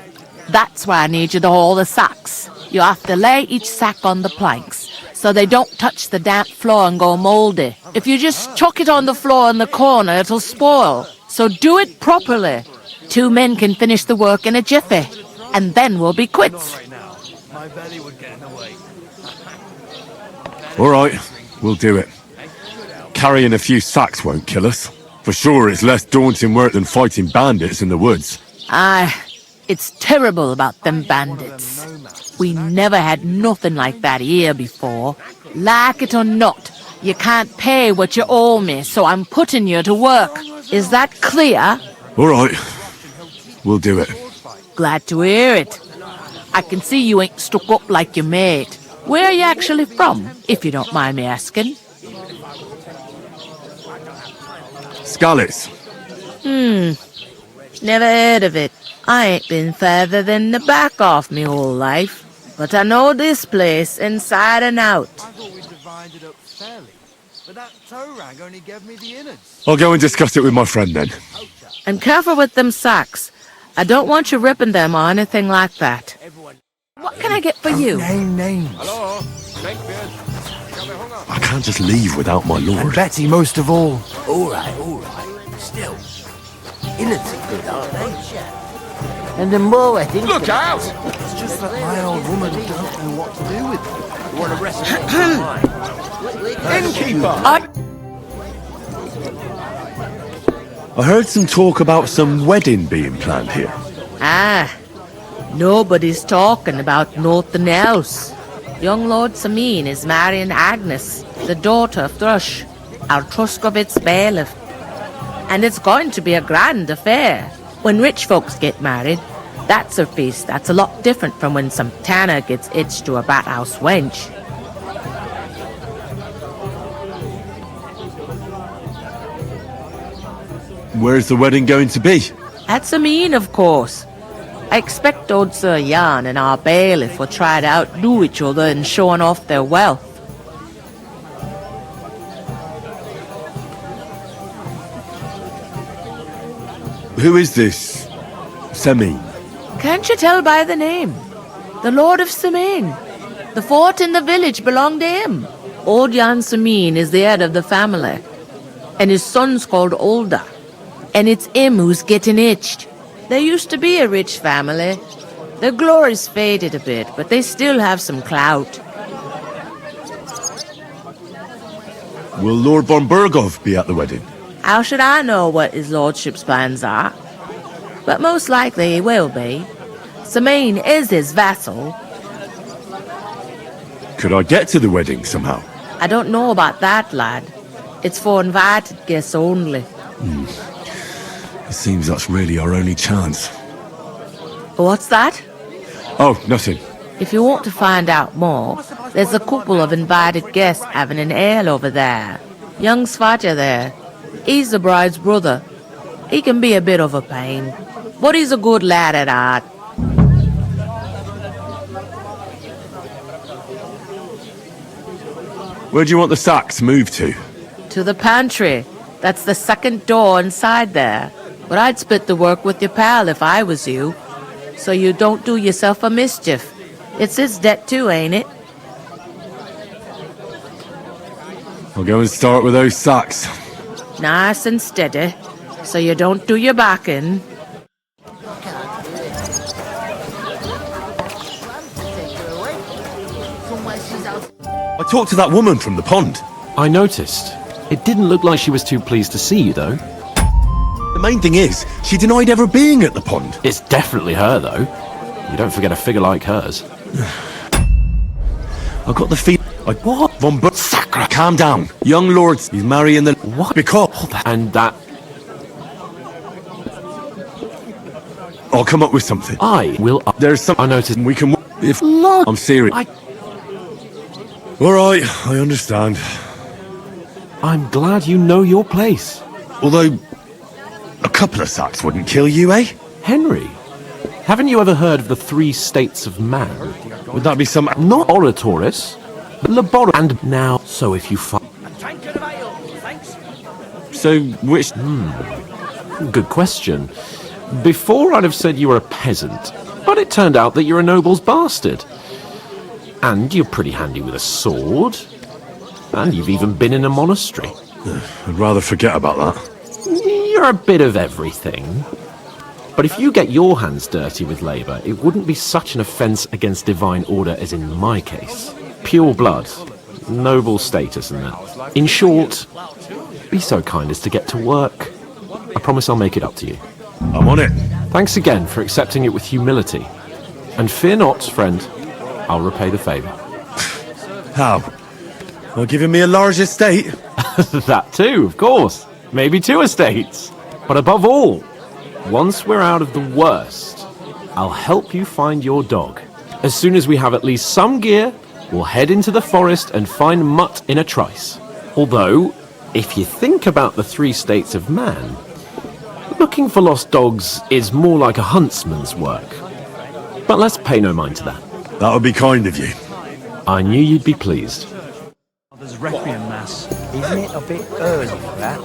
That's why I need you to haul the sacks. You have to lay each sack on the planks, so they don't touch the damp floor and go mouldy. If you just chuck it on the floor in the corner, it'll spoil. So do it properly. 2 men can finish the work in a jiffy, and then we'll be quits. My belly would get in the way. All right, we'll do it. Carrying a few sacks won't kill us. For sure, it's less daunting work than fighting bandits in the woods. Aye, it's terrible about them bandits. We never had nothing like that here before. Like it or not, you can't pay what you owe me, so I'm putting you to work. Is that clear? All right, we'll do it. Glad to hear it. I can see you ain't stuck up like your mate. Where are you actually from, if you don't mind me asking? Scallis. Never heard of it. I ain't been further than the back off me whole life. But I know this place inside and out. I thought we divided up fairly, but that toe rag only gave me the innards. I'll go and discuss it with my friend then. And careful with them sacks. I don't want you ripping them or anything like that. What can I get for you? Name names. Hello? I can't just leave without my And lord. Betty most of all. All right. Still, innards are good, aren't they? And the more I think... Look out! It's just that my old woman don't know what to do with them. You want a recipe for mine? Innkeeper! I heard some talk about some wedding being planned here. Ah, nobody's talking about nothing else. Young Lord Samin is marrying Agnes, the daughter of Thrush, our Truscovitz bailiff. And it's going to be a grand affair. When rich folks get married, that's a feast that's a lot different from when some tanner gets hitched to a bathhouse wench. Where's the wedding going to be? At Samin, of course. I expect old Sir Jan and our bailiff will try to outdo each other in showing off their wealth. Who is this Samin? Can't you tell by the name? The Lord of Samin. The fort in the village belonged to him. Old Jan Samin is the head of the family, and his son's called Olda. And it's him who's getting itched. There used to be a rich family, Their glory's faded a bit, but they still have some clout. Will Lord von Burgov be at the wedding? How should I know what his lordship's plans are? But most likely he will be. Samine is his vassal. Could I get to the wedding somehow? I don't know about that, lad. It's for invited guests only. It seems that's really our only chance. What's that? Oh, nothing. If you want to find out more, there's a couple of invited guests having an ale over there. Young Svaja there. He's the bride's brother. He can be a bit of a pain, but he's a good lad at heart. Where do you want the sacks moved to? To the pantry. That's the second door inside there. But I'd split the work with your pal if I was you, so you don't do yourself a mischief. It's his debt too, ain't it? I'll go and start with those sacks. Nice and steady, so you don't do your backing. I talked to that woman from the pond. I noticed. It didn't look like she was too pleased to see you, though. The main thing is, she denied ever being at the pond. It's definitely her, though. You don't forget a figure like hers. I got the feeling. What? Von Bur... Sacra! Calm down. Young lords, he's marrying the... What? Because... And that... I'll come up with something. I will... There's some... I noticed... We can... If... Look! I'm serious. Alright, I understand. I'm glad you know your place. Although... A couple of sacks wouldn't kill you, eh? Henry, haven't you ever heard of the 3 states of man? Would that be some... Not oratoris, but labor... And now, so if you find... So, which... Good question. Before I'd have said you were a peasant, but it turned out that you're a noble's bastard. And you're pretty handy with a sword. And you've even been in a monastery. I'd rather forget about that. You're a bit of everything. But if you get your hands dirty with labour, it wouldn't be such an offence against divine order as in my case. Pure blood, noble status and that. In short, be so kind as to get to work. I promise I'll make it up to you. I'm on it. Thanks again for accepting it with humility. And fear not, friend, I'll repay the favour. How? Well, giving me a large estate? That too, of course. Maybe 2 estates. But above all, once we're out of the worst, I'll help you find your dog. As soon as we have at least some gear, we'll head into the forest and find Mutt in a trice. Although, if you think about the 3 states of man, looking for lost dogs is more like a huntsman's work. But let's pay no mind to that. That would be kind of you. I knew you'd be pleased. There's Requiem Mass. Isn't it a bit early for that?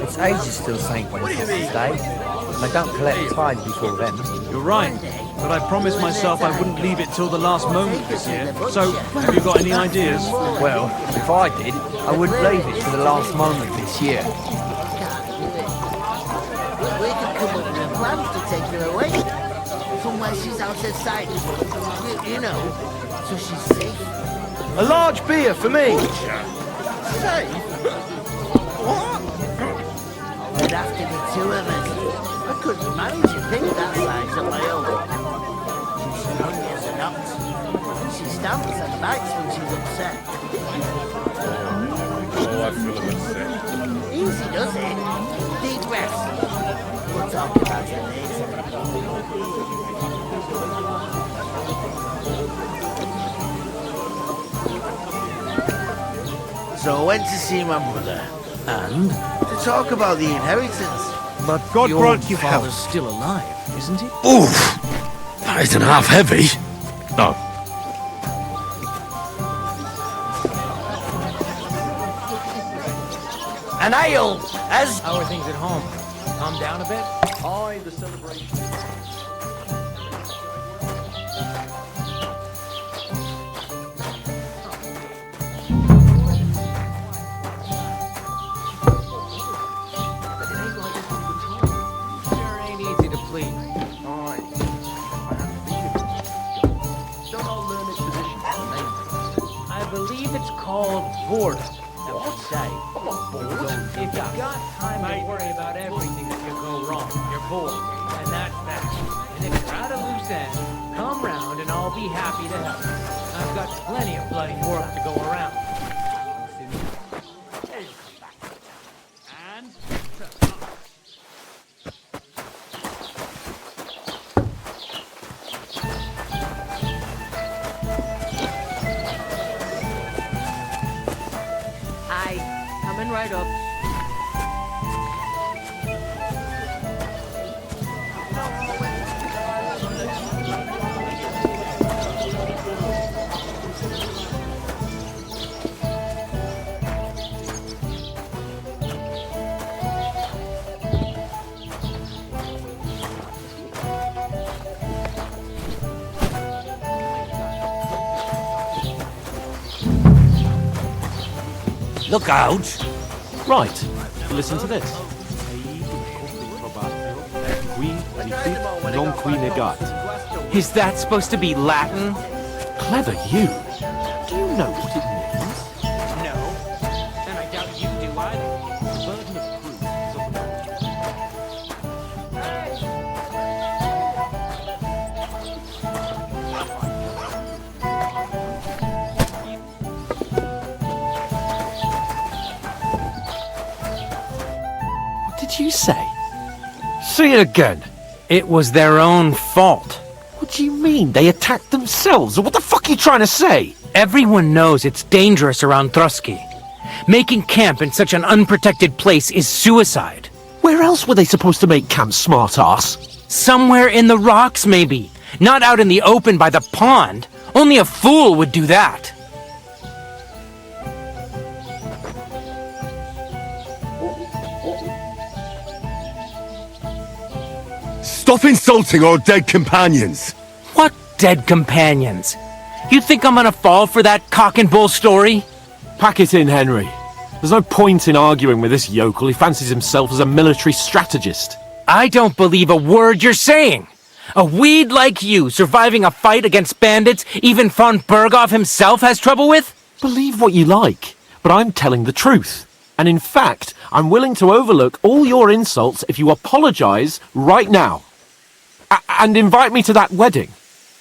It's ages till St. Vincent's Day. And I don't collect tithes before then. You're right, but I promised myself I wouldn't leave it till the last moment this year. So, have you got any ideas? Well, if I did, I wouldn't leave it to the last moment this year. We could come up with plans to take her away. Somewhere she's out of sight. You know, so she's safe. A large beer for me! Safe? What? There'd have to be 2 of us. I couldn't manage a thing that size on my own. She's hungry as an ox. She stamps and bites when she's upset. Oh, I feel a bit sick. Easy does it. Deep breaths. We'll talk about it later. So I went to see my mother, and to talk about the inheritance. But God grant you father's health. still alive, isn't he? Oof! That isn't half heavy. Oh. An ale, as... How are things at home? Calm down a bit? Aye, the celebration. Sure ain't easy to please. Aye. called boredom. Now, I'd say, if you've got time to worry about everything that could go wrong, you're bored. And that's that. And if you're at a loose end, come round and I'll be happy to help. I've got plenty of bloody work to go around. Coming right up. Look out! Right, listen to this. Is that supposed to be Latin? Clever you. Do you know what it means? No. And I doubt you do either. The burden of proof is on What did you say? Say it again. It was their own fault. What do you mean? They attacked themselves? Or what the fuck are you trying to say? Everyone knows it's dangerous around Trotsky. Making camp in such an unprotected place is suicide. Where else were they supposed to make camp, smart-ass? Somewhere in the rocks, maybe. Not out in the open by the pond. Only a fool would do that. Stop insulting our dead companions! What dead companions? You think I'm gonna fall for that cock and bull story? Pack it in, Henry. There's no point in arguing with this yokel. He fancies himself as a military strategist. I don't believe a word you're saying. A weed like you surviving a fight against bandits even von Berghoff himself has trouble with? Believe what you like, but I'm telling the truth. And in fact, I'm willing to overlook all your insults if you apologize right now. And invite me to that wedding.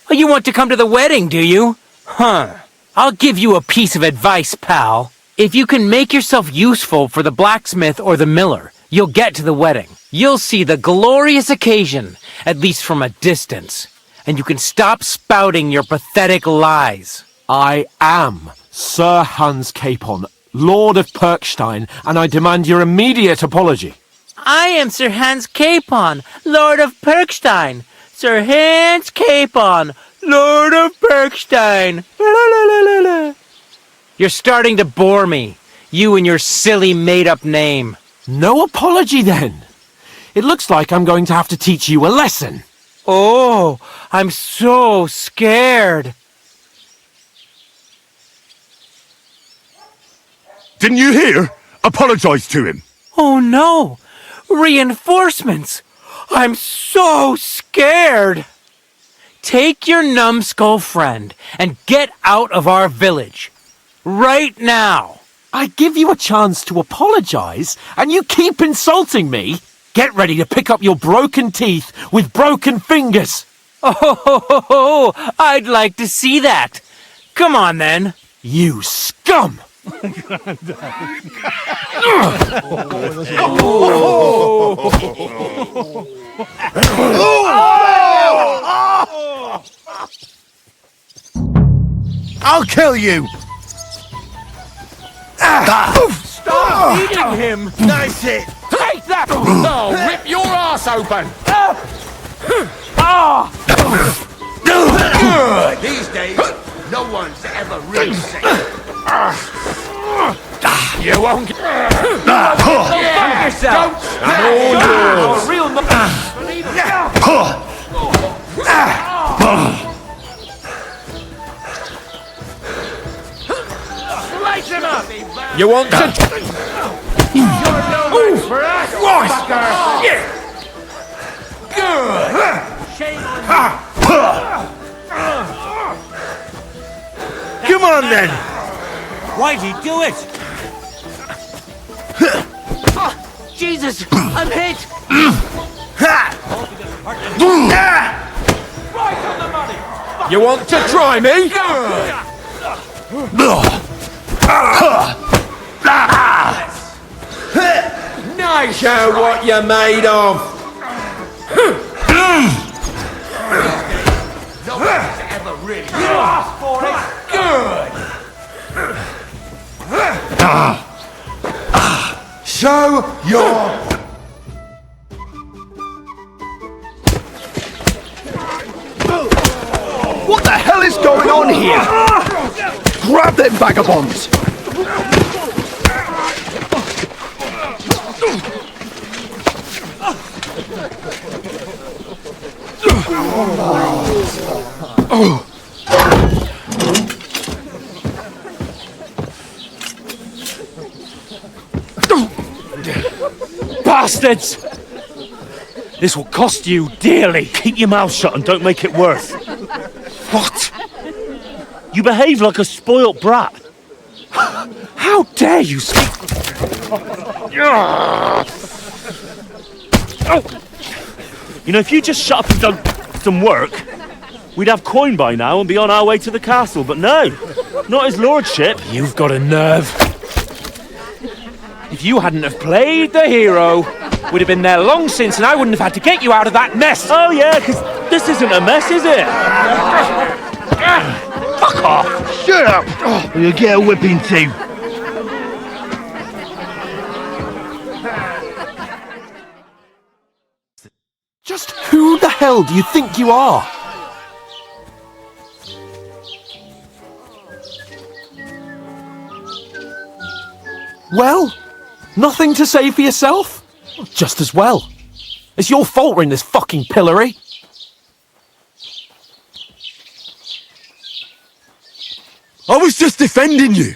Oh, you want to come to the wedding, do you? Huh. I'll give you a piece of advice, pal. If you can make yourself useful for the blacksmith or the miller, you'll get to the wedding. You'll see the glorious occasion, at least from a distance. And you can stop spouting your pathetic lies. I am Sir Hans Capon, Lord of Perkstein, and I demand your immediate apology. I am Sir Hans Capon, Lord of Perkstein. Sir Hans Capon, Lord of Perkstein. You're starting to bore me. You and your silly made-up name. No apology, then. It looks like I'm going to have to teach you a lesson. Oh, I'm so scared. Didn't you hear? Apologize to him. Oh, no. Reinforcements! I'm so scared! Take your numbskull friend and get out of our village. Right now! I give you a chance to apologize, and you keep insulting me? Get ready to pick up your broken teeth with broken fingers! Oh, I'd like to see that. Come on, then. You scum! I'll kill you! Stop beating him! Nice hit! Take that! No, rip your ass open! Good! These days, no one's ever really safe. You won't get... Fuck yourself! A real Slice him up! You want to... You're no match for us, fucker! Good! Shame on you! Come on then! Why'd he do it? Jesus, I'm hit! You want to try me? Now show what you're made of. No one's ever really asked for it. Good. Show your... What the hell is going on here? Grab them vagabonds! Bastards! This will cost you dearly. Keep your mouth shut and don't make it worse. What? You behave like a spoilt brat. How dare you speak? You know, if you just shut up and done some work, we'd have coin by now and be on our way to the castle. But no, not his lordship. You've got a nerve. If you hadn't have played the hero, we'd have been there long since and I wouldn't have had to get you out of that mess. Oh yeah, because this isn't a mess, is it? Fuck off! Shut up! Or you'll get a whipping too. Just who the hell do you think you are? Well, nothing to say for yourself? Just as well. It's your fault we're in this fucking pillory. I was just defending you.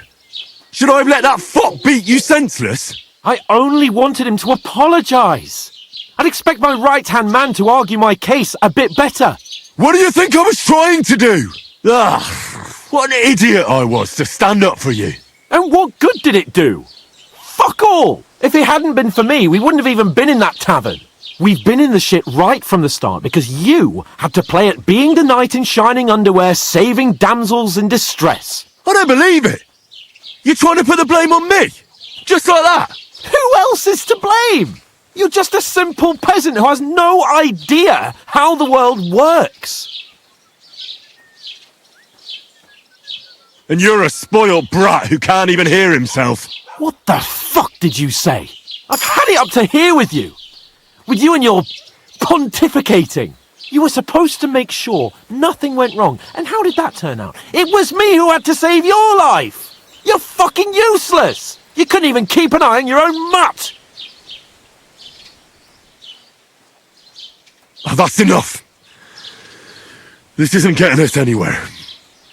Should I have let that fuck beat you senseless? I only wanted him to apologise. I'd expect my right-hand man to argue my case a bit better. What do you think I was trying to do? What an idiot I was to stand up for you. And what good did it do? Fuck all! If it hadn't been for me, we wouldn't have even been in that tavern. We've been in the shit right from the start because you had to play at being the knight in shining underwear, saving damsels in distress. I don't believe it. You're trying to put the blame on me? Just like that? Who else is to blame? You're just a simple peasant who has no idea how the world works. And you're a spoiled brat who can't even hear himself. What the fuck did you say? I've had it up to here with you. With you and your pontificating. You were supposed to make sure nothing went wrong. And how did that turn out? It was me who had to save your life. You're fucking useless. You couldn't even keep an eye on your own mutt. Oh, that's enough. This isn't getting us anywhere.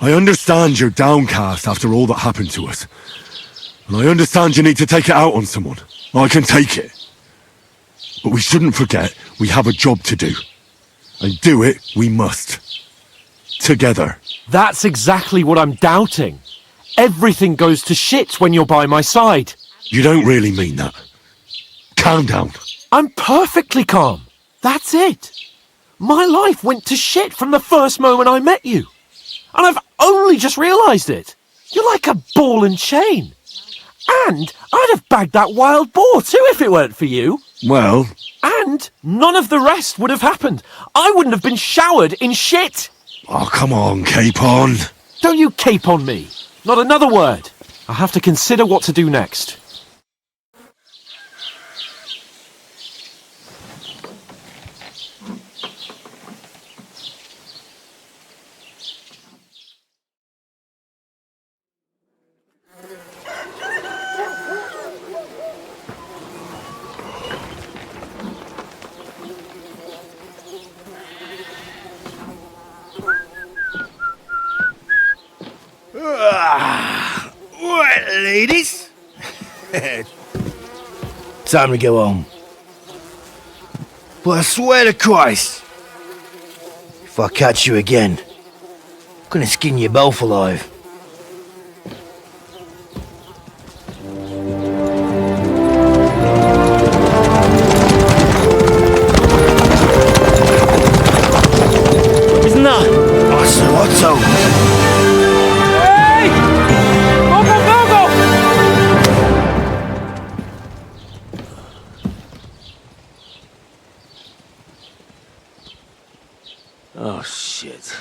I understand you're downcast after all that happened to us. And I understand you need to take it out on someone. I can take it. But we shouldn't forget we have a job to do. And do it we must. Together. That's exactly what I'm doubting. Everything goes to shit when you're by my side. You don't really mean that. Calm down. I'm perfectly calm. That's it. My life went to shit from the first moment I met you. And I've only just realised it. You're like a ball and chain. And I'd have bagged that wild boar too if it weren't for you. Well... And none of the rest would have happened. I wouldn't have been showered in shit. Oh, come on, Capon. Don't you cape on me. Not another word. I'll have to consider what to do next. Right, ladies. Time to go home. But I swear to Christ, if I catch you again, I'm gonna skin you both alive. Oh, shit.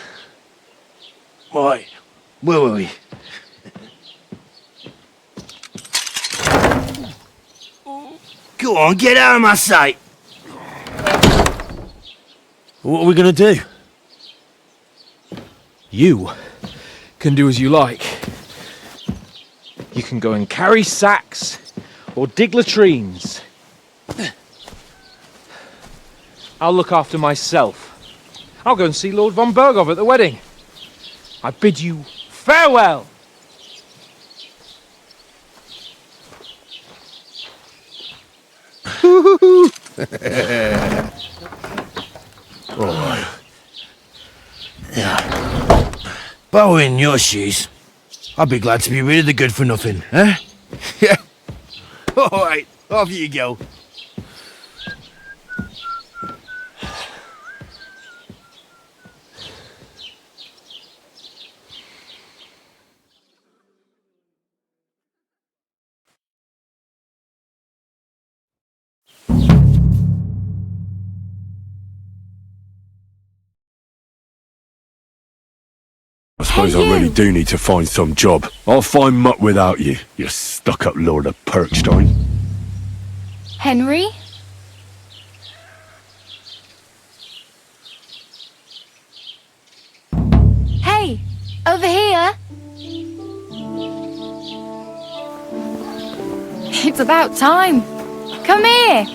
Right. Where were we? Go on, get out of my sight! What are we gonna do? You can do as you like. You can go and carry sacks or dig latrines. I'll look after myself. I'll go and see Lord von Berghoff at the wedding. I bid you farewell. Alright. Yeah. If I were in your shoes, I'd be glad to be rid of the good for nothing, eh? Yeah. Alright, off you go. I suppose I really do need to find some job. I'll find muck without you, you stuck-up Lord of Perkstein. Henry? Hey! Over here! It's about time. Come here!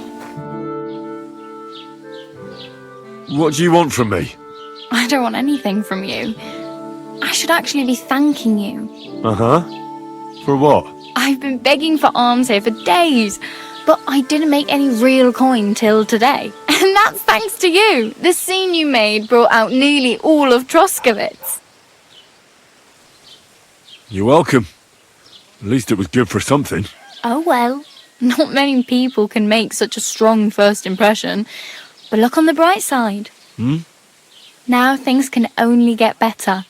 What do you want from me? I don't want anything from you. I should actually be thanking you. Uh-huh. For what? I've been begging for alms here for days, but I didn't make any real coin till today. And that's thanks to you. The scene you made brought out nearly all of Troskowitz. You're welcome. At least it was good for something. Oh well, not many people can make such a strong first impression. But look on the bright side. Now things can only get better.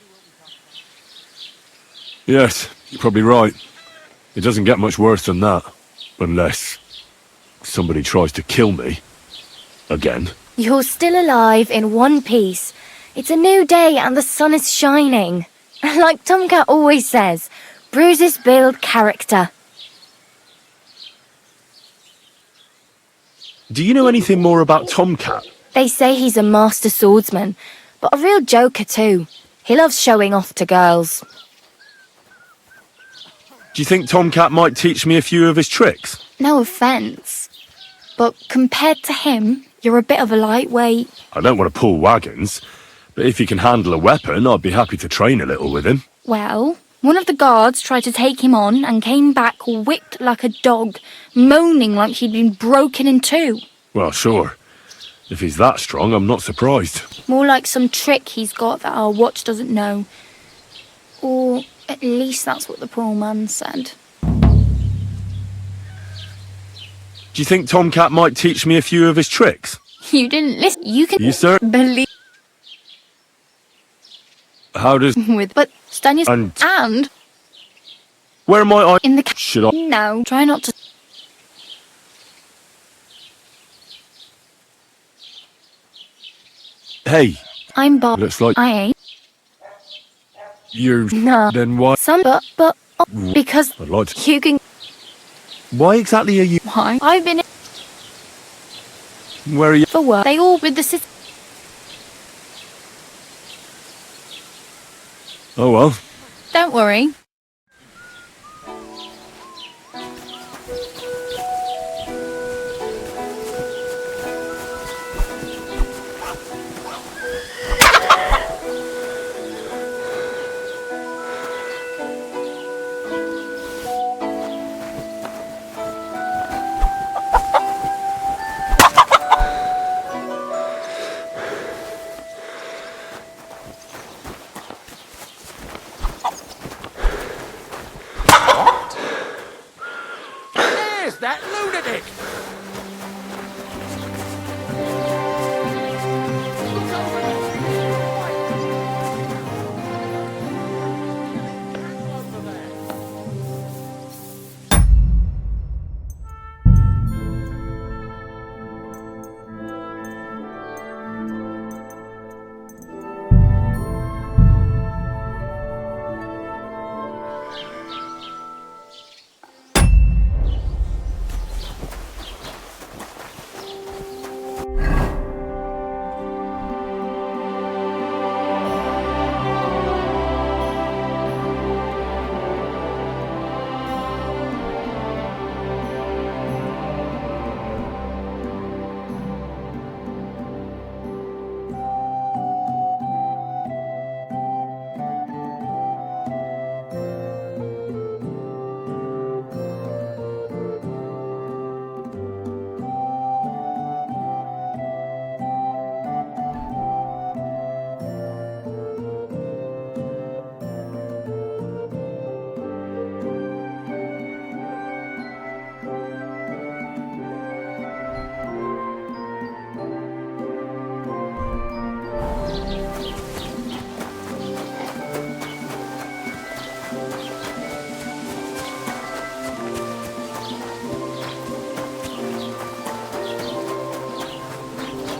Yes, you're probably right. It doesn't get much worse than that. Unless somebody tries to kill me. Again. You're still alive in one piece. It's a new day and the sun is shining. Like Tomcat always says, bruises build character. Do you know anything more about Tomcat? They say he's a master swordsman, but a real joker too. He loves showing off to girls. Do you think Tomcat might teach me a few of his tricks? No offence, but compared to him, you're a bit of a lightweight. I don't want to pull wagons, but if he can handle a weapon, I'd be happy to train a little with him. Well, one of the guards tried to take him on and came back whipped like a dog, moaning like he'd been broken in two. Well, sure. If he's that strong, I'm not surprised. More like some trick he's got that our watch doesn't know. Or at least that's what the poor man said. Do you think Tomcat might teach me a few of his tricks? You didn't listen. You can believe How does... with, but Stanislav and Where am I? in the Should I... No, try not to. Hey. I'm Bob. Looks like... I ain't. You're... No. Then why... Some, but because I'd like to... you can. Why exactly are you... Why? I've been Where are you... for work. They all with the system. Oh, well. Don't worry.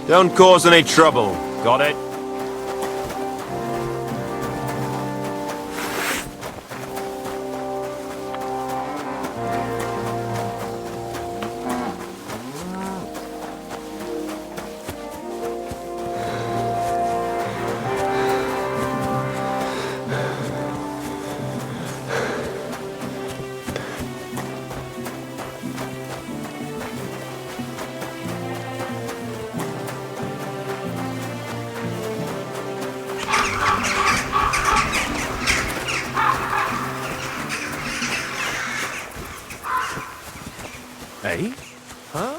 Don't cause any trouble. Got it? Hey? Huh?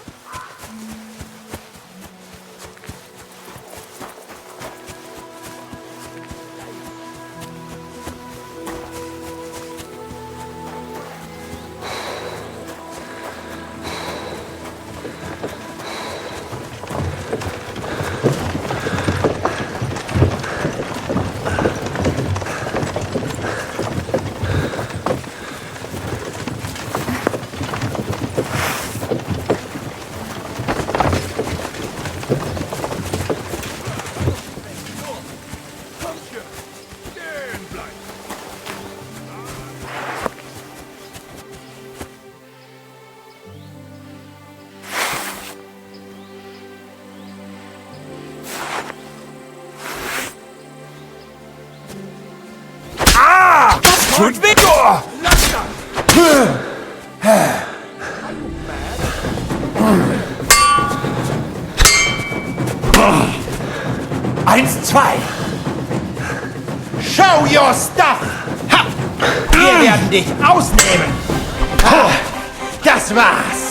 Should be. Eins, zwei. Show your stuff. Ha. Wir werden dich ausnehmen. Das war's.